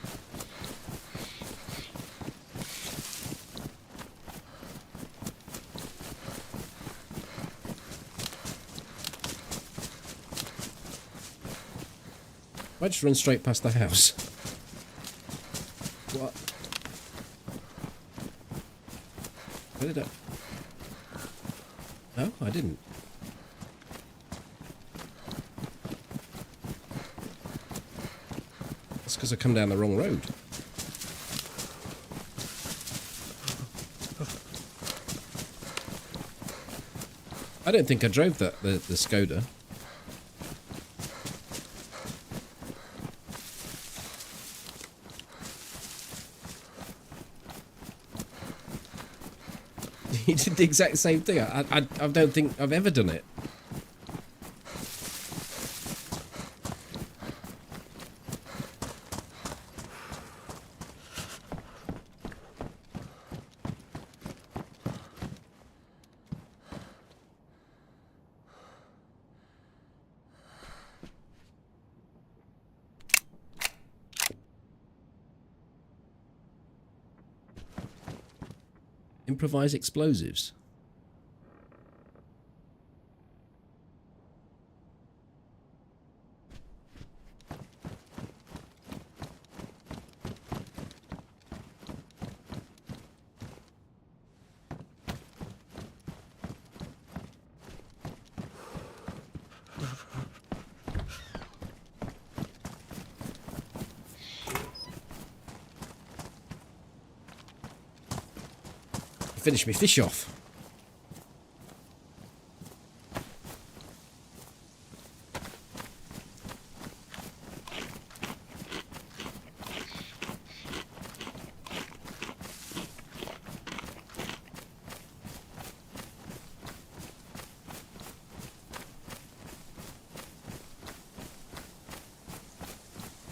[SPEAKER 1] I just run straight past the house. What? Where did I... No, I didn't. That's because I come down the wrong road. I don't think I drove the Skoda. You did the exact same thing. I don't think I've ever done it. Improvise explosives. Finish me fish off.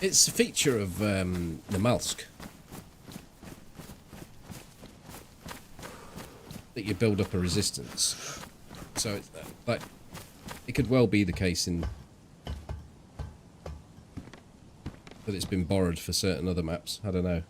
[SPEAKER 1] It's a feature of the Malsk that you build up a resistance. So it's like it could well be the case in that it's been borrowed for certain other maps. I don't know.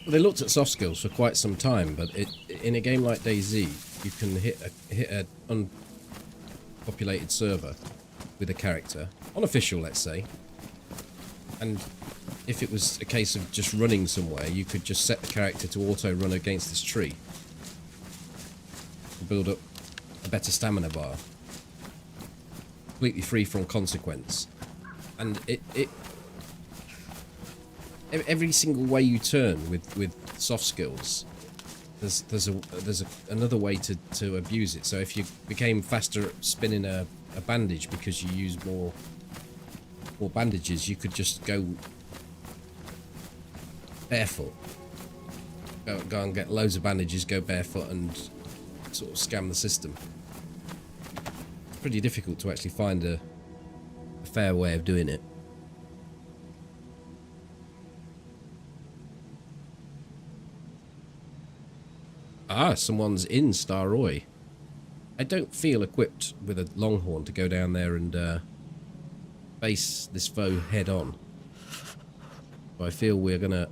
[SPEAKER 1] Well, they looked at soft skills for quite some time, but in a game like DayZ, you can hit an unpopulated server with a character, unofficial, let's say, and if it was a case of just running somewhere, you could just set the character to auto-run against this tree and build up a better stamina bar, completely free from consequence, and every single way you turn with soft skills, there's another way to abuse it. So if you became faster at spinning a bandage because you use more bandages, you could just go barefoot, go and get loads of bandages, go barefoot, and sort of scam the system. It's pretty difficult to actually find a fair way of doing it. Ah, someone's in Staroy. I don't feel equipped with a longhorn to go down there and face this foe head on. So I feel we're going to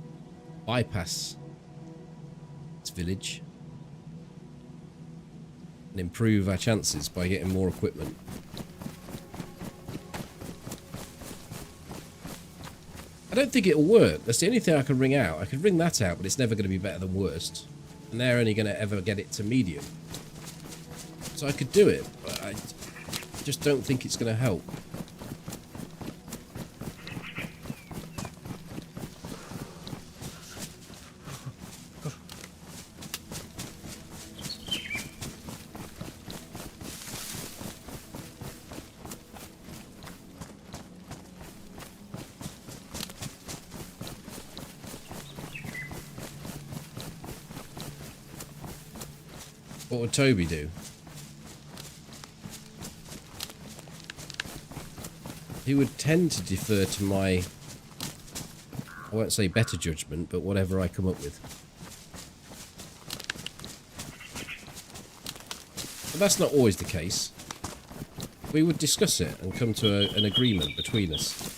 [SPEAKER 1] bypass this village and improve our chances by getting more equipment. I don't think it'll work. That's the only thing I can ring out. I could ring that out, but it's never going to be better than worst. And they're only going to ever get it to medium. So I could do it, but I just don't think it's going to help. What would Toby do? He would tend to defer to my, I won't say better judgment, but whatever I come up with. But that's not always the case. We would discuss it and come to an agreement between us.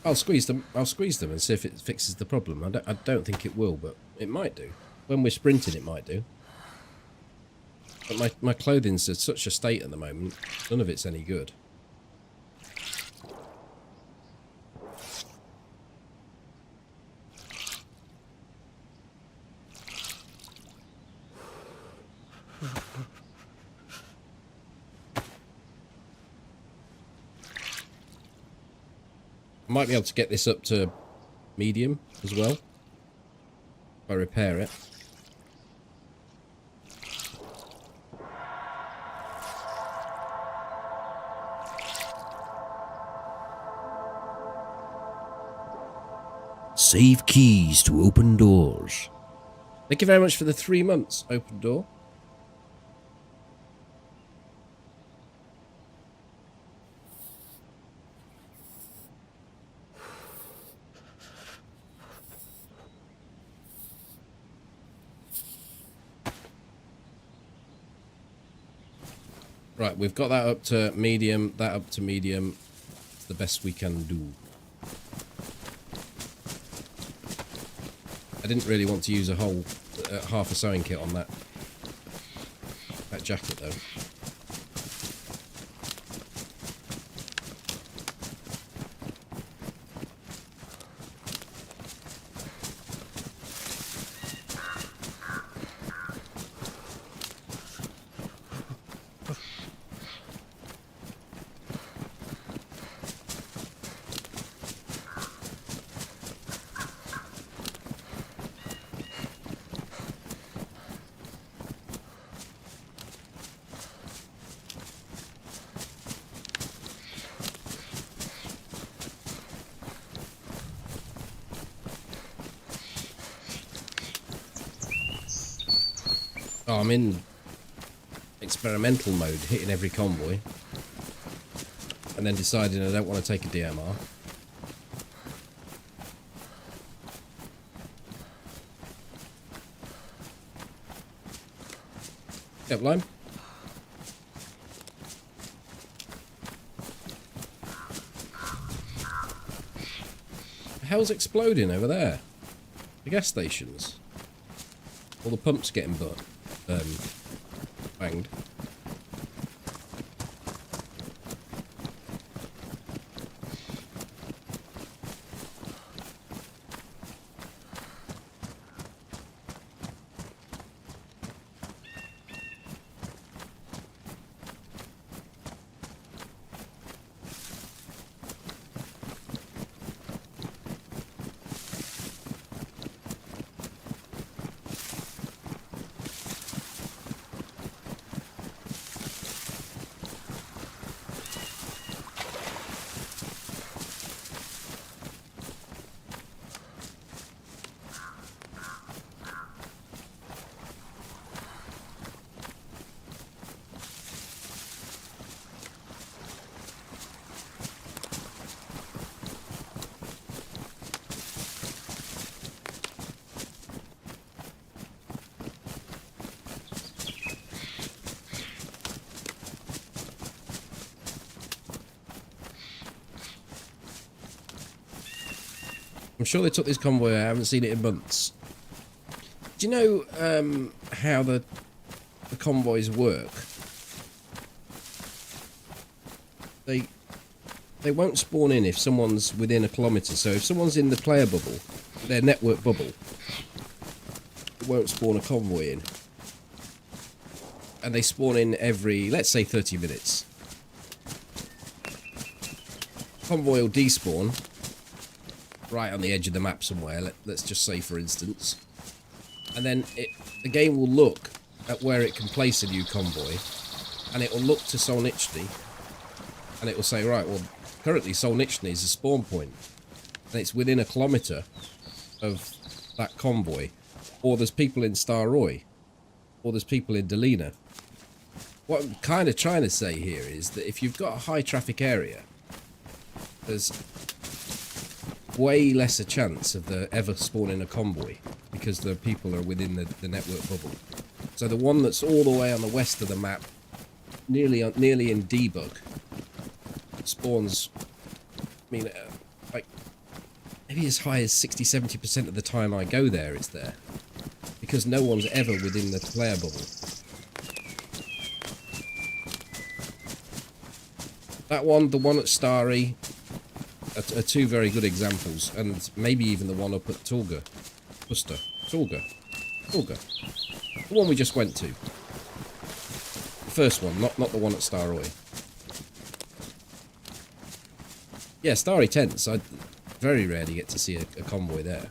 [SPEAKER 1] I'll squeeze them. I'll squeeze them and see if it fixes the problem. I don't think it will, but it might do. When we're sprinting, it might do. But my clothing's in such a state at the moment. None of it's any good. I might be able to get this up to medium as well if I repair it. Save keys to open doors. Thank you very much for the 3 months, open door. Right, we've got that up to medium, that up to medium. It's the best we can do. I didn't really want to use a whole half a sewing kit on that jacket though. Oh, I'm in experimental mode, hitting every convoy, and then deciding I don't want to take a DMR. Yep, Lime. The hell's exploding over there? The gas stations. All the pumps getting banged. I'm sure they took this convoy. I haven't seen it in months. Do you know how the convoys work? They won't spawn in if someone's within a kilometre. So if someone's in the player bubble, their network bubble, it won't spawn a convoy in. And they spawn in every, let's say, 30 minutes. Convoy will despawn right on the edge of the map somewhere, let's just say, for instance. And then the game will look at where it can place a new convoy, and it will look to Solnichny, and it will say, right, well, currently Solnichny is a spawn point, and it's within a kilometre of that convoy, or there's people in Staroy, or there's people in Delina. What I'm kind of trying to say here is that if you've got a high traffic area, there's way lesser chance of there ever spawning a convoy because the people are within the network bubble. So the one that's all the way on the west of the map, nearly in debug, spawns, I mean, like maybe as high as 60-70% of the time I go there, it's there, because no one's ever within the player bubble. That one, the one at Starry, are two very good examples, and maybe even the one up at Tulga. The one we just went to. The first one, not the one at Staroy. Yeah, Starry Tents. I very rarely get to see a convoy there.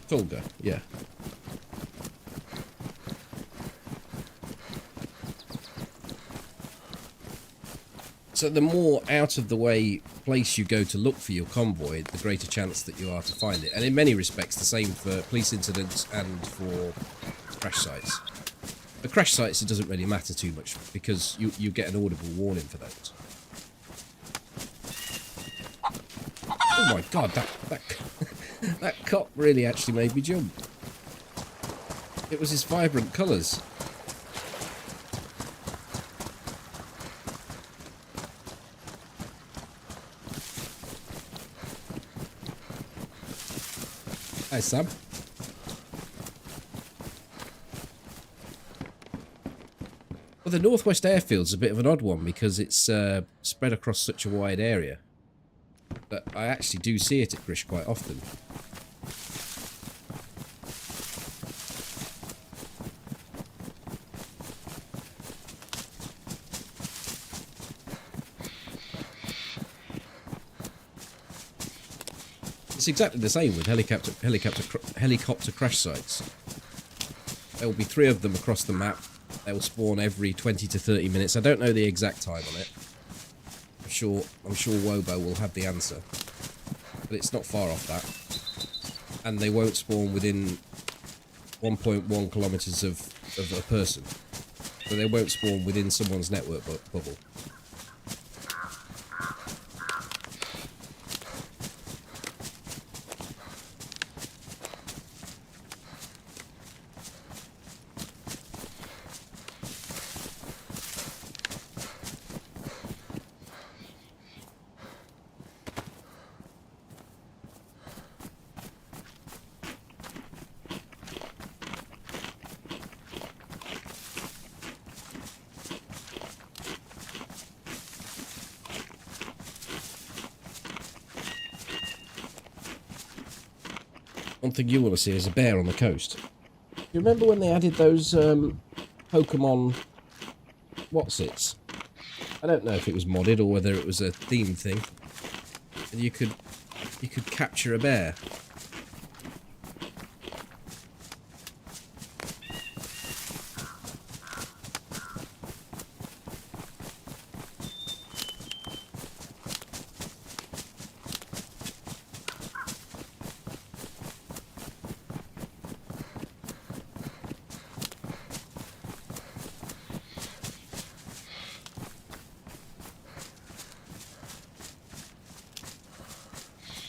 [SPEAKER 1] Tulga, yeah. So the more out of the way place you go to look for your convoy, the greater chance that you are to find it. And in many respects, the same for police incidents and for crash sites. For crash sites, it doesn't really matter too much because you get an audible warning for those. Oh my god, that cop really actually made me jump. It was his vibrant colours. Hi, Sam. Well, the Northwest Airfield's a bit of an odd one because it's spread across such a wide area. But I actually do see it at Grish quite often. It's exactly the same with helicopter crash sites. There will be 3 of them across the map. They will spawn every 20 to 30 minutes. I don't know the exact time on it. I'm sure Wobo will have the answer. But it's not far off that. And they won't spawn within 1.1 kilometers of a person. So they won't spawn within someone's network bubble. One thing you want to see is a bear on the coast. You remember when they added those Pokemon whatsits? I don't know if it was modded or whether it was a themed thing. And you could capture a bear.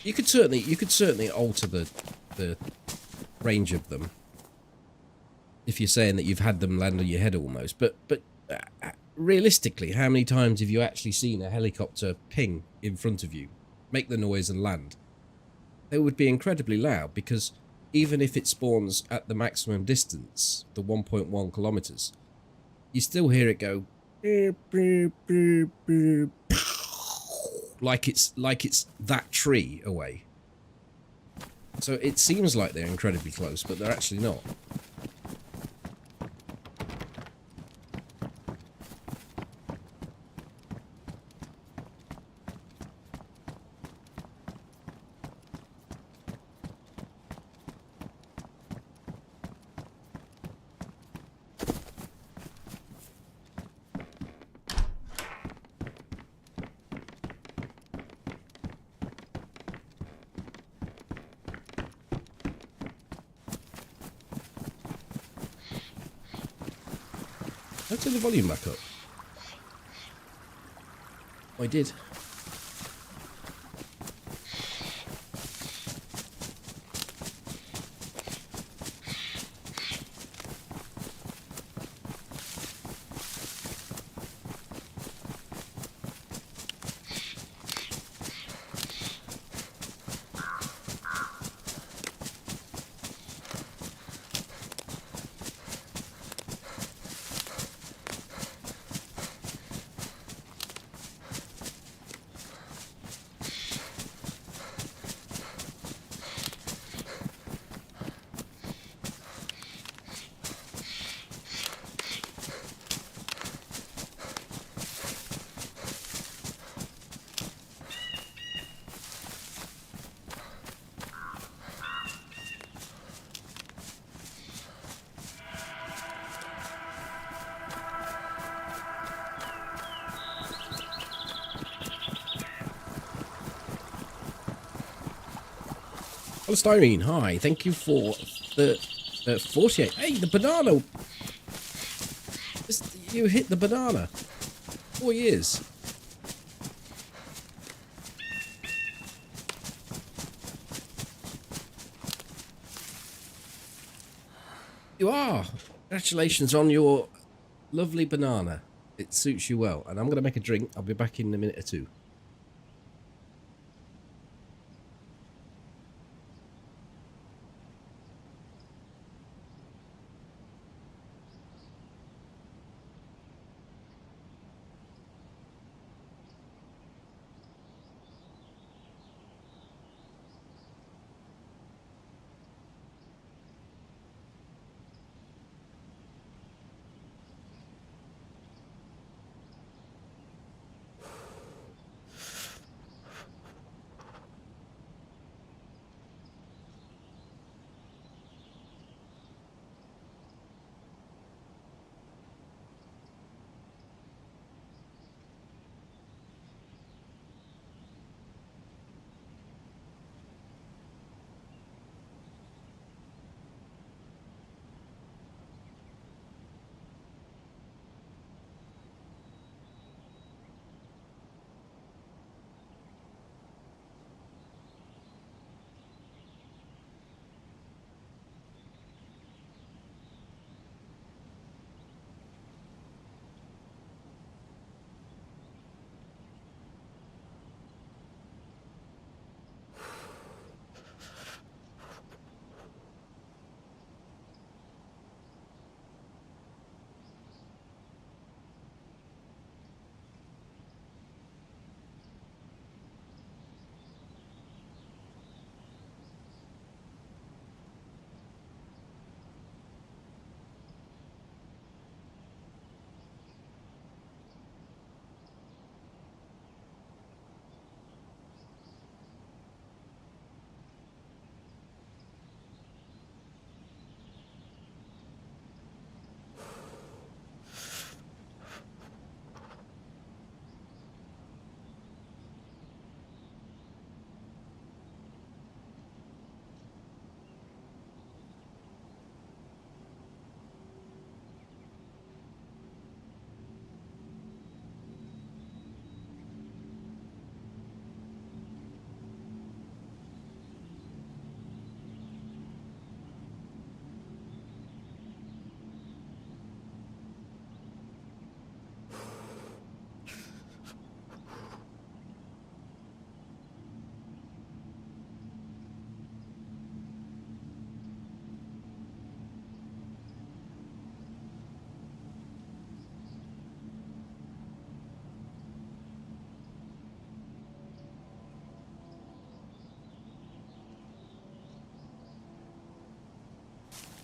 [SPEAKER 1] You could certainly alter the range of them if you're saying that you've had them land on your head almost. But realistically, how many times have you actually seen a helicopter ping in front of you, make the noise and land? They would be incredibly loud because even if it spawns at the maximum distance, the 1.1 kilometers, you still hear it go beep, beep, beep, beep, like it's that tree away. So it seems like they're incredibly close, but they're actually not. Let's turn the volume back up. I did. Polystyrene, hi. Thank you for the 48. Hey, the banana. You hit the banana. 4 years. You are. Congratulations on your lovely banana. It suits you well. And I'm going to make a drink. I'll be back in a minute or two.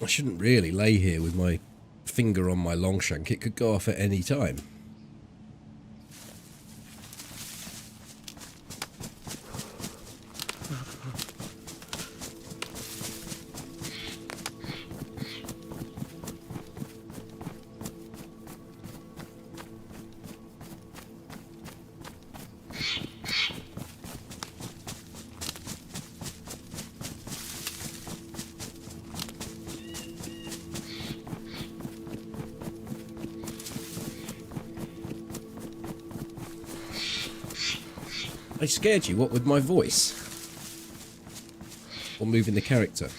[SPEAKER 1] I shouldn't really lay here with my finger on my long shank. It could go off at any time. I scared you, what, with my voice? Or moving the character?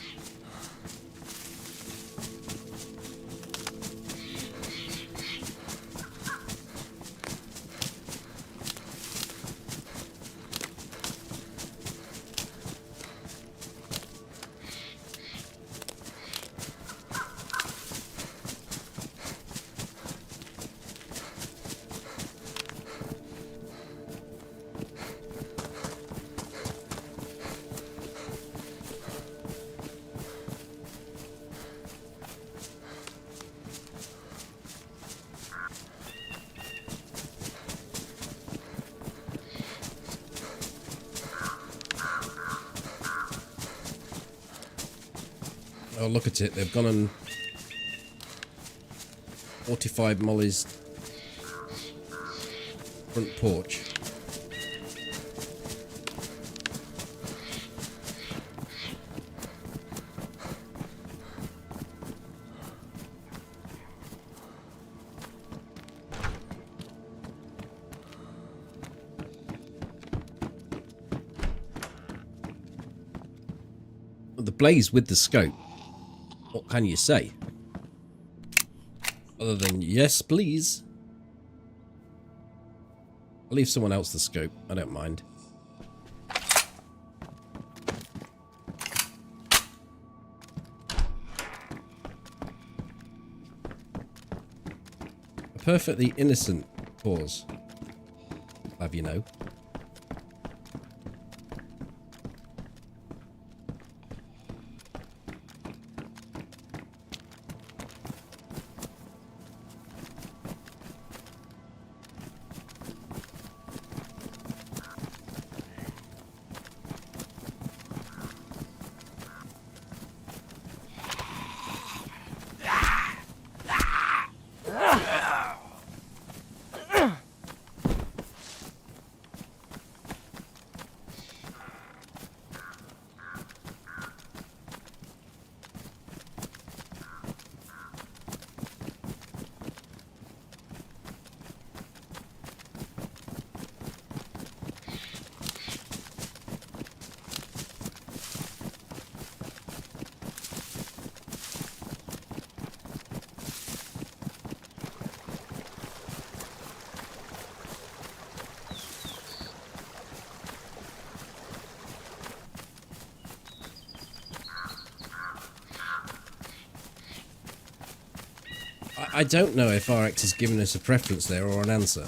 [SPEAKER 1] Oh, look at it. They've gone and fortified Molly's front porch. plays with the scope, what can you say? Other than, yes, please. I'll leave someone else the scope. I don't mind. A perfectly innocent cause. Have you know. I don't know if RX has given us a preference there or an answer.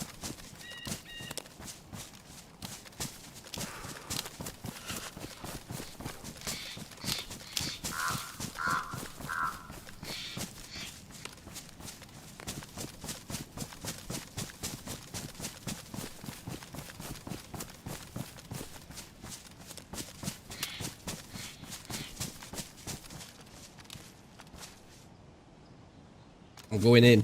[SPEAKER 1] I'm going in.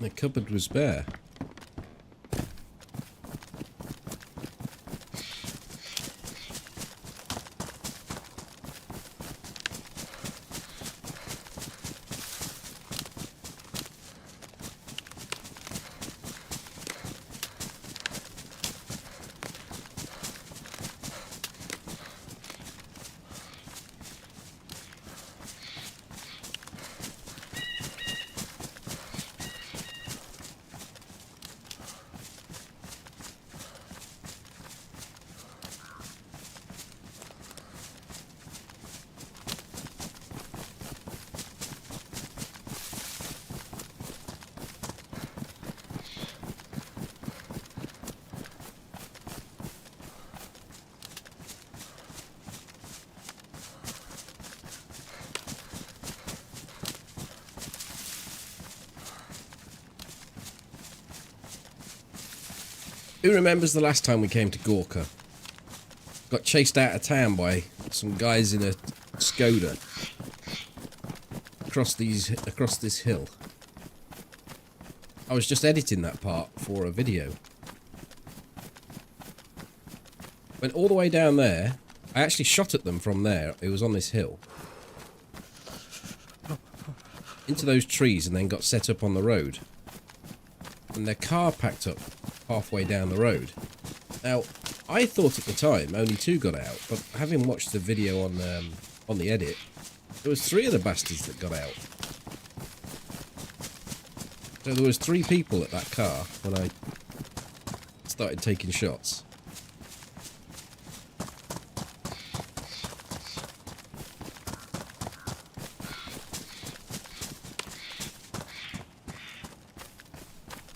[SPEAKER 1] The cupboard was bare. Who remembers the last time we came to Gorka? Got chased out of town by some guys in a Skoda across this hill. I was just editing that part for a video. Went all the way down there. I actually shot at them from there. It was on this hill. Into those trees and then got set up on the road. And their car packed up halfway down the road. Now, I thought at the time only 2 got out, but having watched the video on the edit, there was 3 of the bastards that got out. So there was 3 people at that car when I started taking shots.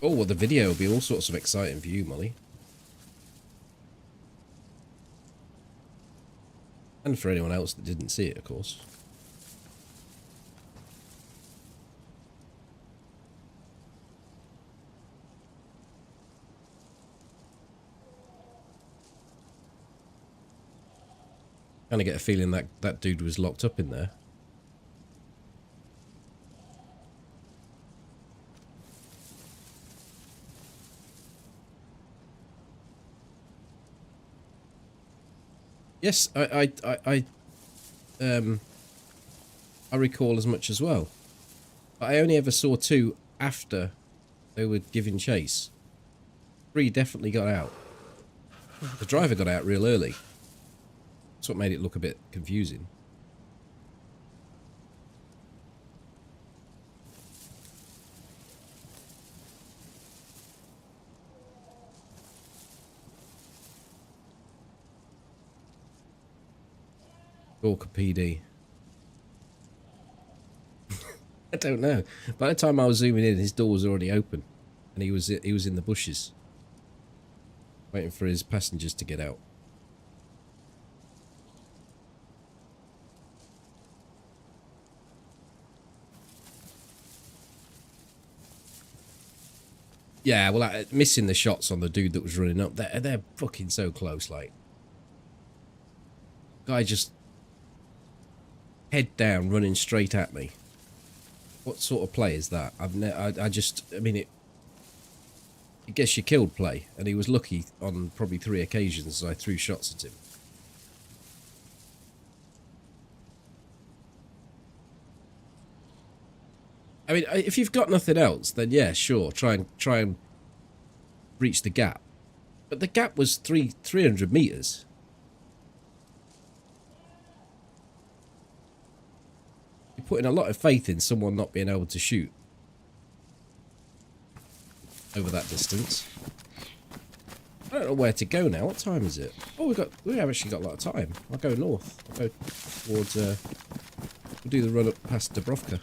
[SPEAKER 1] Oh, well, the video will be all sorts of exciting for you, Molly. And for anyone else that didn't see it, of course. Kind of get a feeling that that dude was locked up in there. Yes, I recall as much as well. But I only ever saw 2 after they were giving chase. 3 definitely got out. The driver got out real early. That's what made it look a bit confusing. Gorka PD. I don't know. By the time I was zooming in, his door was already open, and he was in the bushes, waiting for his passengers to get out. Yeah, well, missing the shots on the dude that was running up. They're fucking so close. Like, guy just head down, running straight at me. What sort of play is that? I mean, it gets you killed play, and he was lucky on probably 3 occasions as I threw shots at him. I mean, if you've got nothing else, then yeah, sure, try and breach the gap. But the gap was 300 meters. You're putting a lot of faith in someone not being able to shoot over that distance. I don't know where to go now. What time is it? Oh, we have actually got a lot of time. I'll go north. I'll go towards. We'll do the run up past Dubrovka.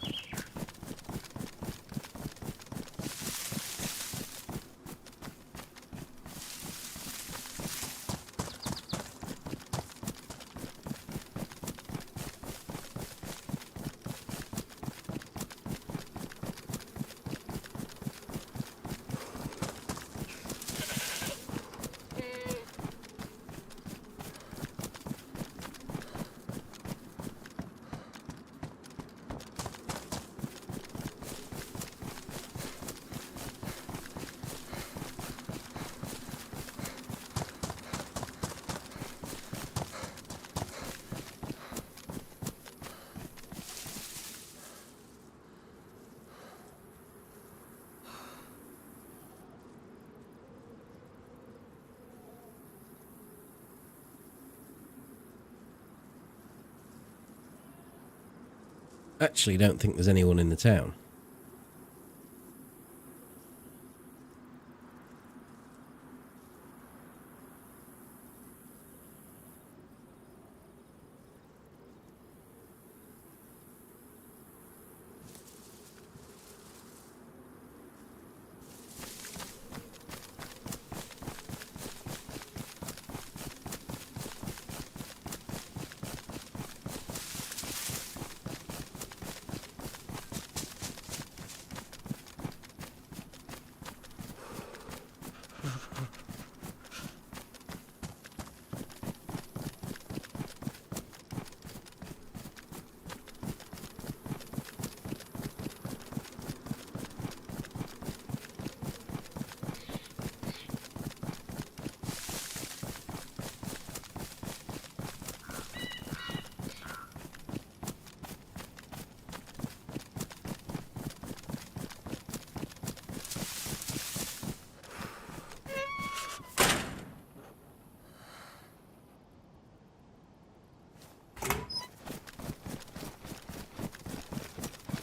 [SPEAKER 1] Actually, don't think there's anyone in the town.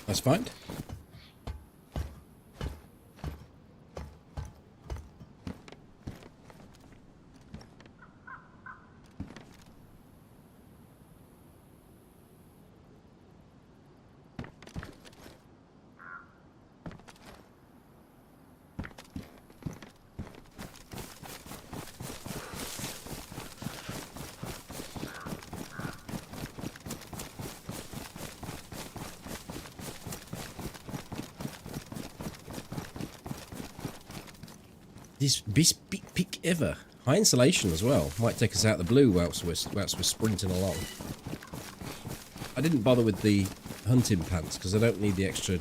[SPEAKER 1] That's fine. This best peak ever. High insulation as well. Might take us out the blue whilst we're sprinting along. I didn't bother with the hunting pants because I don't need the extra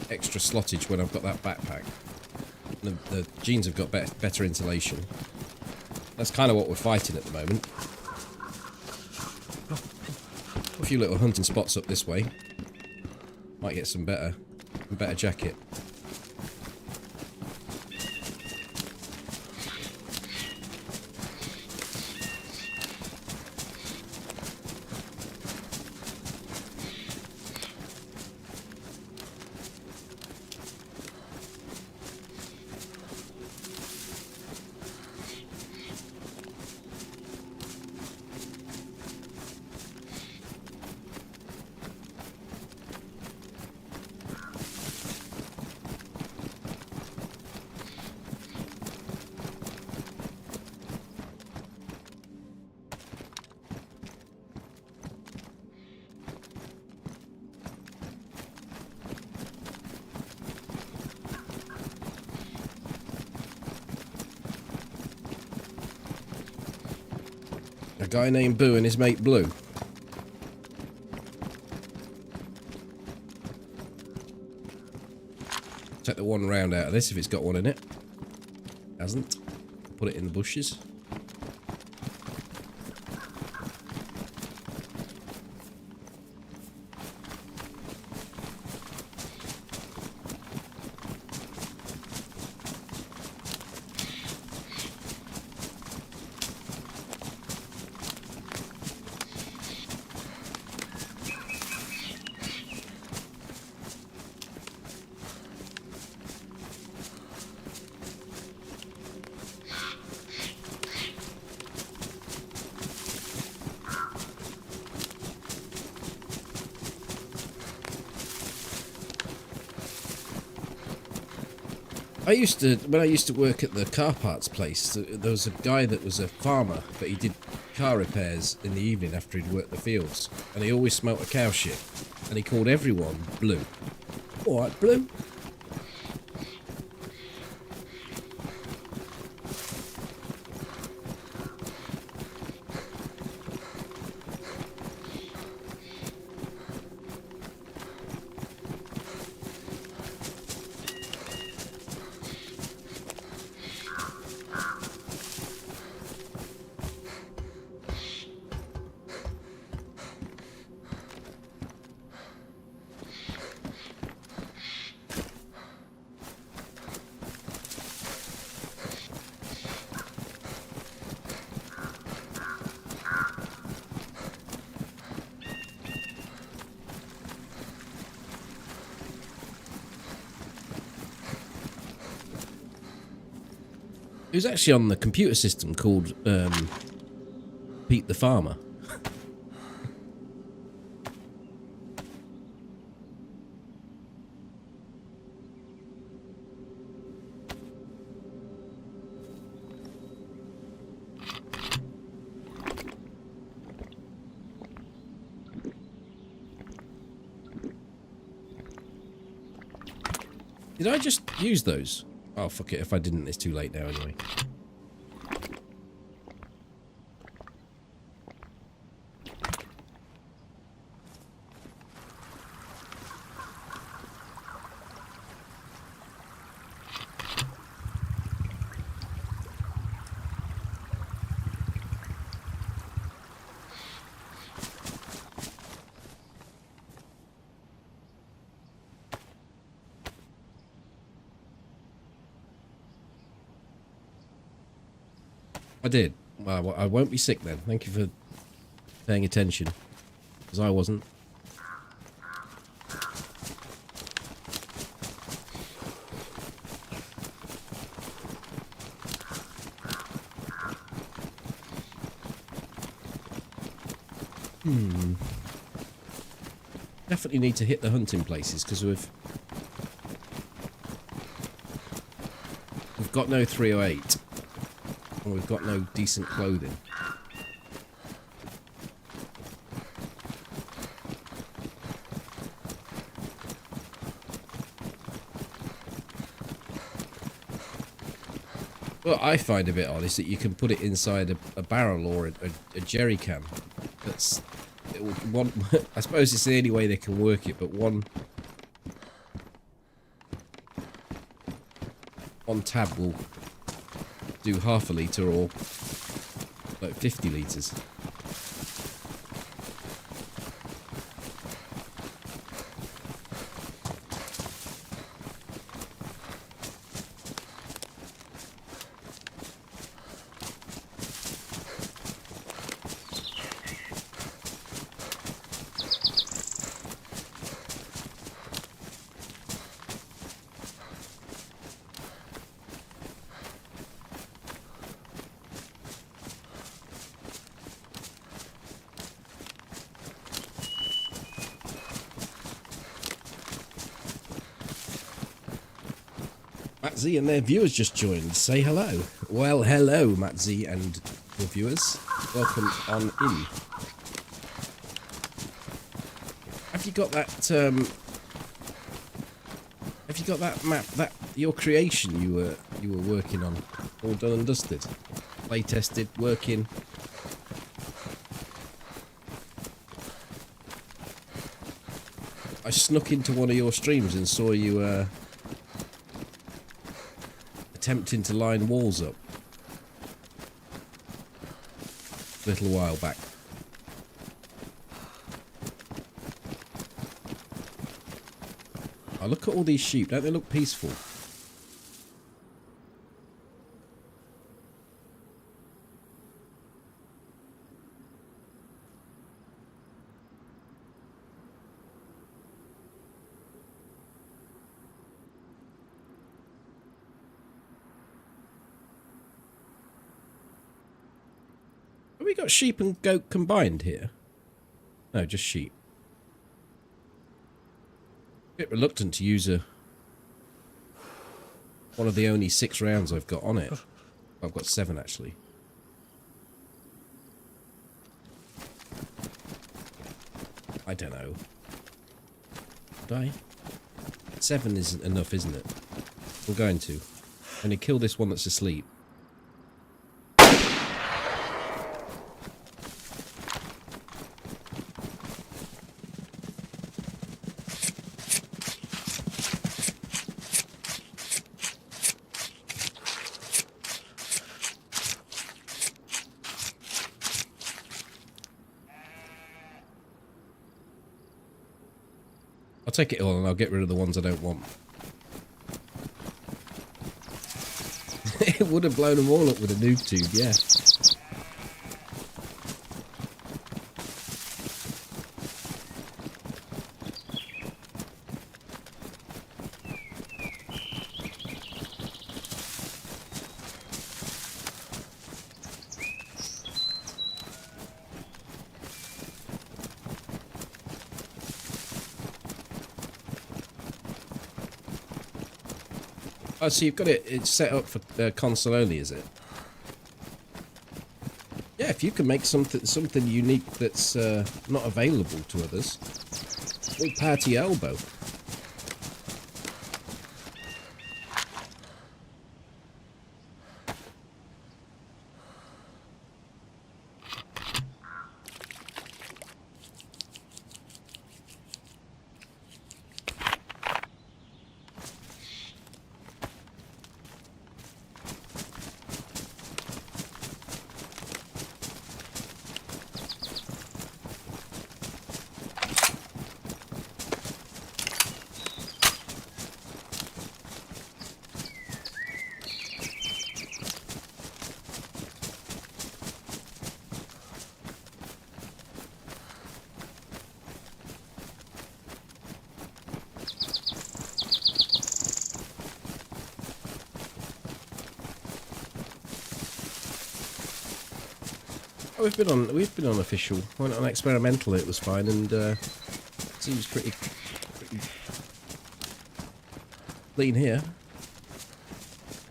[SPEAKER 1] slottage when I've got that backpack. The jeans have got better insulation. That's kind of what we're fighting at the moment. A few little hunting spots up this way. Might get some better jacket. A guy named Boo and his mate Blue. Take the one round out of this if it's got one in it. Hasn't. Put it in the bushes. When I used to work at the car parts place, there was a guy that was a farmer, but he did car repairs in the evening after he'd worked the fields, and he always smelt a cow shit, and he called everyone Blue. All right, Blue. It was actually on the computer system called Pete the Farmer. Did I just use those? Oh, fuck it. If I didn't, it's too late now anyway. I did. Well, I won't be sick then. Thank you for paying attention. Because I wasn't. Definitely need to hit the hunting places because we've got no 308. And we've got no decent clothing. What I find a bit odd is that you can put it inside a barrel or a jerry can. That's one. I suppose it's the only way they can work it, but one tab will do half a litre or like 50 litres. Matt Z and their viewers just joined. Say hello. Well, hello, Matt Z and your viewers. Welcome on in. Have you got that? Have you got that map? That your creation you were working on, all done and dusted, play tested, working. I snuck into one of your streams and saw you attempting to line walls up a little while back. Oh, look at all these sheep. Don't they look peaceful? Have we got sheep and goat combined here? No, just sheep. Bit reluctant to use one of the only 6 rounds I've got on it. I've got 7 actually. I don't know. Did I? 7 isn't enough, isn't it? I'm going to. I'm going to kill this one that's asleep. I'll take it all and I'll get rid of the ones I don't want. It would have blown them all up with a noob tube, yeah. Oh, so you've got it's set up for console only, is it? Yeah, if you can make something unique that's not available to others, all power to your elbow. Oh, we've been on official. Went on experimental. It was fine, and seems pretty clean here.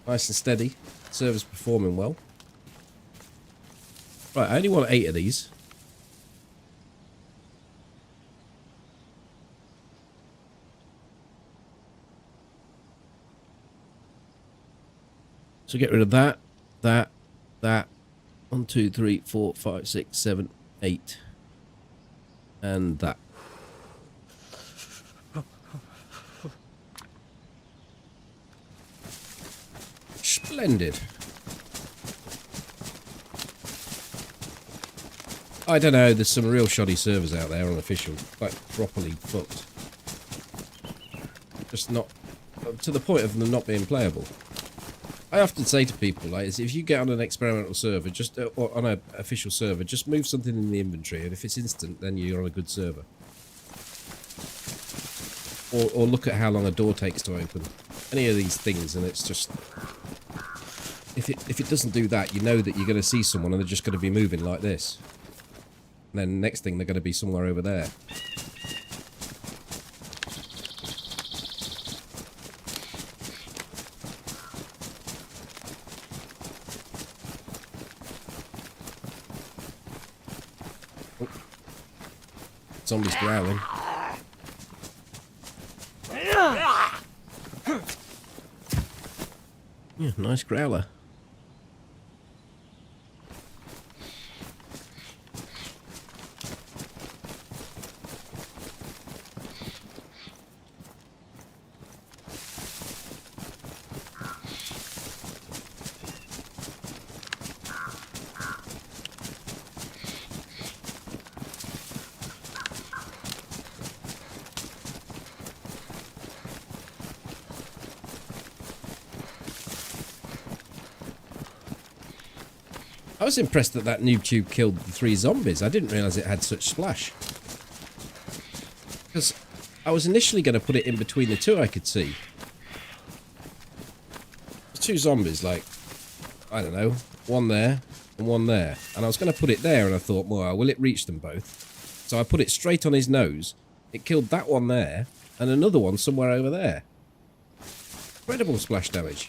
[SPEAKER 1] Nice and steady. Server's performing well. Right, I only want 8 of these. So get rid of that. 1, 2, 3, 4, 5, 6, 7, 8. And that. Splendid. I don't know, there's some real shoddy servers out there on official. Like, properly fucked. Just not... to the point of them not being playable. I often say to people, like, if you get on an experimental server, just or on an official server, just move something in the inventory, and if it's instant, then you're on a good server. Or look at how long a door takes to open. Any of these things, and it's just... If it doesn't do that, you know that you're going to see someone, and they're just going to be moving like this. And then next thing, they're going to be somewhere over there. Zombies growling. Yeah, nice growler. I was impressed that that noob tube killed the 3 zombies. I didn't realise it had such splash. Because I was initially going to put it in between the 2 I could see. The 2 zombies, like, I don't know, 1 there and 1 there. And I was going to put it there and I thought, well, will it reach them both? So I put it straight on his nose. It killed that one there and another one somewhere over there. Incredible splash damage.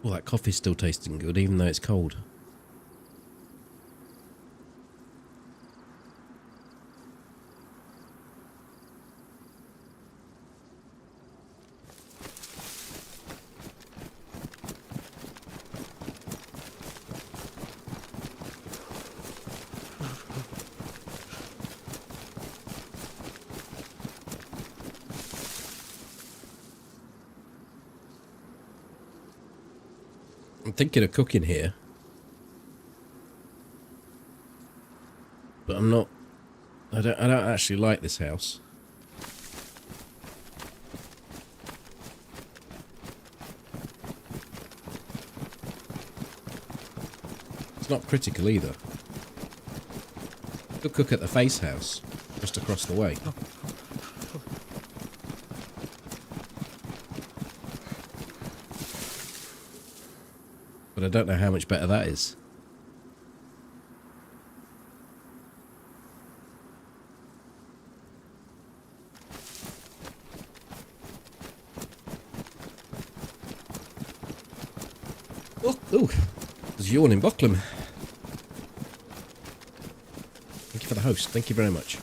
[SPEAKER 1] Well, that coffee's still tasting good, even though it's cold. I'm thinking of cooking here, but I'm not. I don't actually like this house. It's not critical either. Could cook at the face house just across the way. But I don't know how much better that is. Oh, there's yawn in Bucklam. Thank you for the host. Thank you very much.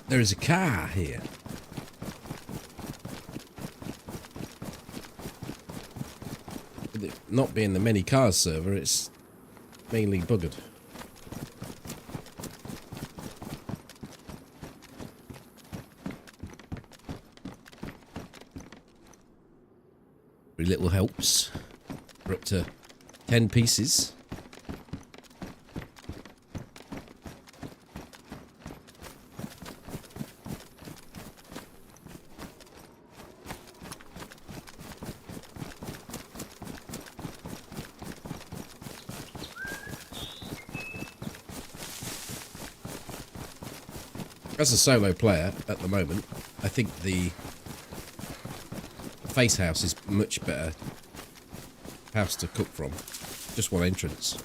[SPEAKER 1] There is a car here. With it not being the many cars server, it's mainly buggered. Very little helps. We're up to 10 pieces. As a solo player at the moment, I think the face house is much better house to cook from. Just one entrance.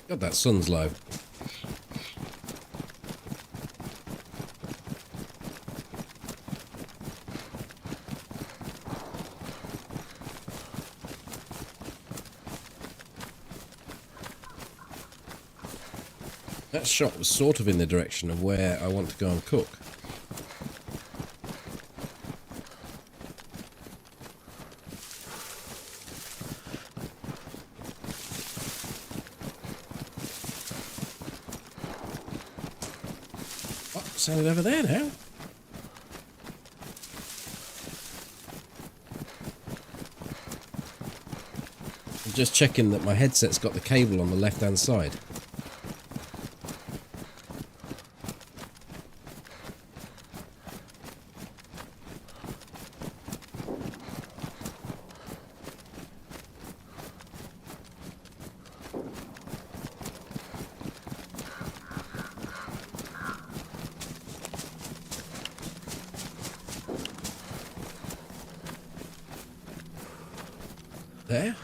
[SPEAKER 1] God, that sun's low. That shot was sort of in the direction of where I want to go and cook. Oh, sounded over there now. I'm just checking that my headset's got the cable on the left-hand side. There.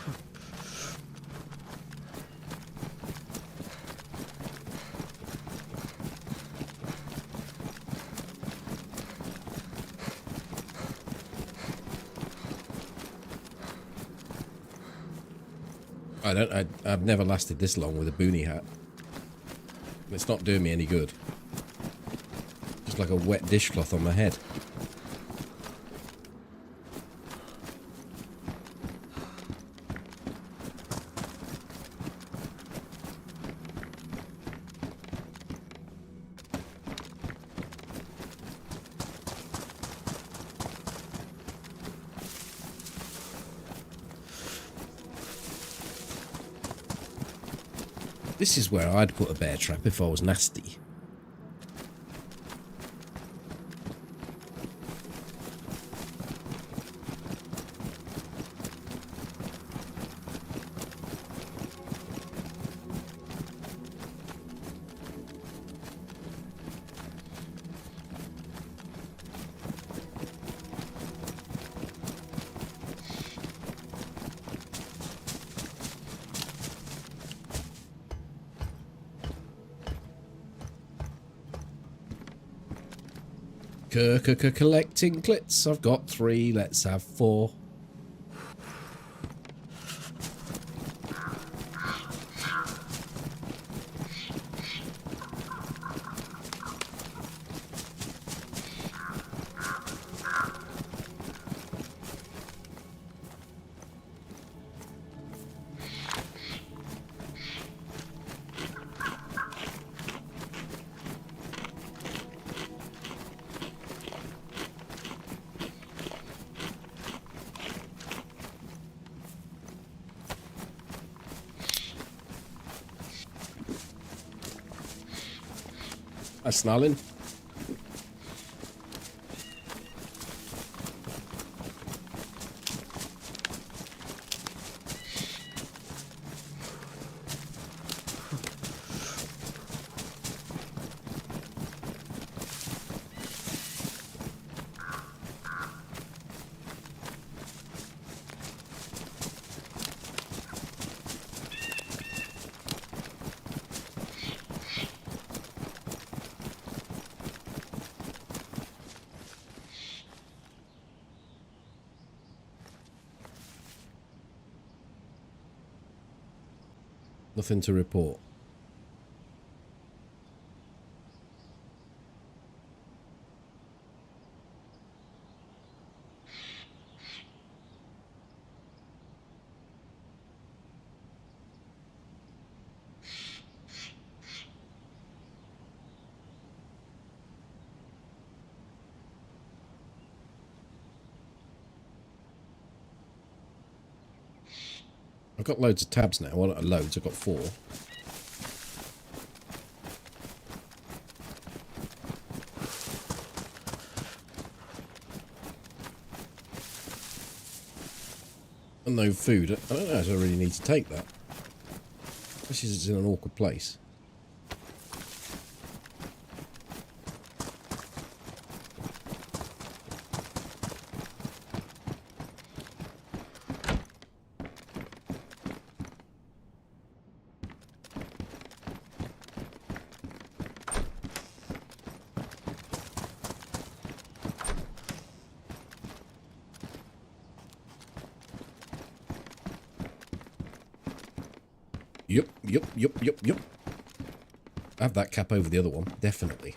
[SPEAKER 1] I've never lasted this long with a boonie hat. It's not doing me any good. Just like a wet dishcloth on my head. This is where I'd put a bear trap if I was nasty. Collecting clits. I've got 3. Let's have 4. Hi, Snarling. Nothing to report. I've got loads of tabs now. Well, not loads, I've got 4. And no food. I don't know if I really need to take that. Especially as it's in an awkward place. Yup. Have that cap over the other one, definitely.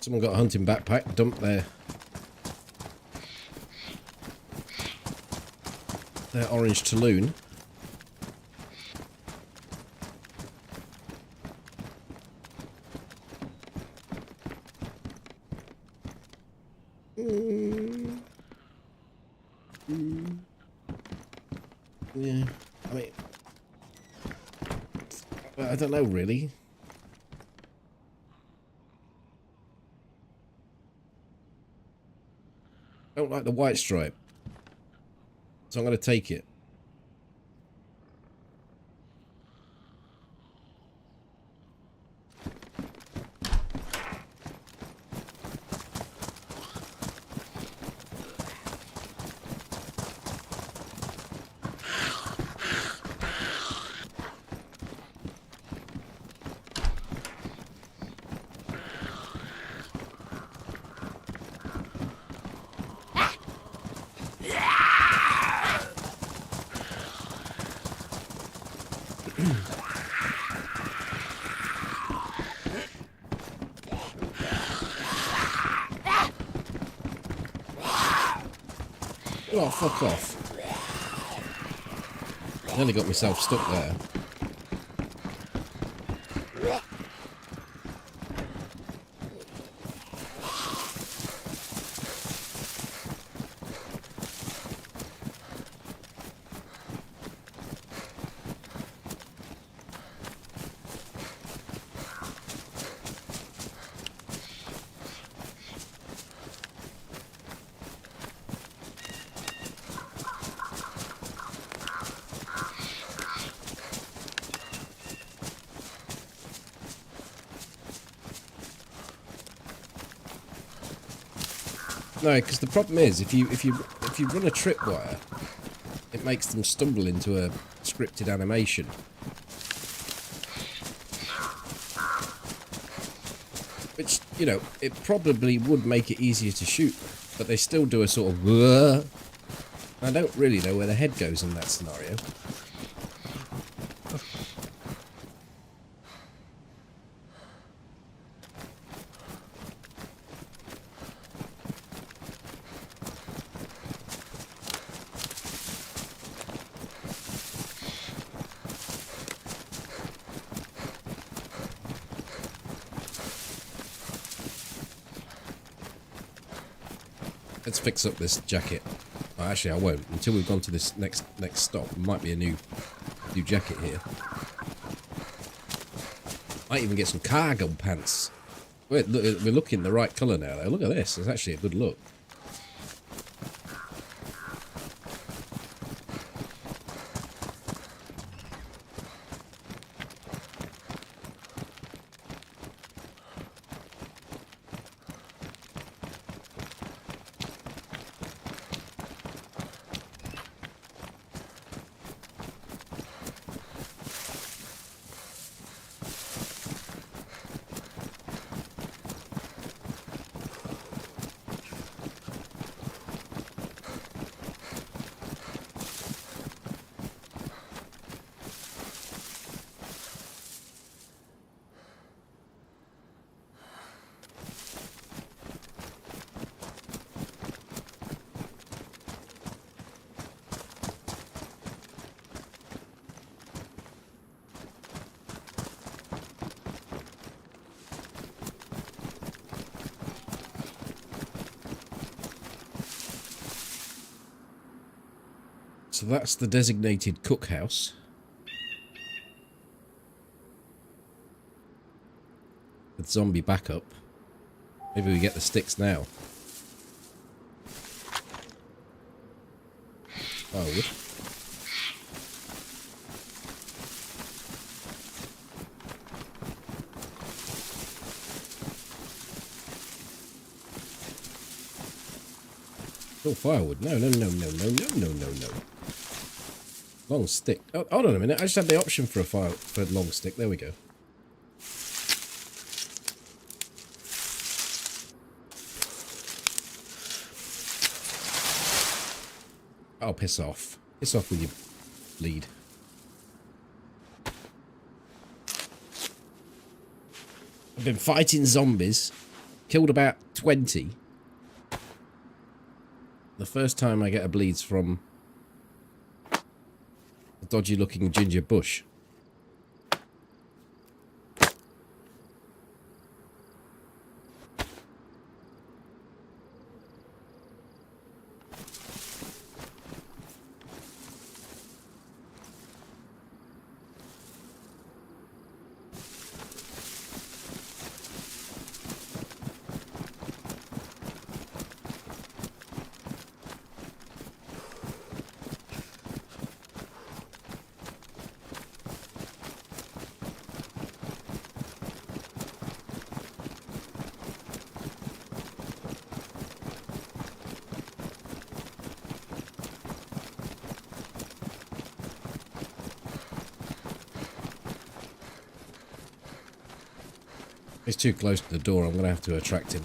[SPEAKER 1] Someone got a hunting backpack, dumped their orange Tulloon. Yeah, I mean, I don't know really. I don't like the white stripe, so I'm going to take it. Oh, fuck off. Nearly got myself stuck there. No, because the problem is if you run a tripwire, it makes them stumble into a scripted animation. Which, you know, it probably would make it easier to shoot, but they still do a sort of "Whoa." I don't really know where the head goes in that scenario. Let's fix up this jacket. Well, actually, I won't until we've gone to this next stop. There might be a new jacket here. Might even get some cargo pants. We're looking the right colour now, though. Look at this. It's actually a good look. So that's the designated cookhouse. With zombie backup. Maybe we get the sticks now. Firewood. Oh, firewood. No. Long stick. Oh, hold on a minute. I just had the option for a long stick. There we go. Oh, piss off. Piss off with your bleed. I've been fighting zombies. Killed about 20. The first time I get a bleeds from a dodgy looking ginger bush. He's too close to the door. I'm going to have to attract him.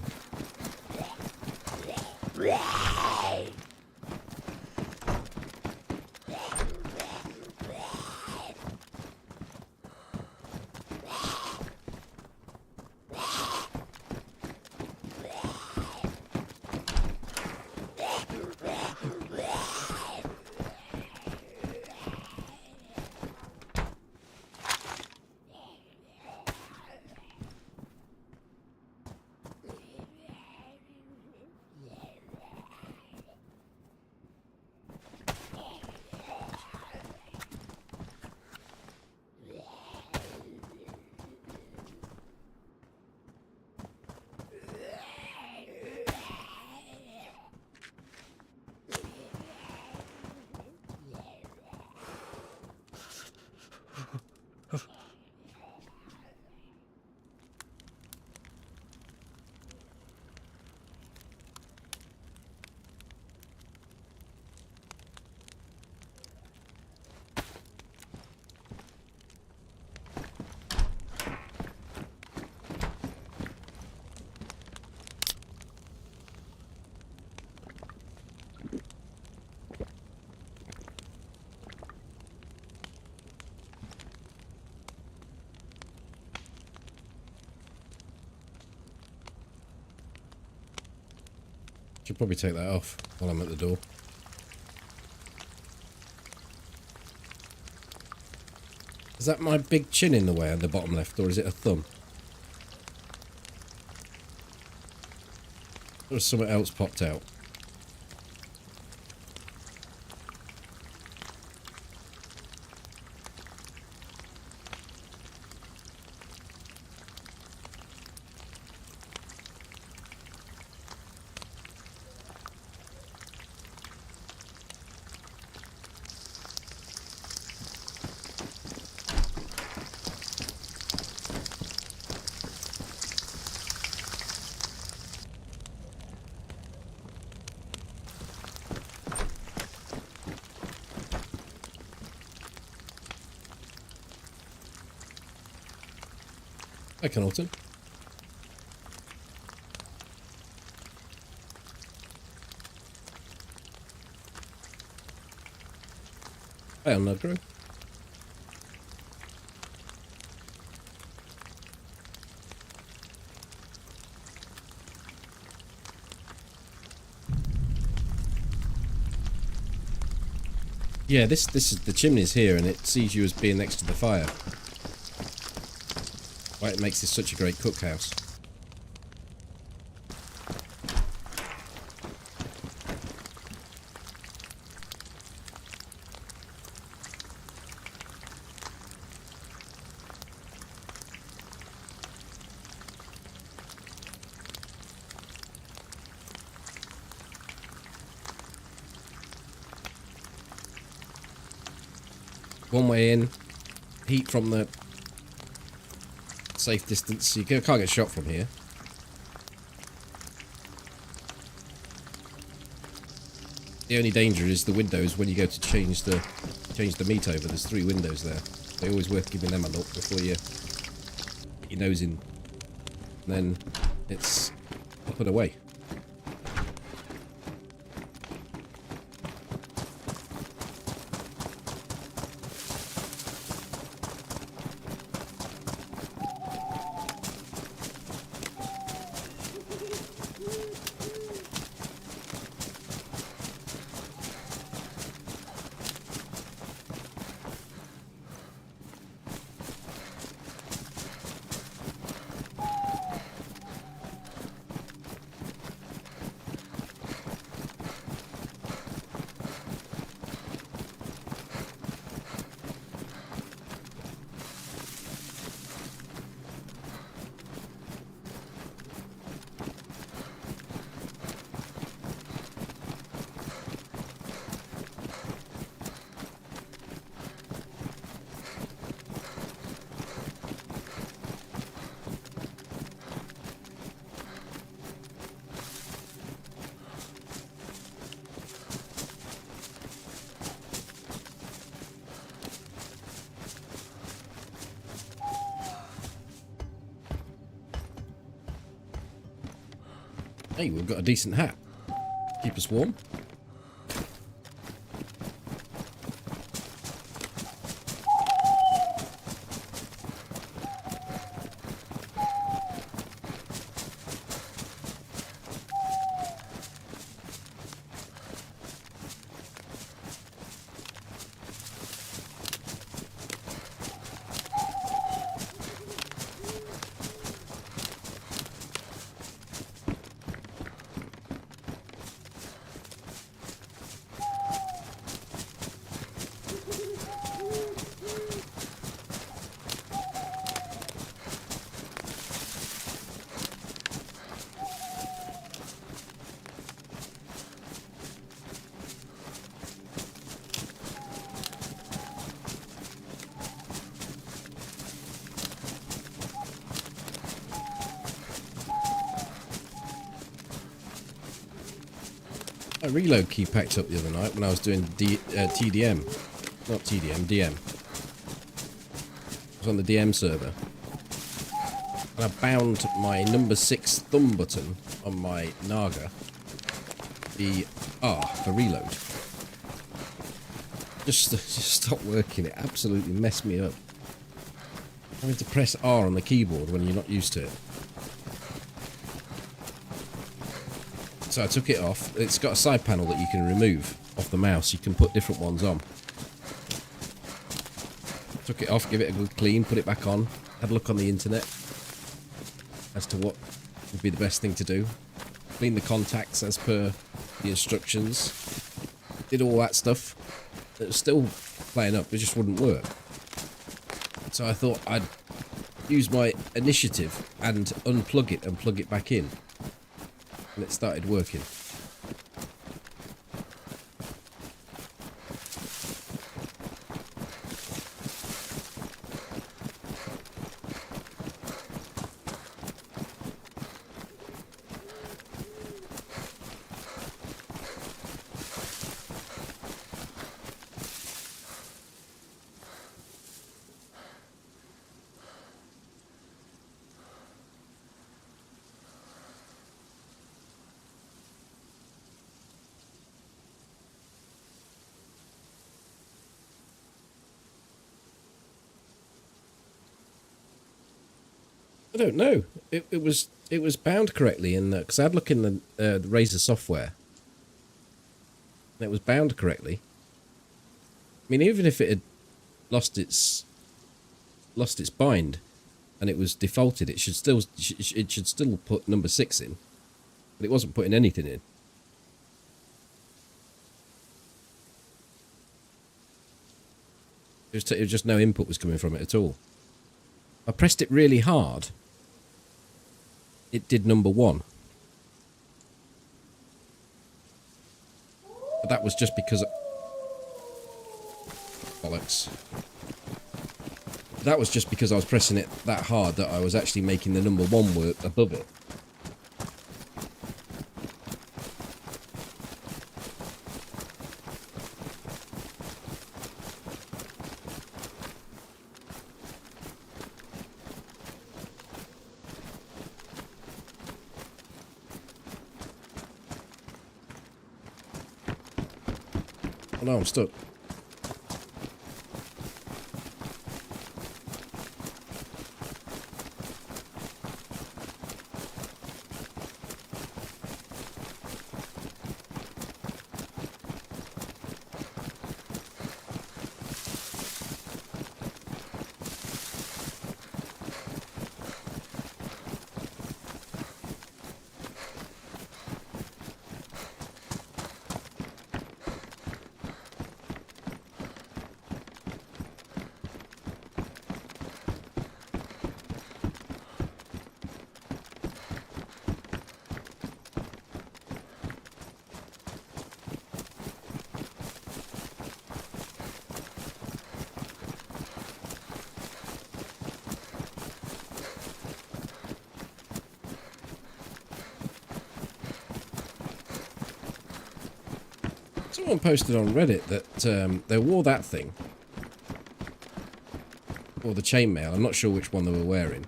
[SPEAKER 1] Should probably take that off while I'm at the door. Is that my big chin in the way on the bottom left, or is it a thumb? Or has something else popped out? I can alter. Hey, I'm not grow. Yeah, this is the chimney's here, and it sees you as being next to the fire. Why it makes this such a great cookhouse. One way in, heat from the safe distance. You can't get shot from here. The only danger is the windows when you go to change the meat over. There's 3 windows there. They always worth giving them a look before you get your nose in. And then it's up and away. Hey, we've got a decent hat. Keep us warm. A reload key packed up the other night when I was doing TDM. Not TDM, DM. I was on the DM server. And I bound my number 6 thumb button on my Naga. The R for reload. Just stopped working. It absolutely messed me up. Having to press R on the keyboard when you're not used to it. So I took it off. It's got a side panel that you can remove off the mouse. You can put different ones on. Took it off, give it a good clean, put it back on. Had a look on the internet as to what would be the best thing to do. Clean the contacts as per the instructions. Did all that stuff. It was still playing up. It just wouldn't work. So I thought I'd use my initiative and unplug it and plug it back in. And it started working. I don't know. It was bound correctly in because I had a look in the Razer software. And it was bound correctly. I mean, even if it had lost its bind, and it was defaulted, it should still put number 6 in, but it wasn't putting anything in. It was just no input was coming from it at all. I pressed it really hard. It did number 1. But that was just because... Bollocks. That was just because I was pressing it that hard that I was actually making the number 1 work above it. Oh no, I'm stuck. Someone posted on Reddit that they wore that thing. Or the chainmail, I'm not sure which one they were wearing.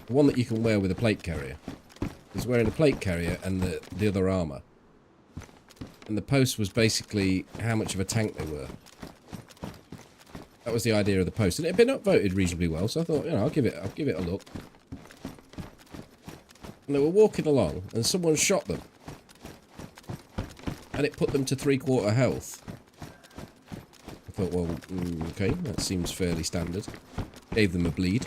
[SPEAKER 1] The one that you can wear with a plate carrier. was wearing a plate carrier and the other armour. And the post was basically how much of a tank they were. That was the idea of the post, and it had been upvoted reasonably well. So I thought, you know, I'll give it a look. And they were walking along, and someone shot them, and it put them to 3/4 health. I thought, well, okay, that seems fairly standard. Gave them a bleed,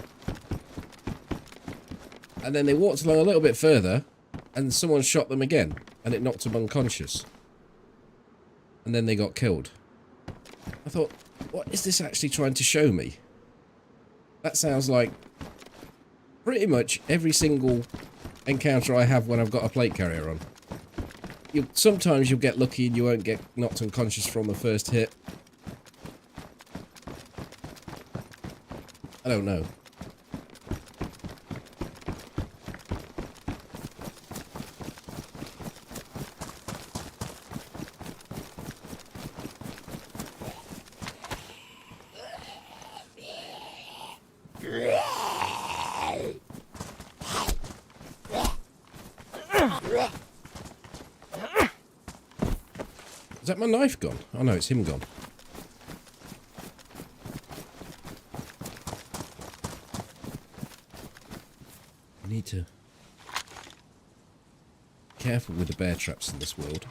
[SPEAKER 1] and then they walked along a little bit further, and someone shot them again, and it knocked them unconscious. And then they got killed. I thought, what is this actually trying to show me? That sounds like pretty much every single encounter I have when I've got a plate carrier on. Sometimes you'll get lucky and you won't get knocked unconscious from the first hit. I don't know. Is that my knife gone? Oh no, it's him gone. I need to be careful with the bear traps in this world.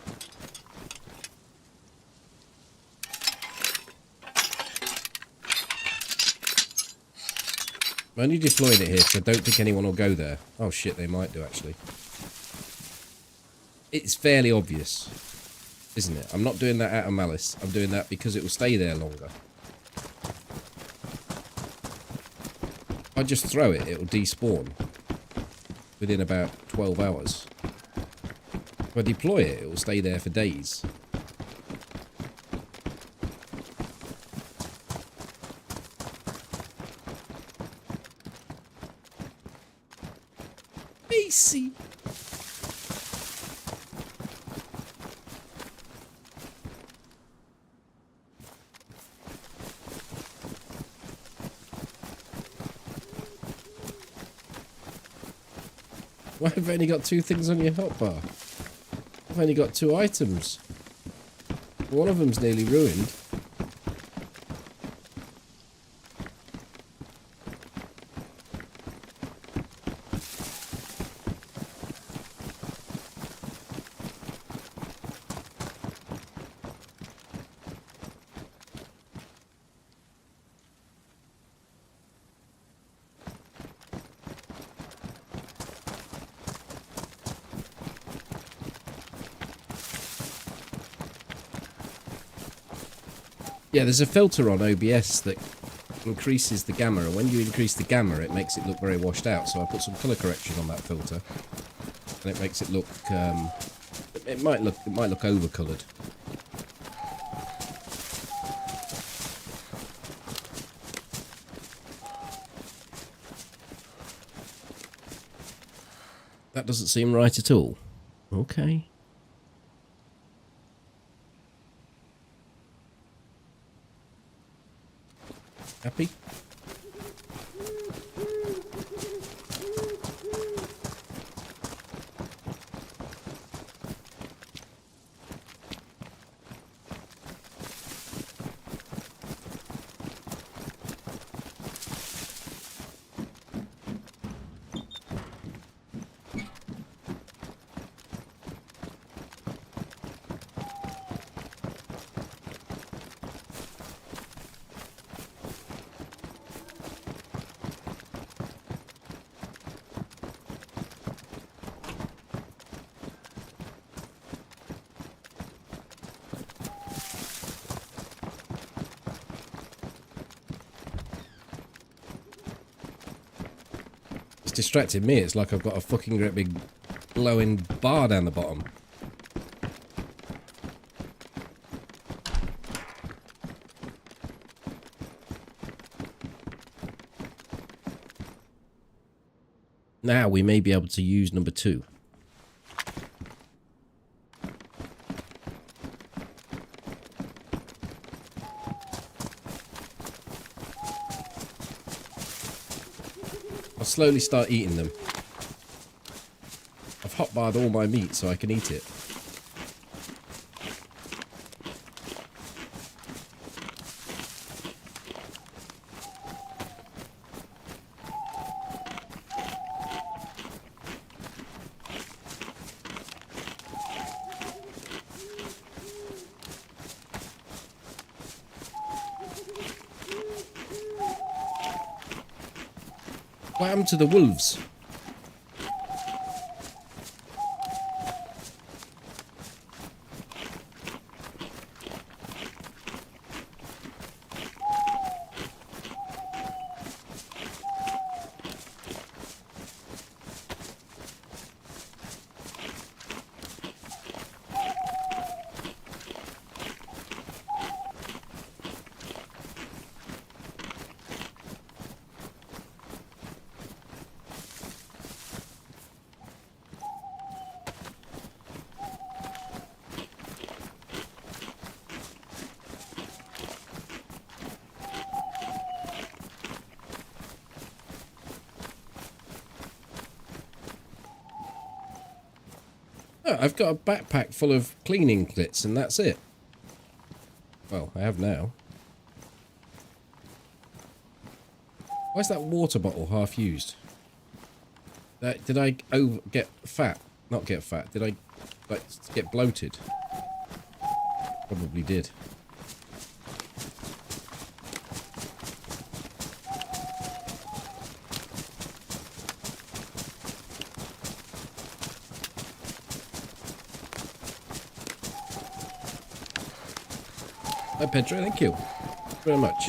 [SPEAKER 1] I'm only deploying it here because I don't think anyone will go there. Oh shit, they might do actually. It's fairly obvious, isn't it? I'm not doing that out of malice. I'm doing that because it will stay there longer. If I just throw it, it will despawn within about 12 hours. If I deploy it, it will stay there for days. Easy. Why have you only got 2 things on your hotbar? I've only got 2 items. One of them's nearly ruined. Yeah, there's a filter on OBS that increases the gamma, and when you increase the gamma, it makes it look very washed out. So I put some colour correction on that filter, and it makes it look. It might look over-coloured. That doesn't seem right at all. Okay. Happy? Distracting me. It's like I've got a fucking great big glowing bar down the bottom. Now we may be able to use number 2. I'll slowly start eating them. hotbarred all my meat so I can eat it. What happened to the wolves? Oh, I've got a backpack full of cleaning kits and that's it. Well, I have now. Why is that water bottle half used? Did I get fat? Not get fat. Did I like get bloated? Probably did. Hi Pedro, thank you very much.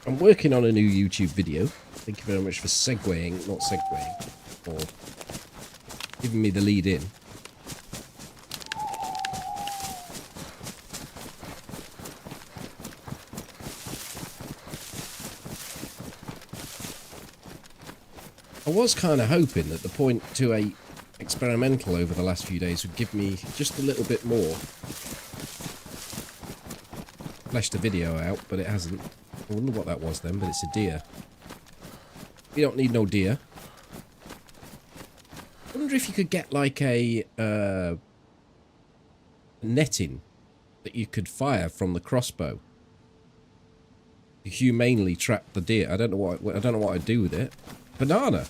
[SPEAKER 1] I'm working on a new YouTube video. Thank you very much for segueing, not segueing, or giving me the lead in. I was kind of hoping that the 0.28 experimental over the last few days would give me just a little bit more. Fleshed the video out, but it hasn't. I wonder what that was then, but it's a deer. We don't need no deer. I wonder if you could get like a netting that you could fire from the crossbow to humanely trap the deer. I don't know what I'd do with it. Banana.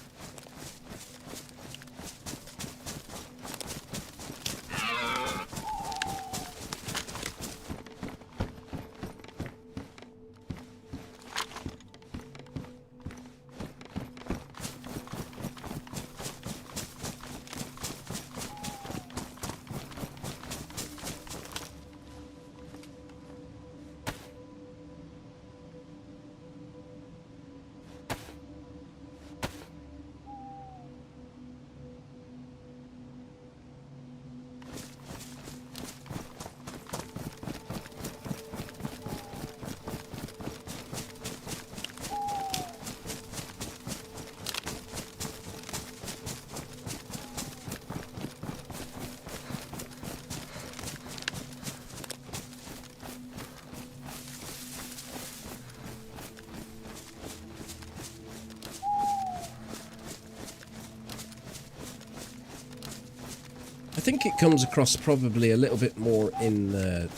[SPEAKER 1] I think it comes across probably a little bit more in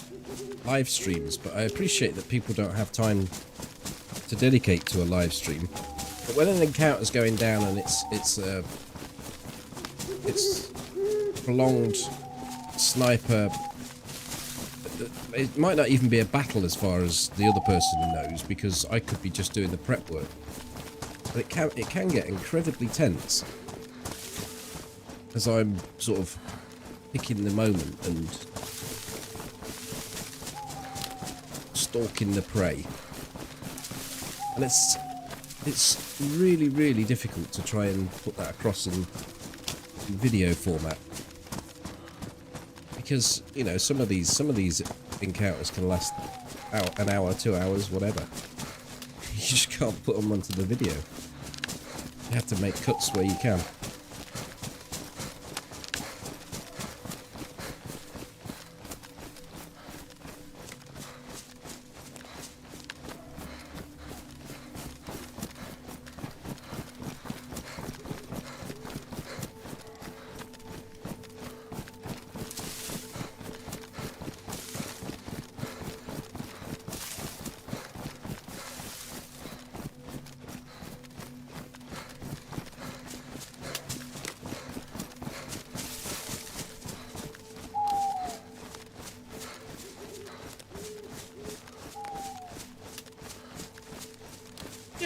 [SPEAKER 1] live streams, but I appreciate that people don't have time to dedicate to a live stream. But when an encounter's going down and it's prolonged sniper, it might not even be a battle as far as the other person knows, because I could be just doing the prep work. But it can get incredibly tense as I'm sort of picking the moment and stalking the prey. And it's really, really difficult to try and put that across in video format, because you know some of these encounters can last an hour, 2 hours, whatever. You just can't put them onto the video. You have to make cuts where you can.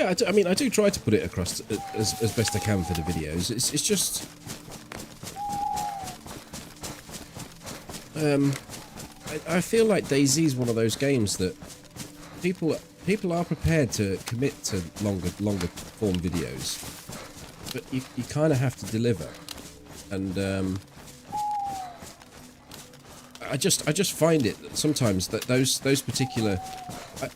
[SPEAKER 1] Yeah, I mean, I do try to put it across as best I can for the videos. It's just... I feel like DayZ is one of those games that people are prepared to commit to longer form videos, but you kind of have to deliver. And I just find it that sometimes that those particular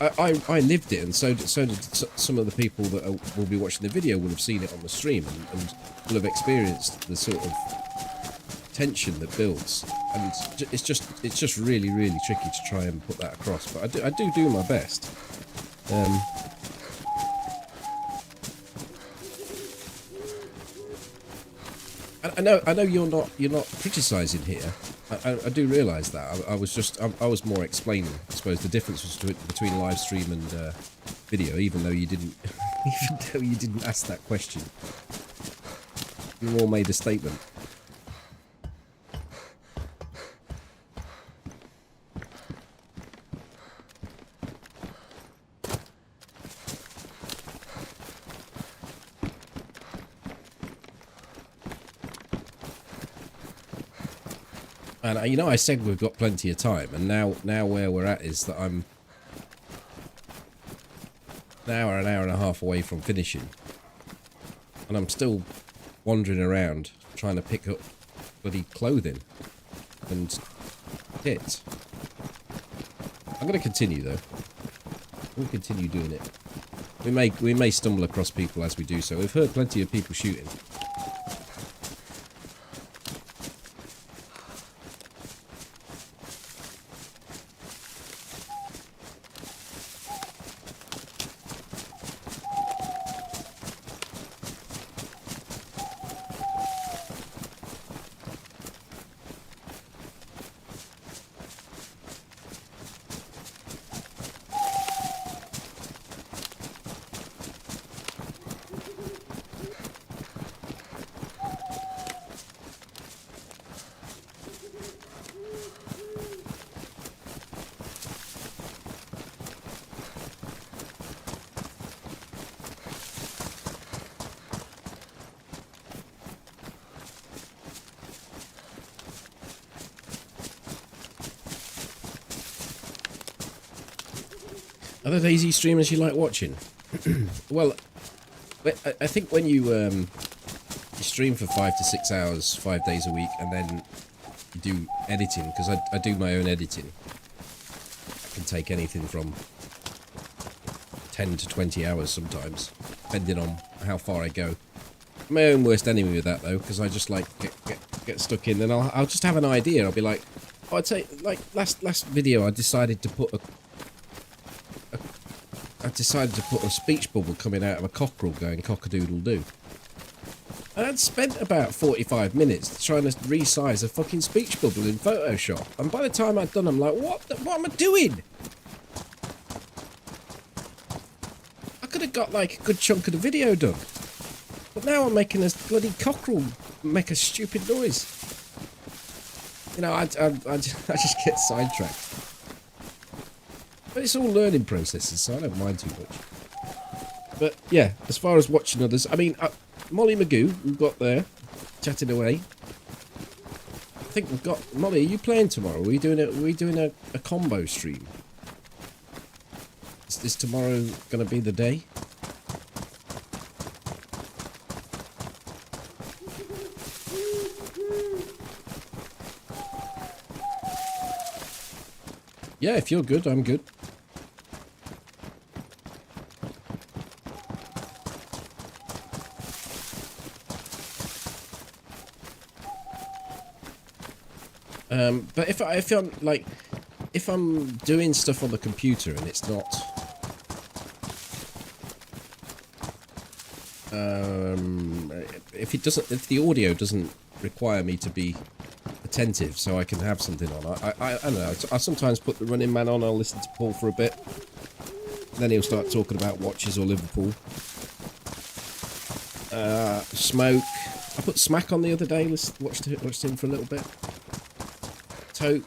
[SPEAKER 1] I lived it, and so did some of the people that will be watching the video will have seen it on the stream and will have experienced the sort of tension that builds, and it's just really tricky to try and put that across. But I do my best. I know you're not criticising here. I do realise that. I was more explaining, I suppose, the difference between live stream and video, even though you didn't ask that question. You all made a statement. And you know, I said we've got plenty of time, and now where we're at is that I'm an hour and a half away from finishing, and I'm still wandering around trying to pick up bloody clothing and kit. I'm going to continue though. We'll continue doing it. We may stumble across people as we do so. We've heard plenty of people shooting. Other DayZ streamers you like watching? Well, I think when you stream for 5 to 6 hours, 5 days a week, and then you do editing, because I do my own editing. I can take anything from 10 to 20 hours sometimes, depending on how far I go. I'm my own worst enemy with that though, because I just like get stuck in, and I'll just have an idea. I'll be like, oh, I'd say like last video I decided to put a speech bubble coming out of a cockerel going cock-a-doodle-doo. And I'd spent about 45 minutes trying to resize a fucking speech bubble in Photoshop. And by the time I'd done, I'm like, what am I doing? I could have got like a good chunk of the video done. But now I'm making a bloody cockerel make a stupid noise. You know, I just get sidetracked. But it's all learning processes, so I don't mind too much. But yeah, as far as watching others, I mean, Molly Magoo, we've got there, chatting away. I think we've got Molly. Are you playing tomorrow? Are we doing a combo stream? Is tomorrow going to be the day? Yeah, if you're good, I'm good. But if I'm doing stuff on the computer and it's not if the audio doesn't require me to be attentive, so I can have something on, I don't know. I sometimes put the Running Man on. I'll listen to Paul for a bit, then he'll start talking about watches or Liverpool. Smoke. I put Smack on the other day. Watched him for a little bit. Tote.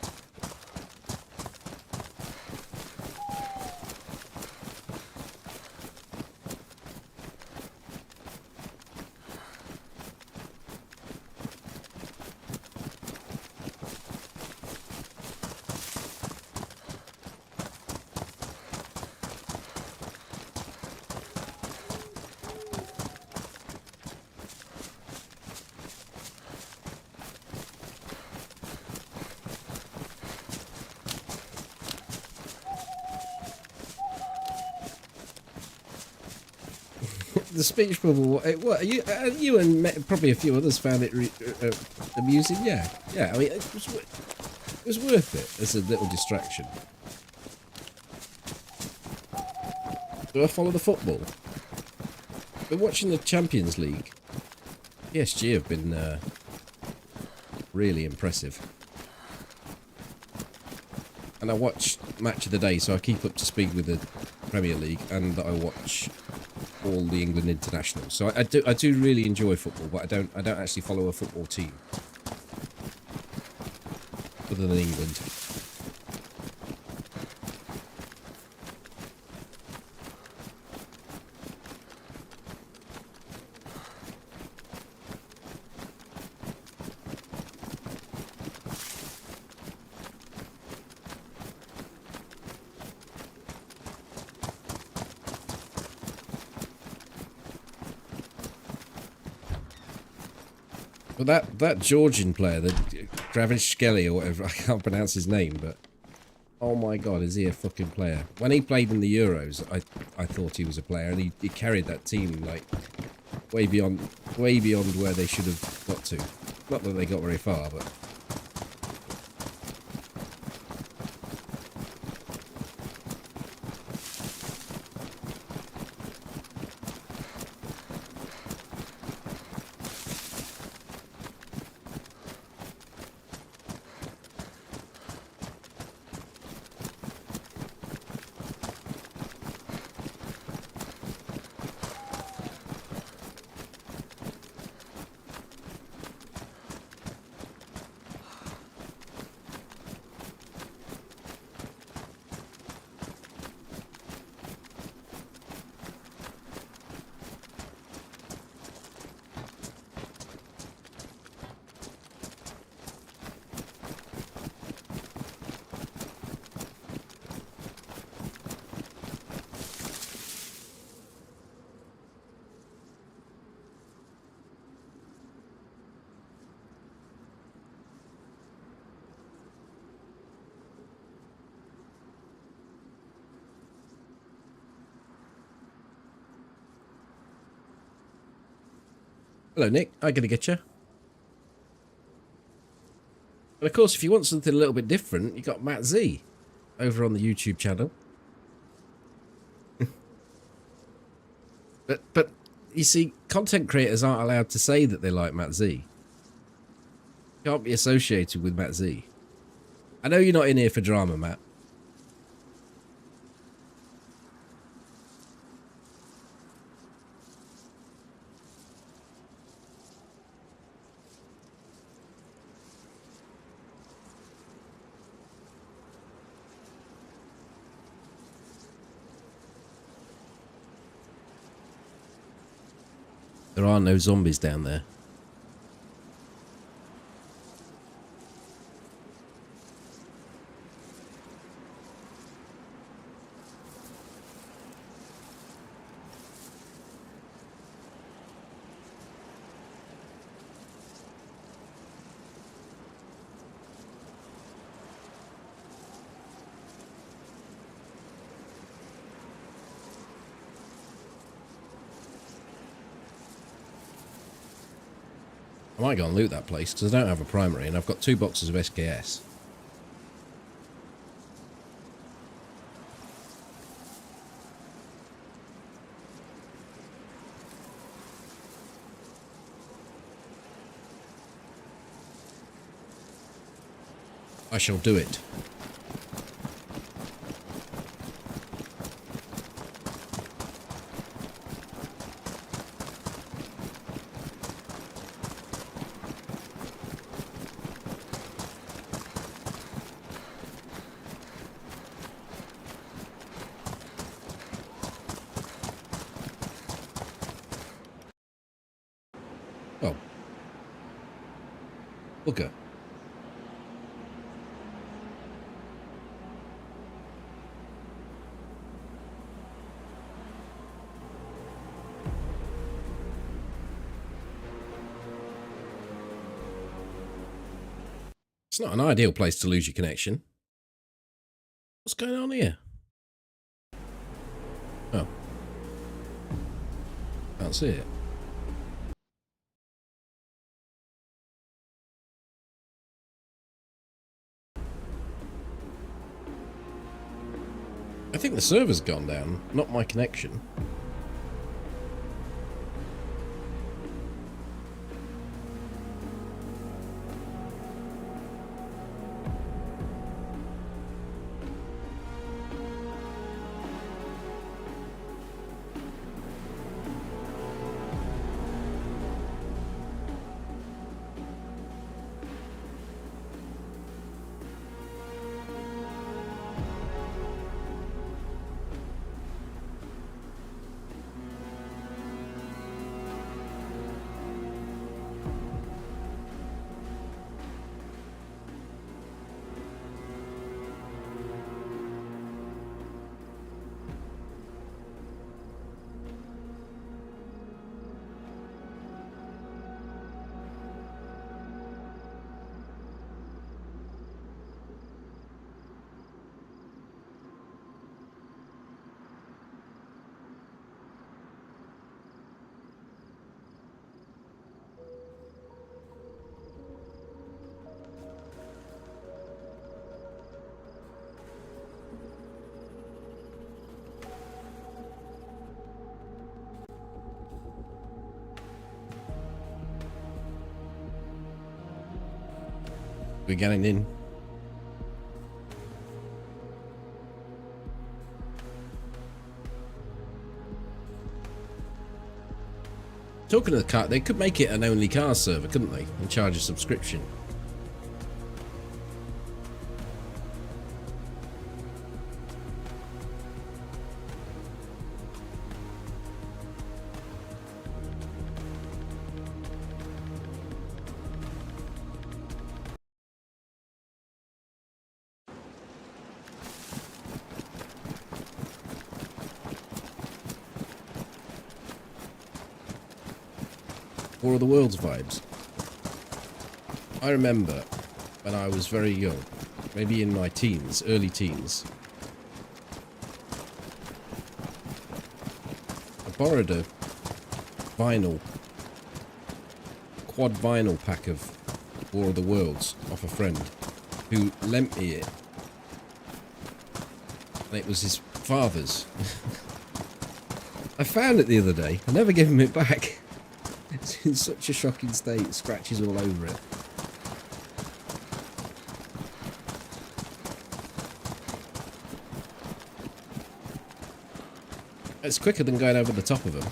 [SPEAKER 1] The speech bubble. What you and probably a few others found it amusing? Yeah, yeah. I mean, it was worth it as a little distraction. Do I follow the football? We're watching the Champions League. PSG have been really impressive. And I watch Match of the Day, so I keep up to speed with the Premier League, and I watch all the England internationals. So I do really enjoy football, but I don't actually follow a football team other than England. But that Georgian player, the Gravishkeli or whatever, I can't pronounce his name, but oh my god, is he a fucking player? When he played in the Euros, I thought he was a player, and he carried that team like way beyond where they should have got to. Not that they got very far, but hello, Nick. I'm going to get you. And of course, if you want something a little bit different, you got Matt Z over on the YouTube channel. but you see, content creators aren't allowed to say that they like Matt Z. Can't be associated with Matt Z. I know you're not in here for drama, Matt. There are no zombies down there. I might go and loot that place because I don't have a primary and I've got 2 boxes of SKS. I shall do it. Oh. Bugger. It's not an ideal place to lose your connection. What's going on here? Oh. Can't see it. I think the server's gone down, not my connection. We're getting in. Talking of the car, they could make it an only car server, couldn't they? And charge a subscription. War of the Worlds vibes. I remember when I was very young, maybe in my teens, early teens, I borrowed a quad vinyl pack of War of the Worlds off a friend who lent me it. And it was his father's. I found it the other day. I never gave him it back. It's in such a shocking state, scratches all over it. It's quicker than going over the top of them.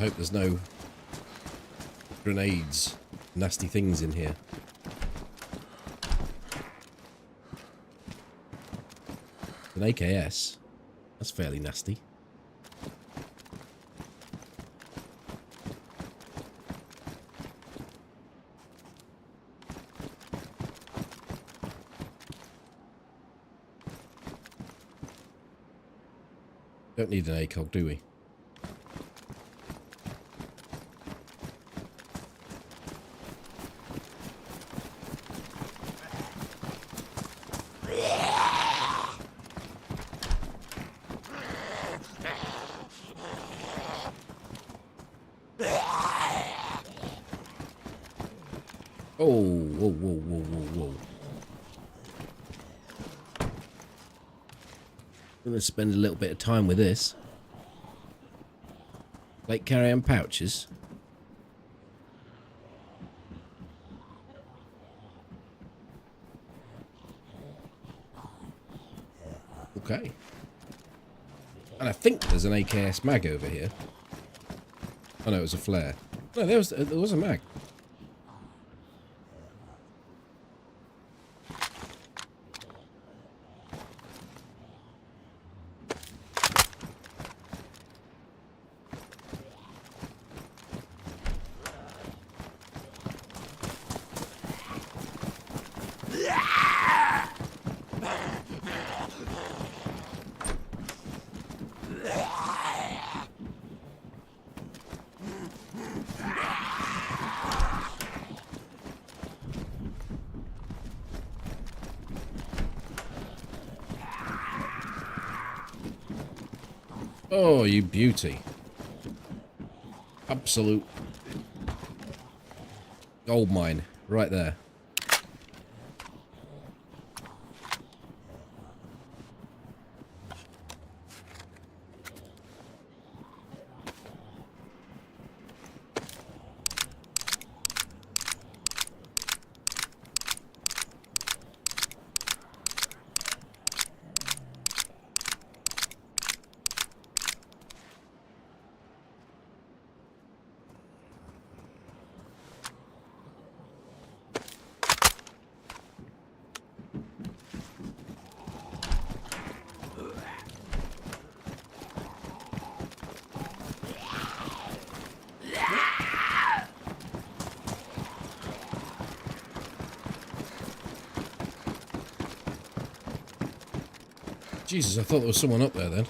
[SPEAKER 1] Let's hope there's no grenades, nasty things in here. An AKS. That's fairly nasty. Don't need an ACOG, do we? Oh, whoa, whoa, whoa, whoa, whoa. I'm going to spend a little bit of time with this. Plate carry-on pouches. Okay. And I think there's an AKS mag over here. Oh no, it was a flare. No, there was a mag. Oh, you beauty. Absolute gold mine right there. Jesus, I thought there was someone up there then.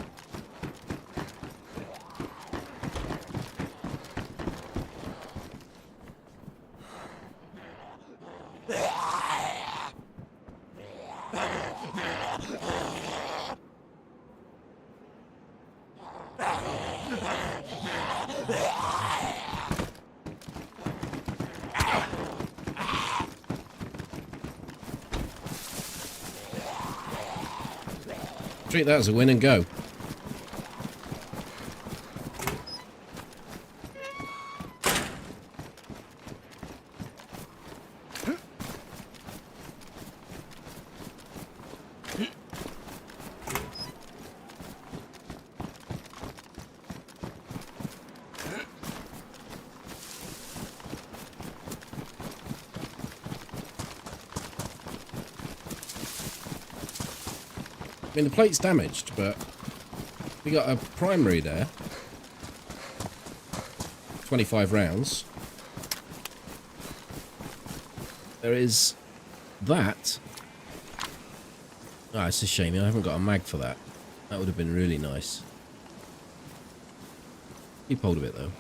[SPEAKER 1] Treat that as a win and go. I mean, the plate's damaged, but we got a primary there. 25 rounds. There is that. Ah, it's a shame. I haven't got a mag for that. That would have been really nice. Keep hold of it, though.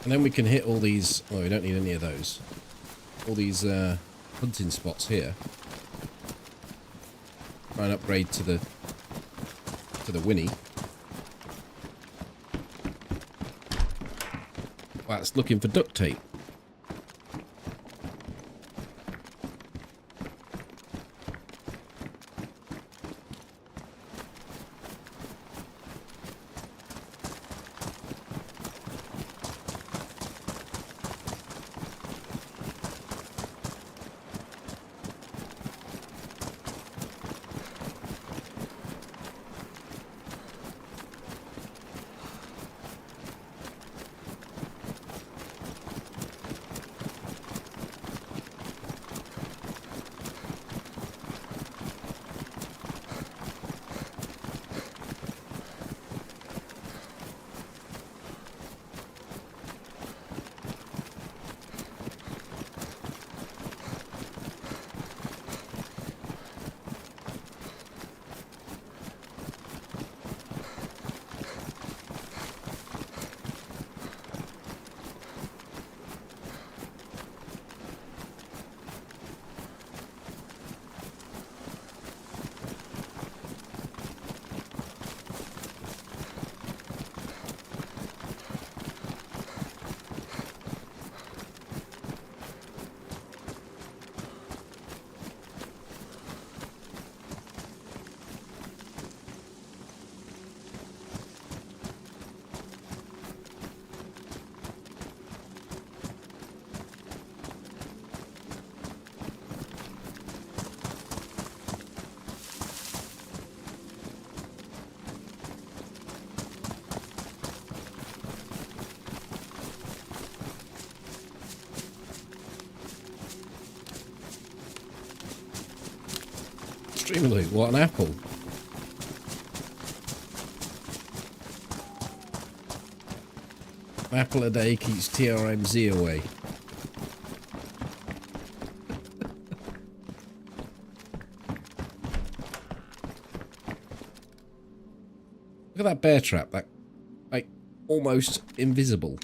[SPEAKER 1] And then we can hit all these... Oh, we don't need any of those. All these hunting spots here. Try and upgrade to the Winnie. Well, it's looking for duct tape. Extremely, what an apple. An apple a day keeps TRMZ away. Look at that bear trap, that, like, almost invisible.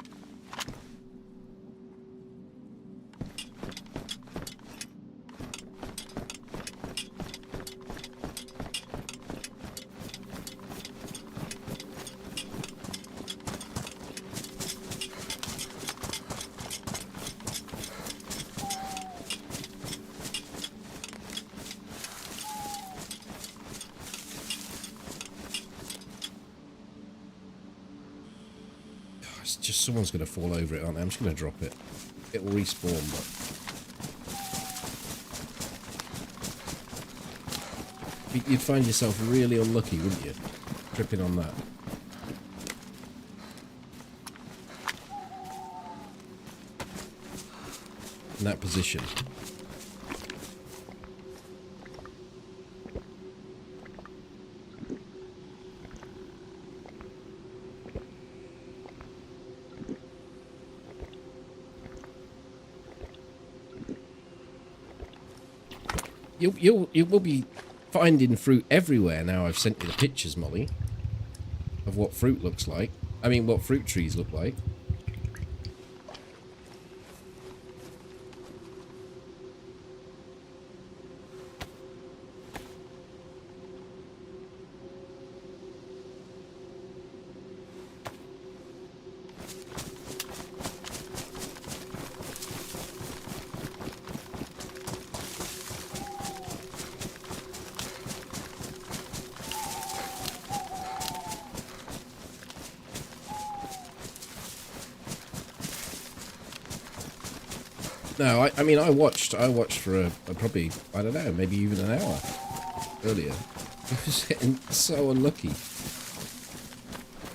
[SPEAKER 1] It's just someone's going to fall over it, aren't they? I'm just going to drop it. It will respawn, but you'd find yourself really unlucky, wouldn't you? Tripping on that. In that position. You will be finding fruit everywhere now. I've sent you the pictures, Molly, of what fruit looks like. I mean, what fruit trees look like. No, I mean, I watched for a probably, I don't know, maybe even an hour earlier. I was getting so unlucky.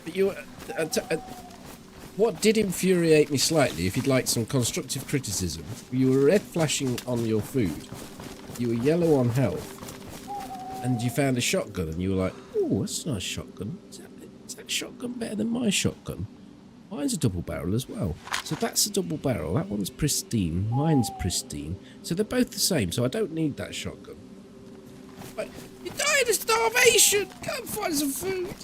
[SPEAKER 1] But you, what did infuriate me slightly, if you'd like some constructive criticism, you were red flashing on your food, you were yellow on health, and you found a shotgun, and you were like, oh, that's a nice shotgun. Is that shotgun better than my shotgun? Mine's a double barrel as well. So that's a double barrel. That one's pristine. Mine's pristine. So they're both the same. So I don't need that shotgun. But you're dying of starvation. Go and find some food.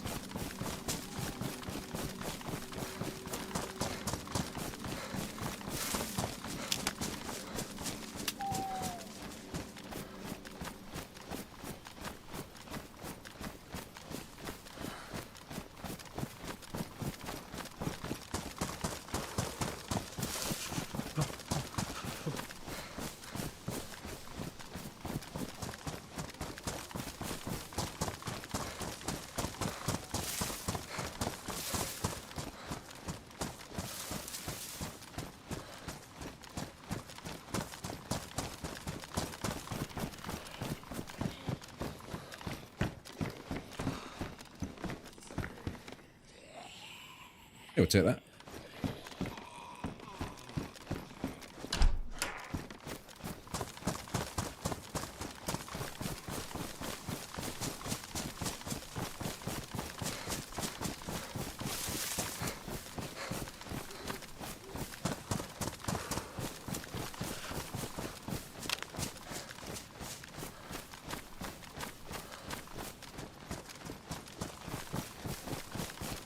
[SPEAKER 1] Yeah, we'll take that.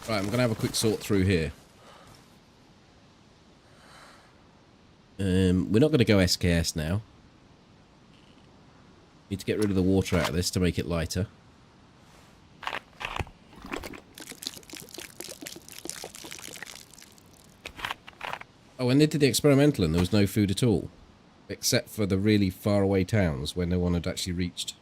[SPEAKER 1] Right, I'm going to have a quick sort through here. We're not going to go SKS now. Need to get rid of the water out of this to make it lighter. Oh, when they did the experimental and there was no food at all. Except for the really far away towns where no one had actually reached.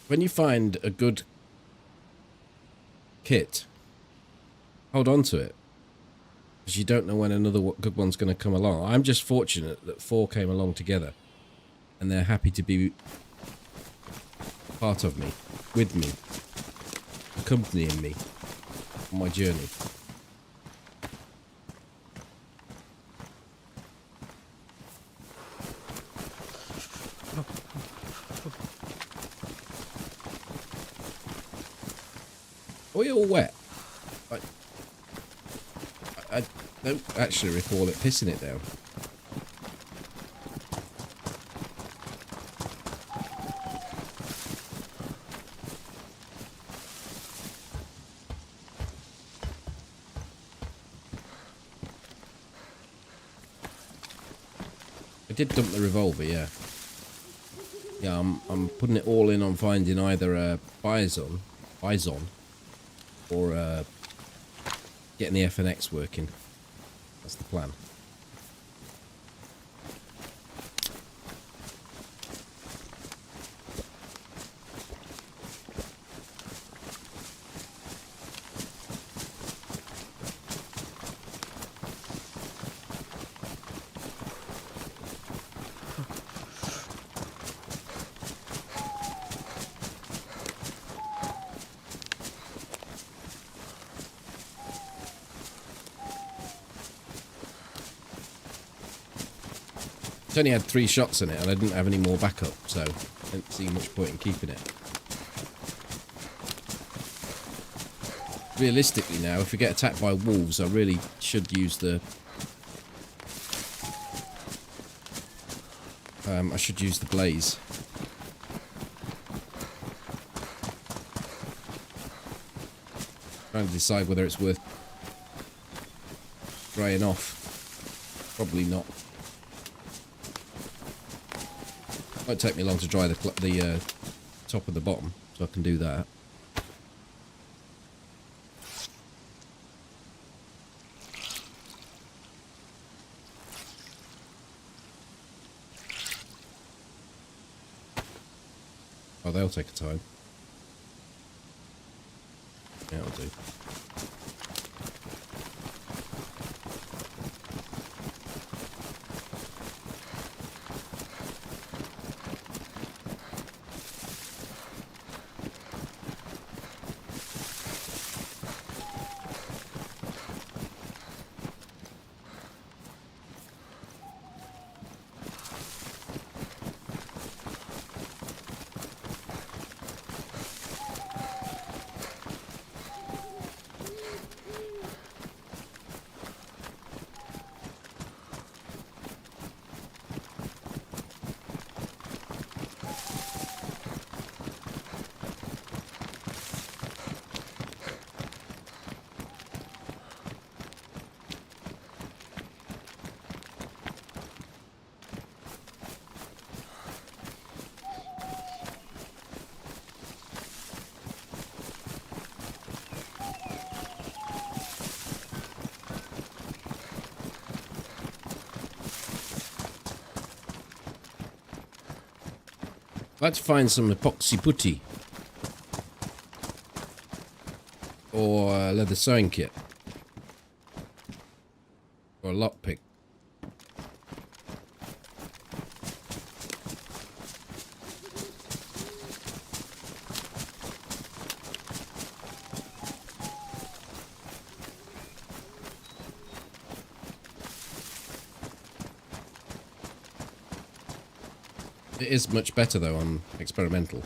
[SPEAKER 1] When you find a good kit, hold on to it. Because you don't know when another good one's going to come along. I'm just fortunate that 4 came along together. And they're happy to be part of me, with me, accompanying me on my journey. Are we all wet? I don't actually recall it pissing it down. I did dump the revolver, yeah. Yeah, I'm putting it all in on finding either a bison, or getting the FNX working. That's the plan. It only had 3 shots in it and I didn't have any more backup, so I didn't see much point in keeping it. Realistically now, if we get attacked by wolves, I really should use the... I should use the blaze. Trying to decide whether it's worth drying off. Probably not. Won't take me long to dry the top of the bottom, so I can do that. Oh, they'll take a time. do. Let's find some epoxy putty. Or a leather sewing kit. Or a lockpick. It is much better though on experimental.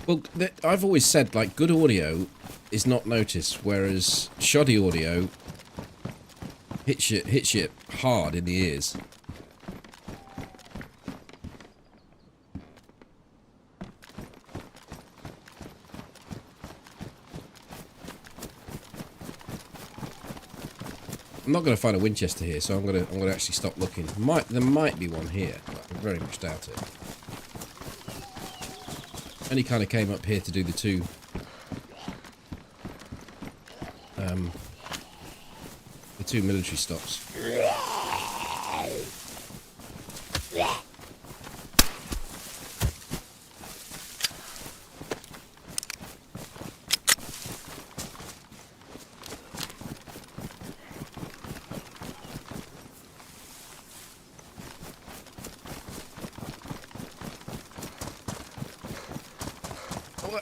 [SPEAKER 1] Well, I've always said, like, good audio is not noticed, whereas shoddy audio hits you hard in the ears. I'm not going to find a Winchester here, so I'm going to actually stop looking. There might be one here, but I very much doubt it. Only kind of came up here to do the two military stops.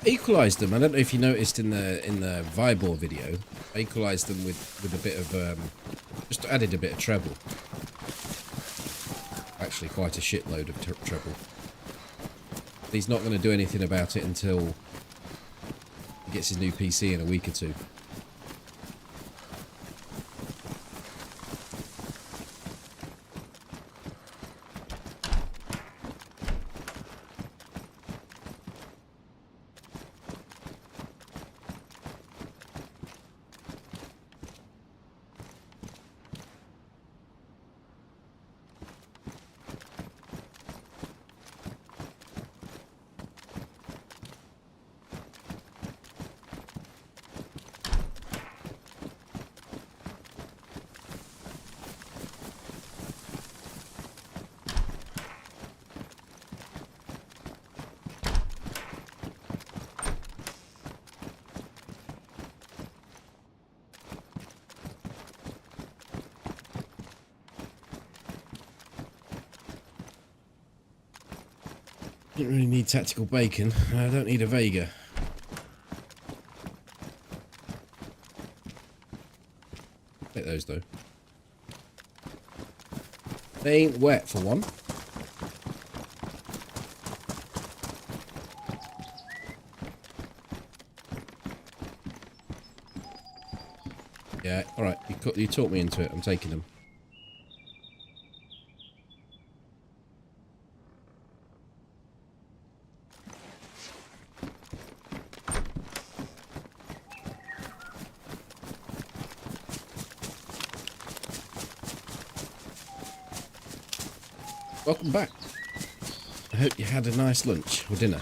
[SPEAKER 1] Equalised them. I don't know if you noticed in the Vibor video. I equalised them with a bit of just added a bit of treble. Actually, quite a shitload of treble. He's not going to do anything about it until he gets his new PC in a week or two. Don't really need tactical bacon. I don't need a Vega. Take those though. They ain't wet for one. Yeah, alright. You talked me into it. I'm taking them. Welcome back. I hope you had a nice lunch or dinner.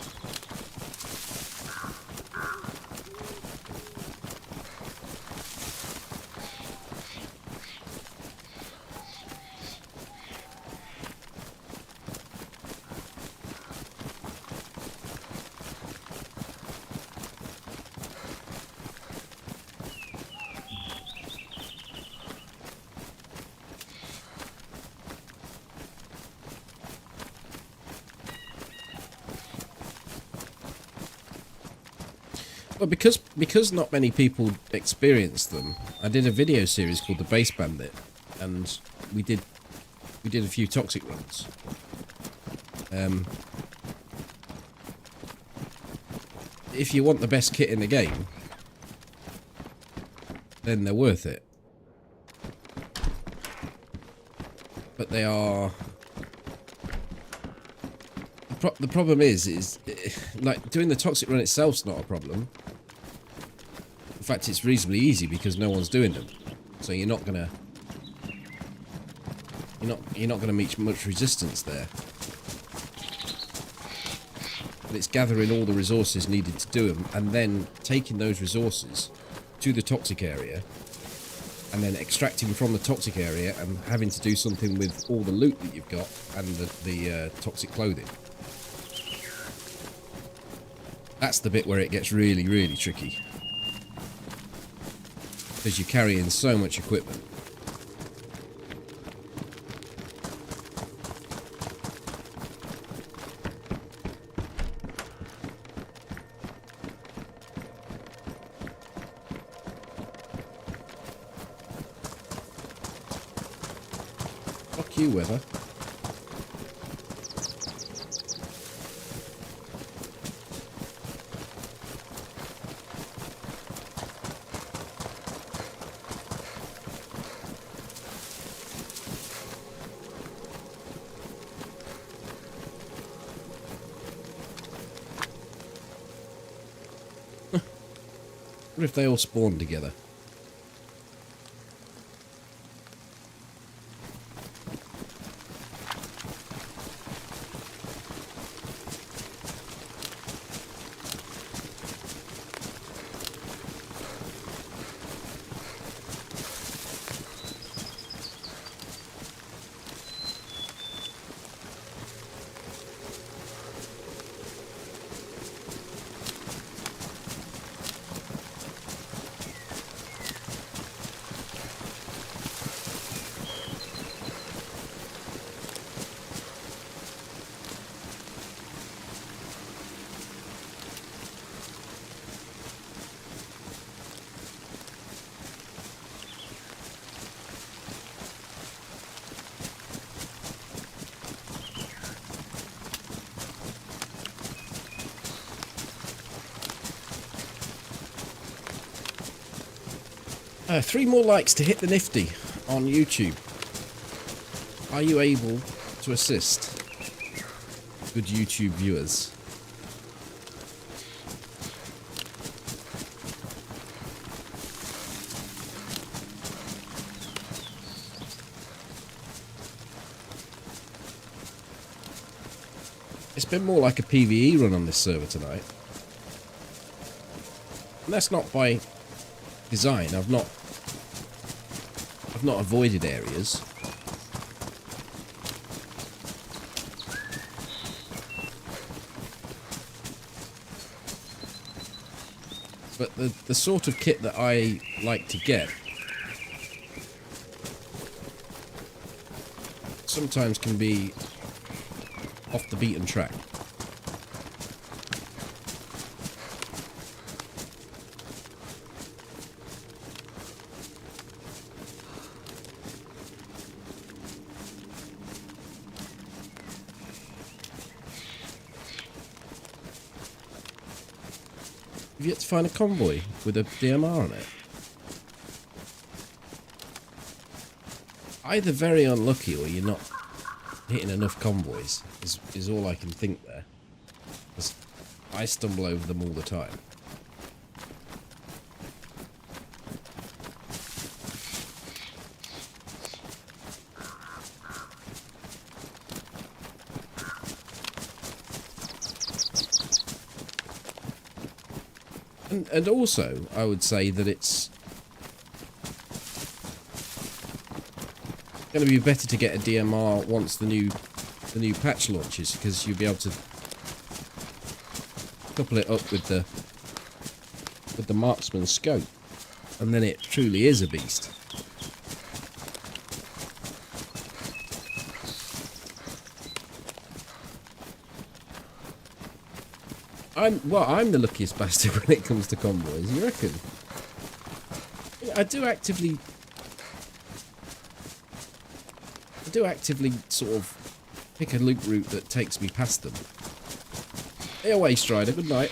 [SPEAKER 1] Well, because not many people experience them, I did a video series called The Base Bandit, and we did a few toxic runs. If you want the best kit in the game, then they're worth it. But they are... The problem is like doing the toxic run itself's not a problem. In fact, it's reasonably easy because no one's doing them, so you're not gonna meet much resistance there. But it's gathering all the resources needed to do them, and then taking those resources to the toxic area, and then extracting from the toxic area and having to do something with all the loot that you've got and the toxic clothing. That's the bit where it gets really, really tricky. Because you're carrying so much equipment. Fuck you, weather. What if they all spawn together? Three more likes to hit the nifty on YouTube. Are you able to assist good YouTube viewers? It's been more like a PvE run on this server tonight. And that's not by design. I've not avoided areas. But the sort of kit that I like to get sometimes can be off the beaten track. Have you yet to find a convoy with a DMR on it? Either very unlucky or you're not hitting enough convoys is all I can think there. 'Cause I stumble over them all the time. And also, I would say that it's going to be better to get a DMR once the new patch launches, because you'll be able to couple it up with the marksman scope, and then it truly is a beast. I'm the luckiest bastard when it comes to convoys, you reckon? I do actively sort of pick a loop route that takes me past them. Hey away, Strider, good night.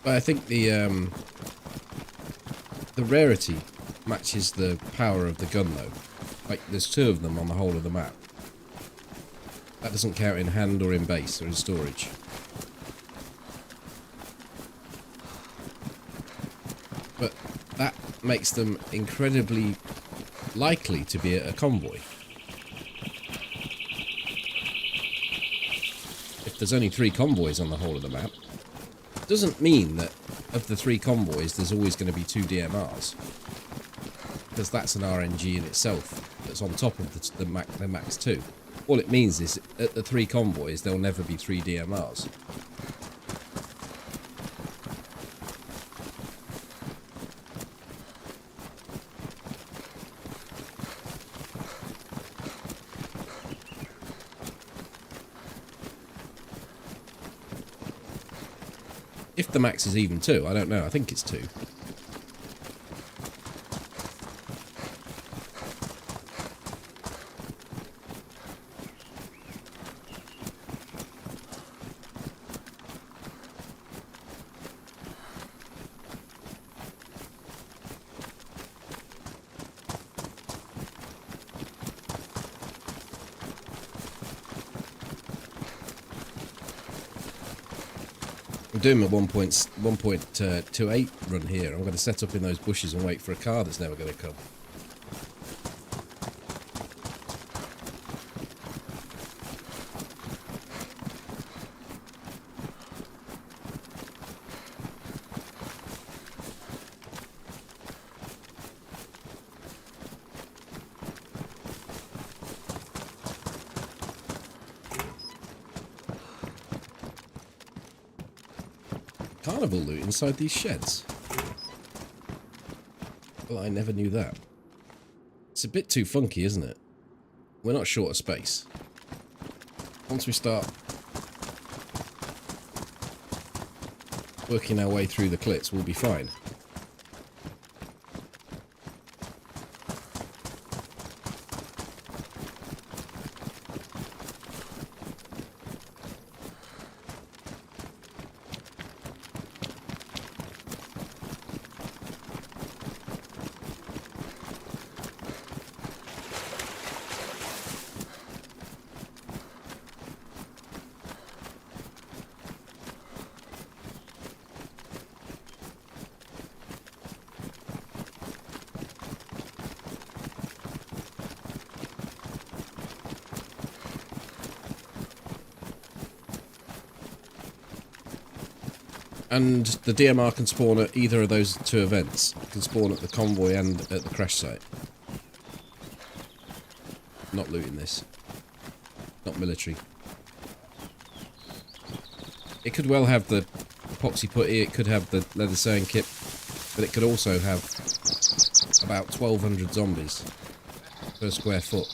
[SPEAKER 1] But I think the rarity matches the power of the gun, though. Like, there's 2 of them on the whole of the map. That doesn't count in hand or in base or in storage. But that makes them incredibly likely to be a convoy. If there's only 3 convoys on the whole of the map, doesn't mean that of the 3 convoys there's always going to be 2 DMRs, because that's an RNG in itself that's on top of the max 2. All it means is at the 3 convoys there'll never be 3 DMRs. If the max is even 2, I don't know, I think it's 2. I'm doing my 1.28 run here. I'm going to set up in those bushes and wait for a car that's never going to come. Carnival loot inside these sheds. Well, I never knew that. It's a bit too funky, isn't it? We're not short of space. Once we start working our way through the clits, we'll be fine. And the DMR can spawn at either of those two events. It can spawn at the convoy and at the crash site. Not looting this. Not military. It could well have the epoxy putty, it could have the leather sewing kit, but it could also have about 1,200 zombies per square foot.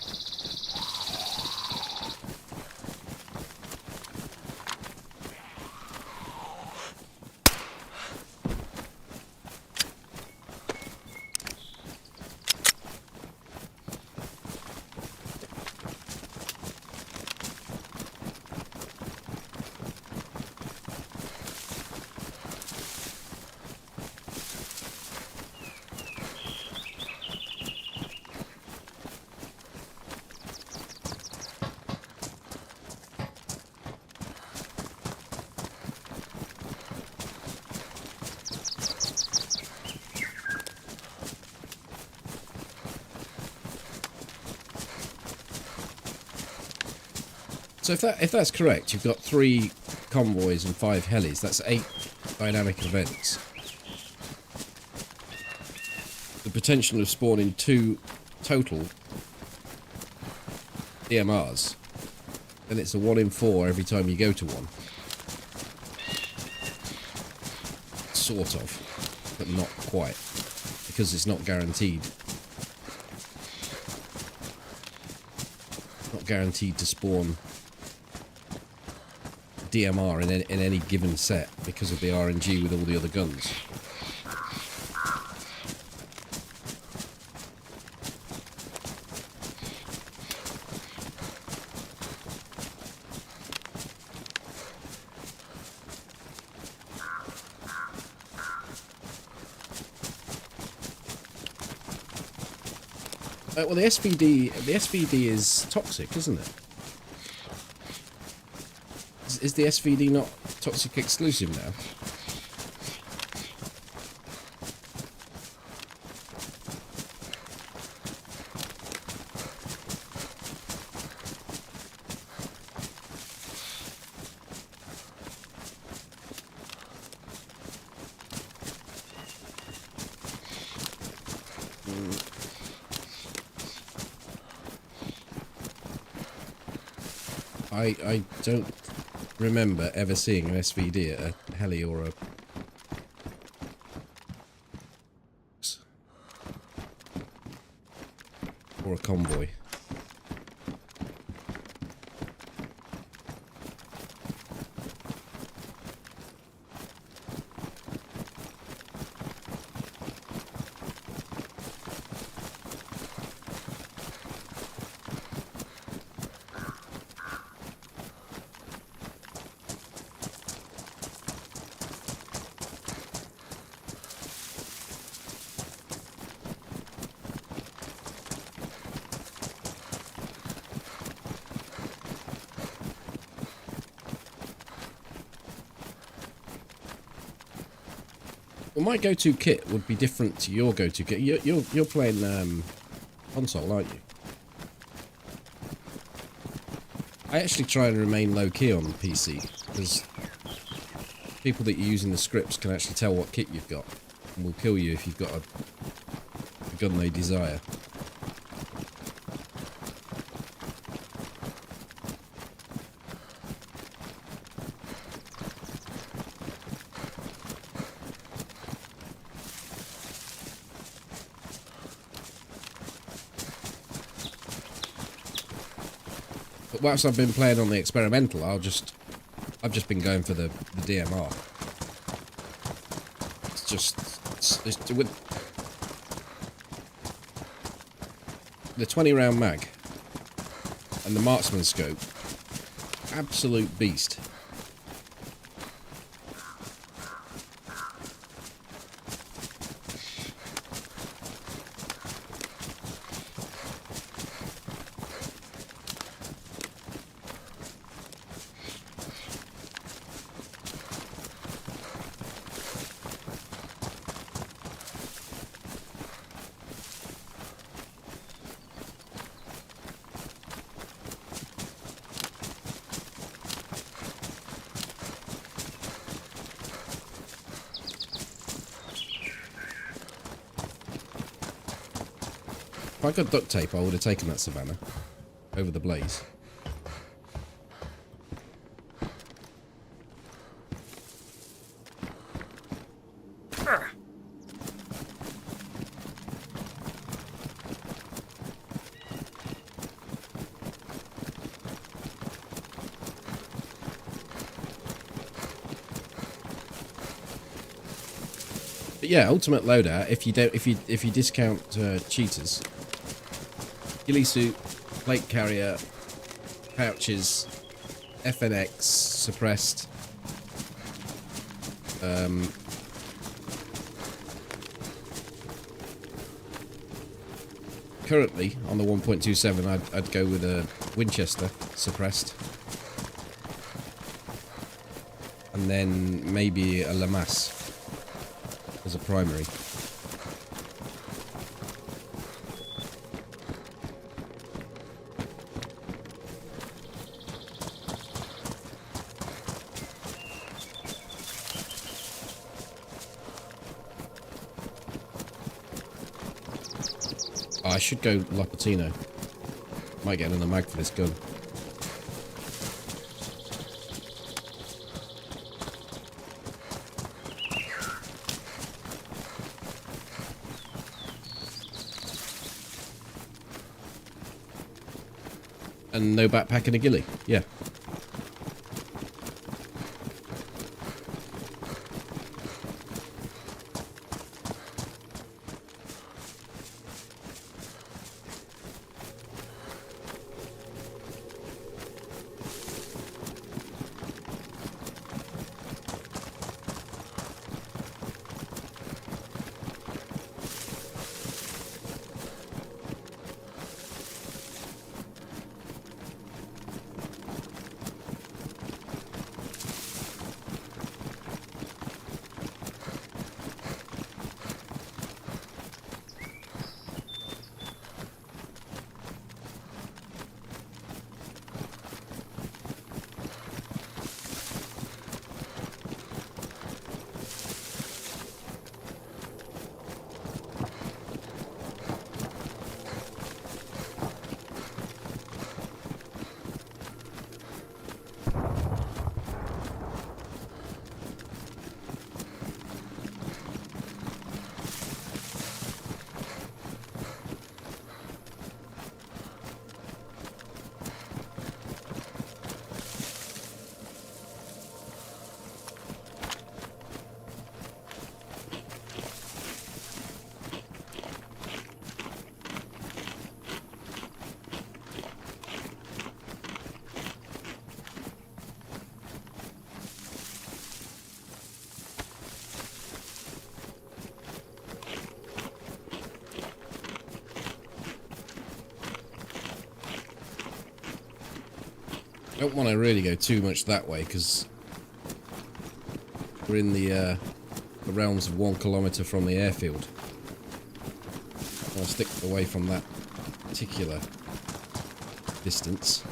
[SPEAKER 1] So if that's correct, you've got 3 convoys and 5 helis. That's 8 dynamic events. The potential of spawning 2 total DMRs. Then it's a 1 in 4 every time you go to one. Sort of, but not quite, because it's not guaranteed. Not guaranteed to spawn DMR in any given set because of the RNG with all the other guns. Well, the SVD is toxic, isn't it? Is the SVD not toxic exclusive now? I don't remember ever seeing an SVD at a heli or a convoy. Well, my go-to kit would be different to your go-to kit. You're playing console, aren't you? I actually try and remain low-key on PC, because people that you use in the scripts can actually tell what kit you've got, and will kill you if you've got a gun they desire. But whilst I've been playing on the experimental, I've just been going for the DMR. It's just with the 20-round mag and the marksman scope, absolute beast. If I got duct tape, I would have taken that savannah over the blaze. But yeah, ultimate loadout. If you discount cheaters, ghillie suit, plate carrier, pouches, FNX suppressed. Currently on the 1.27, I'd go with a Winchester suppressed, and then maybe a Lamasse as a primary. Oh, I should go Lapatino. Might get another mag for this gun. And no backpack and a ghillie. Yeah. I don't want to really go too much that way because we're in the realms of 1 kilometre from the airfield. I'll stick away from that particular distance.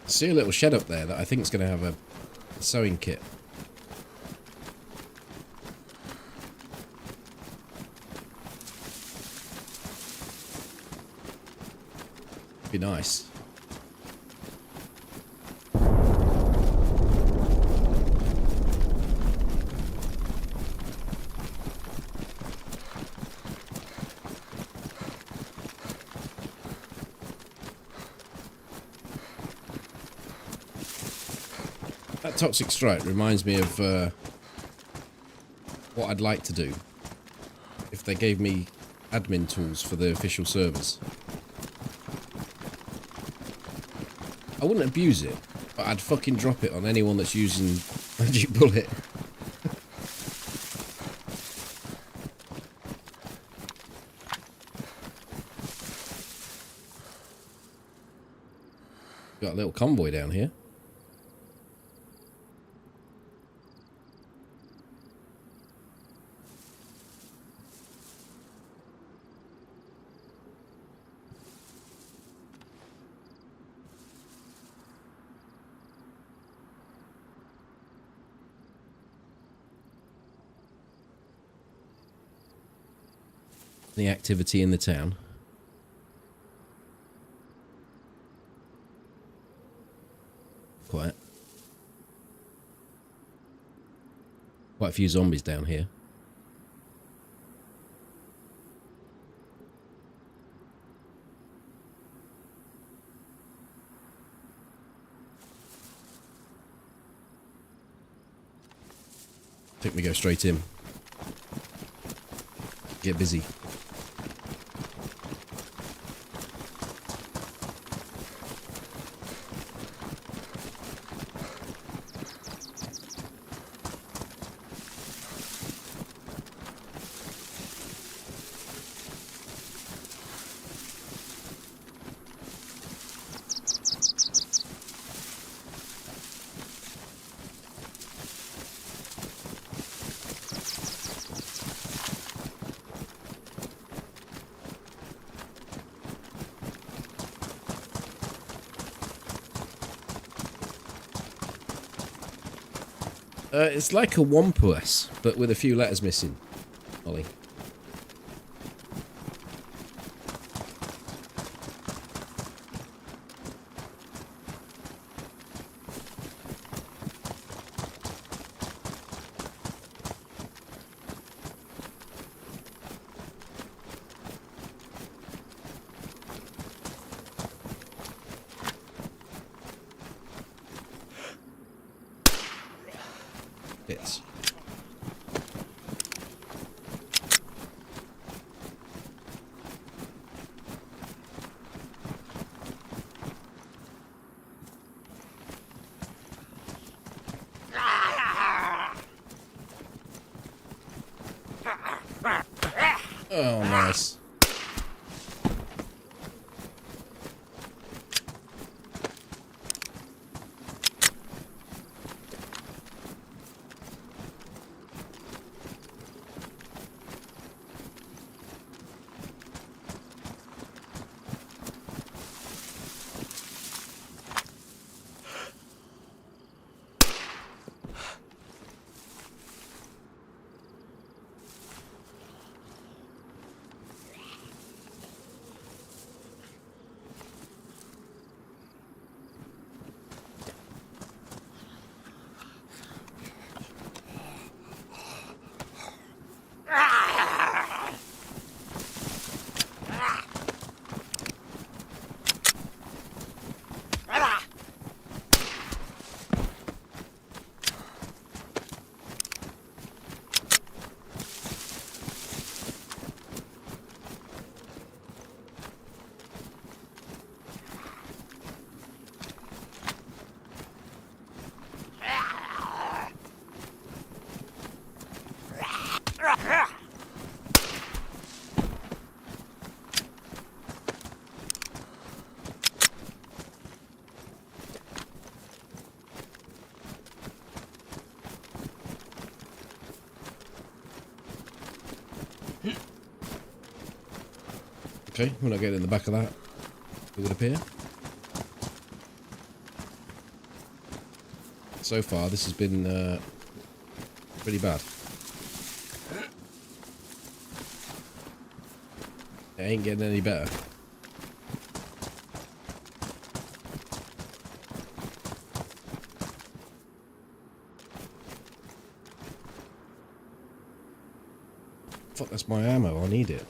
[SPEAKER 1] See a little shed up there that I think is going to have a sewing kit. Be nice. That toxic strike reminds me of what I'd like to do if they gave me admin tools for the official servers. I wouldn't abuse it, but I'd fucking drop it on anyone that's using Magic Bullet. Got a little convoy down here. The activity in the town. Quiet. Quite a few zombies down here. I think we go straight in. Get busy. It's like a wampus, but with a few letters missing, Ollie. Yes. Oh, nice. Okay, we're not getting in the back of that, it would appear. So far, this has been pretty bad. It ain't getting any better. Fuck, that's my ammo, I need it.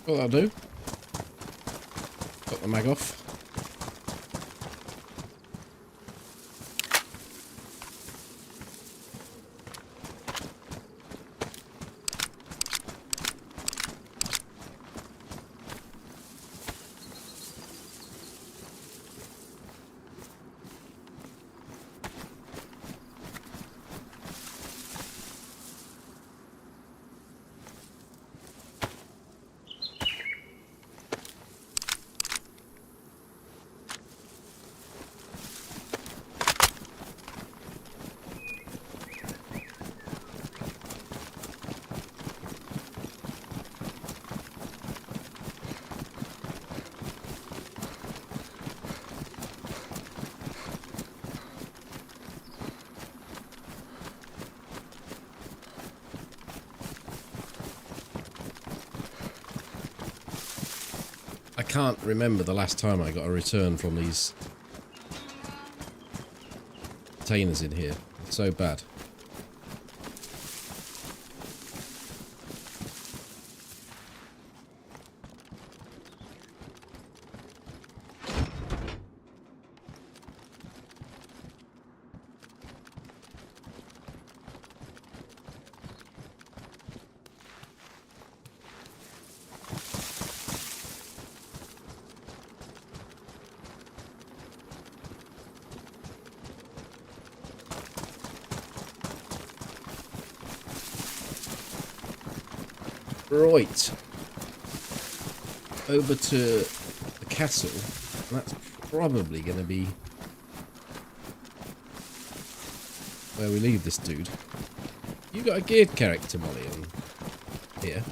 [SPEAKER 1] What that'll do. Got the mag off. I can't remember the last time I got a return from these containers in here. It's so bad. Right, over to the castle. That's probably going to be where we leave this dude. You got a geared character, Molly, in here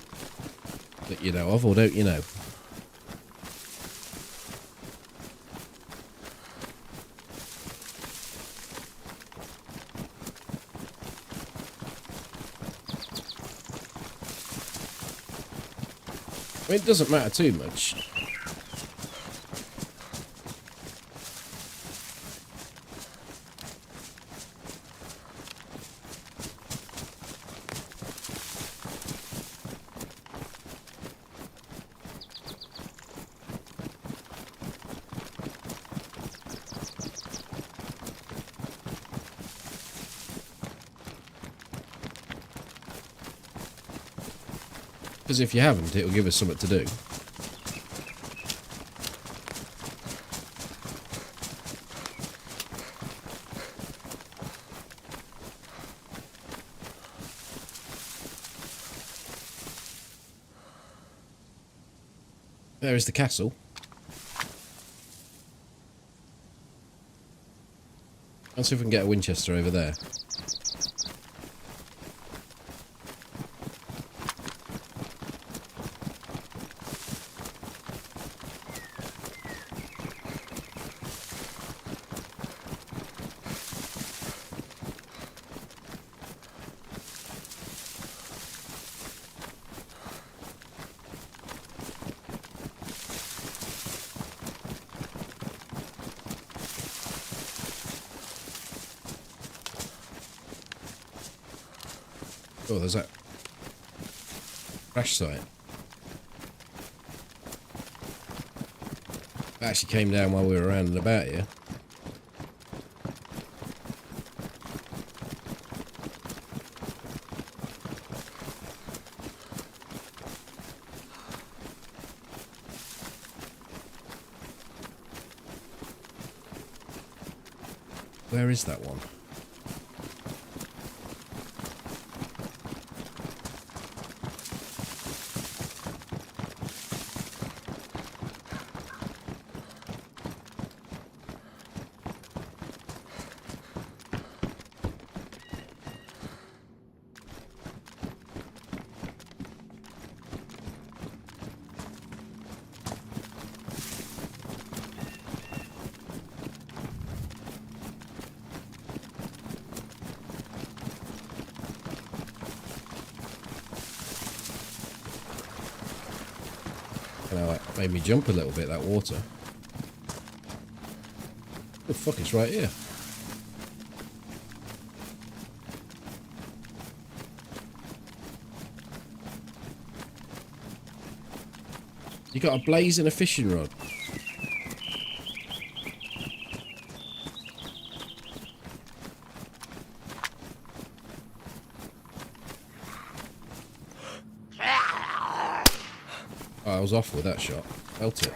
[SPEAKER 1] that you know of, or don't you know? I mean, it doesn't matter too much. Because if you haven't, it'll give us something to do. There is the castle. Let's see if we can get a Winchester over there. Oh, there's that crash site. It actually came down while we were around and about here. Where is that one? Made me jump a little bit, that water. Oh fuck, it's right here. You got a blaze and a fishing rod. Oh, I was off with that shot. Felt it.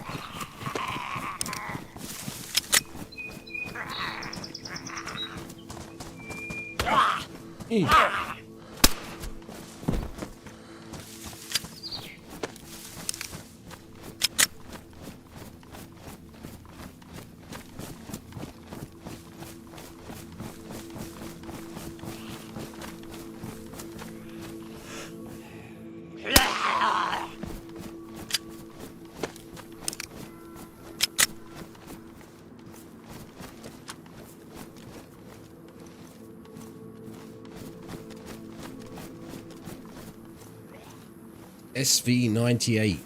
[SPEAKER 1] SV98.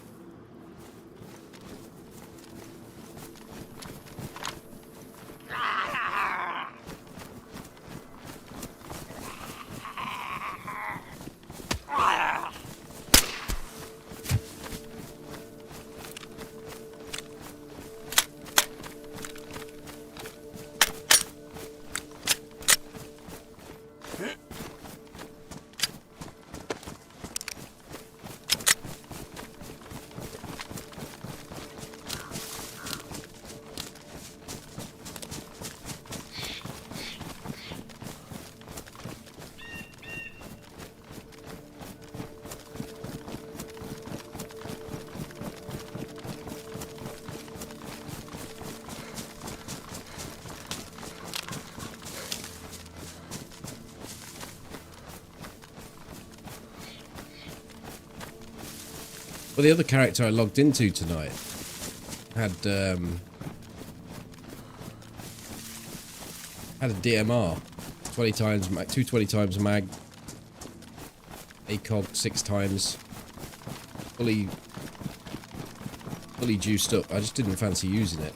[SPEAKER 1] Well, the other character I logged into tonight had a DMR, 20 times mag, 220 times mag, ACOG 6 times, fully juiced up. I just didn't fancy using it.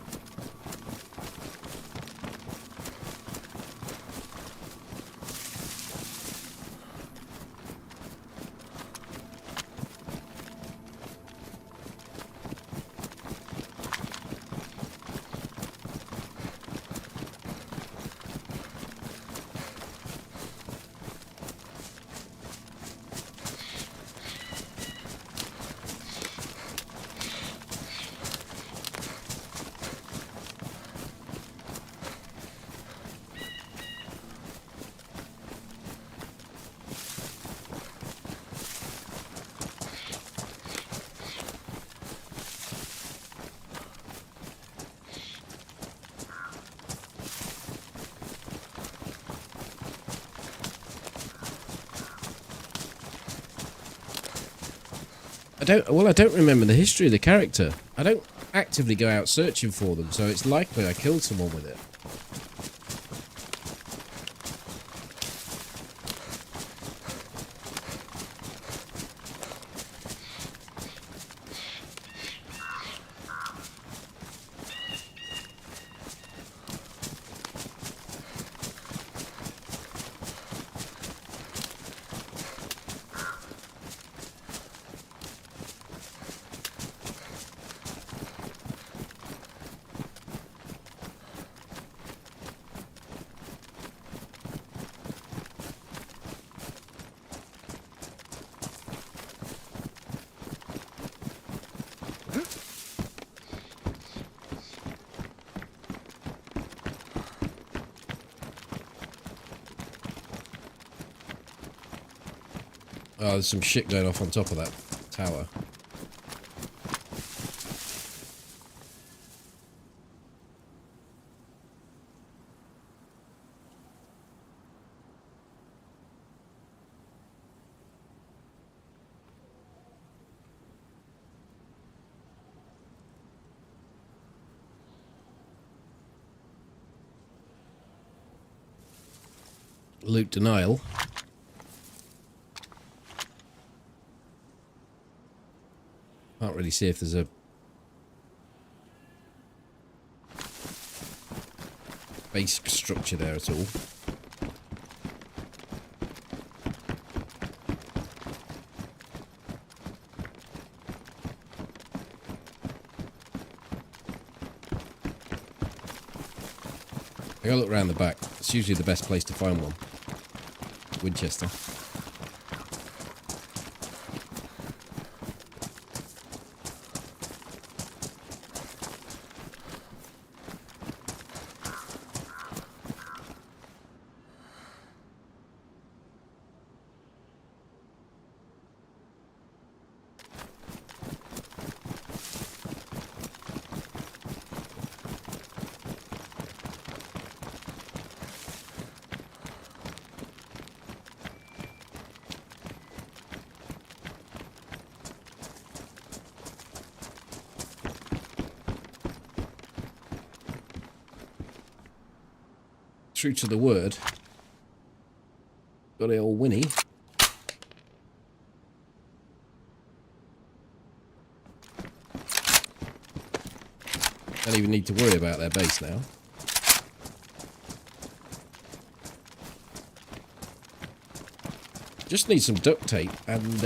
[SPEAKER 1] I don't remember the history of the character. I don't actively go out searching for them, so it's likely I killed someone with it. Oh, there's some shit going off on top of that tower. Loot denial. Can't really see if there's a basic structure there at all. I gotta look around the back. It's usually the best place to find one. Winchester. True to the word. Got it all Winnie. Don't even need to worry about their base now. Just need some duct tape and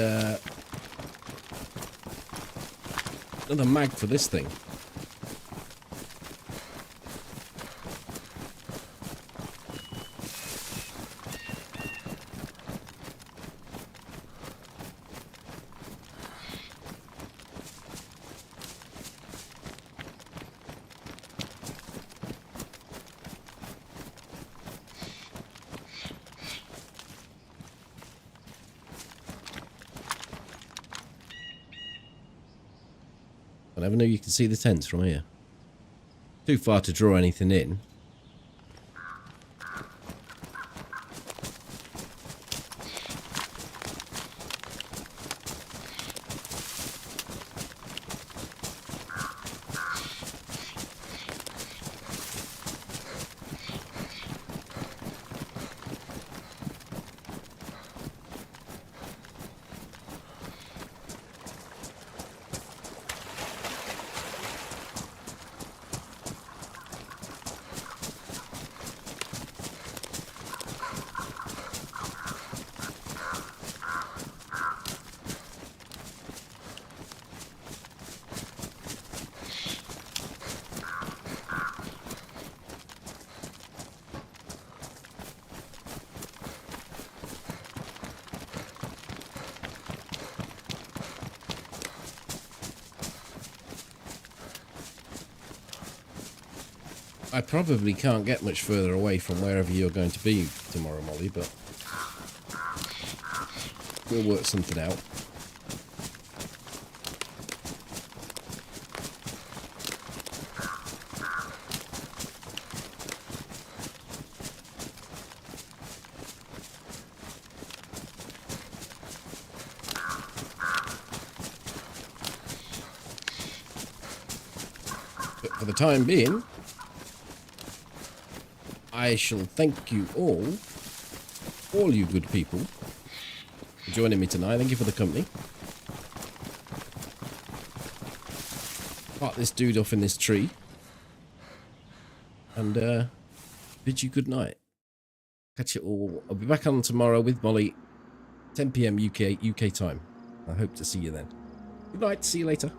[SPEAKER 1] another mag for this thing. I never knew you could see the tents from here. Too far to draw anything in. I probably can't get much further away from wherever you're going to be tomorrow, Molly, but we'll work something out. But for the time being, I shall thank you all you good people, for joining me tonight. Thank you for the company. Part this dude off in this tree. And bid you good night. Catch it all. I'll be back on tomorrow with Molly, 10 PM UK time. I hope to see you then. Good night. See you later.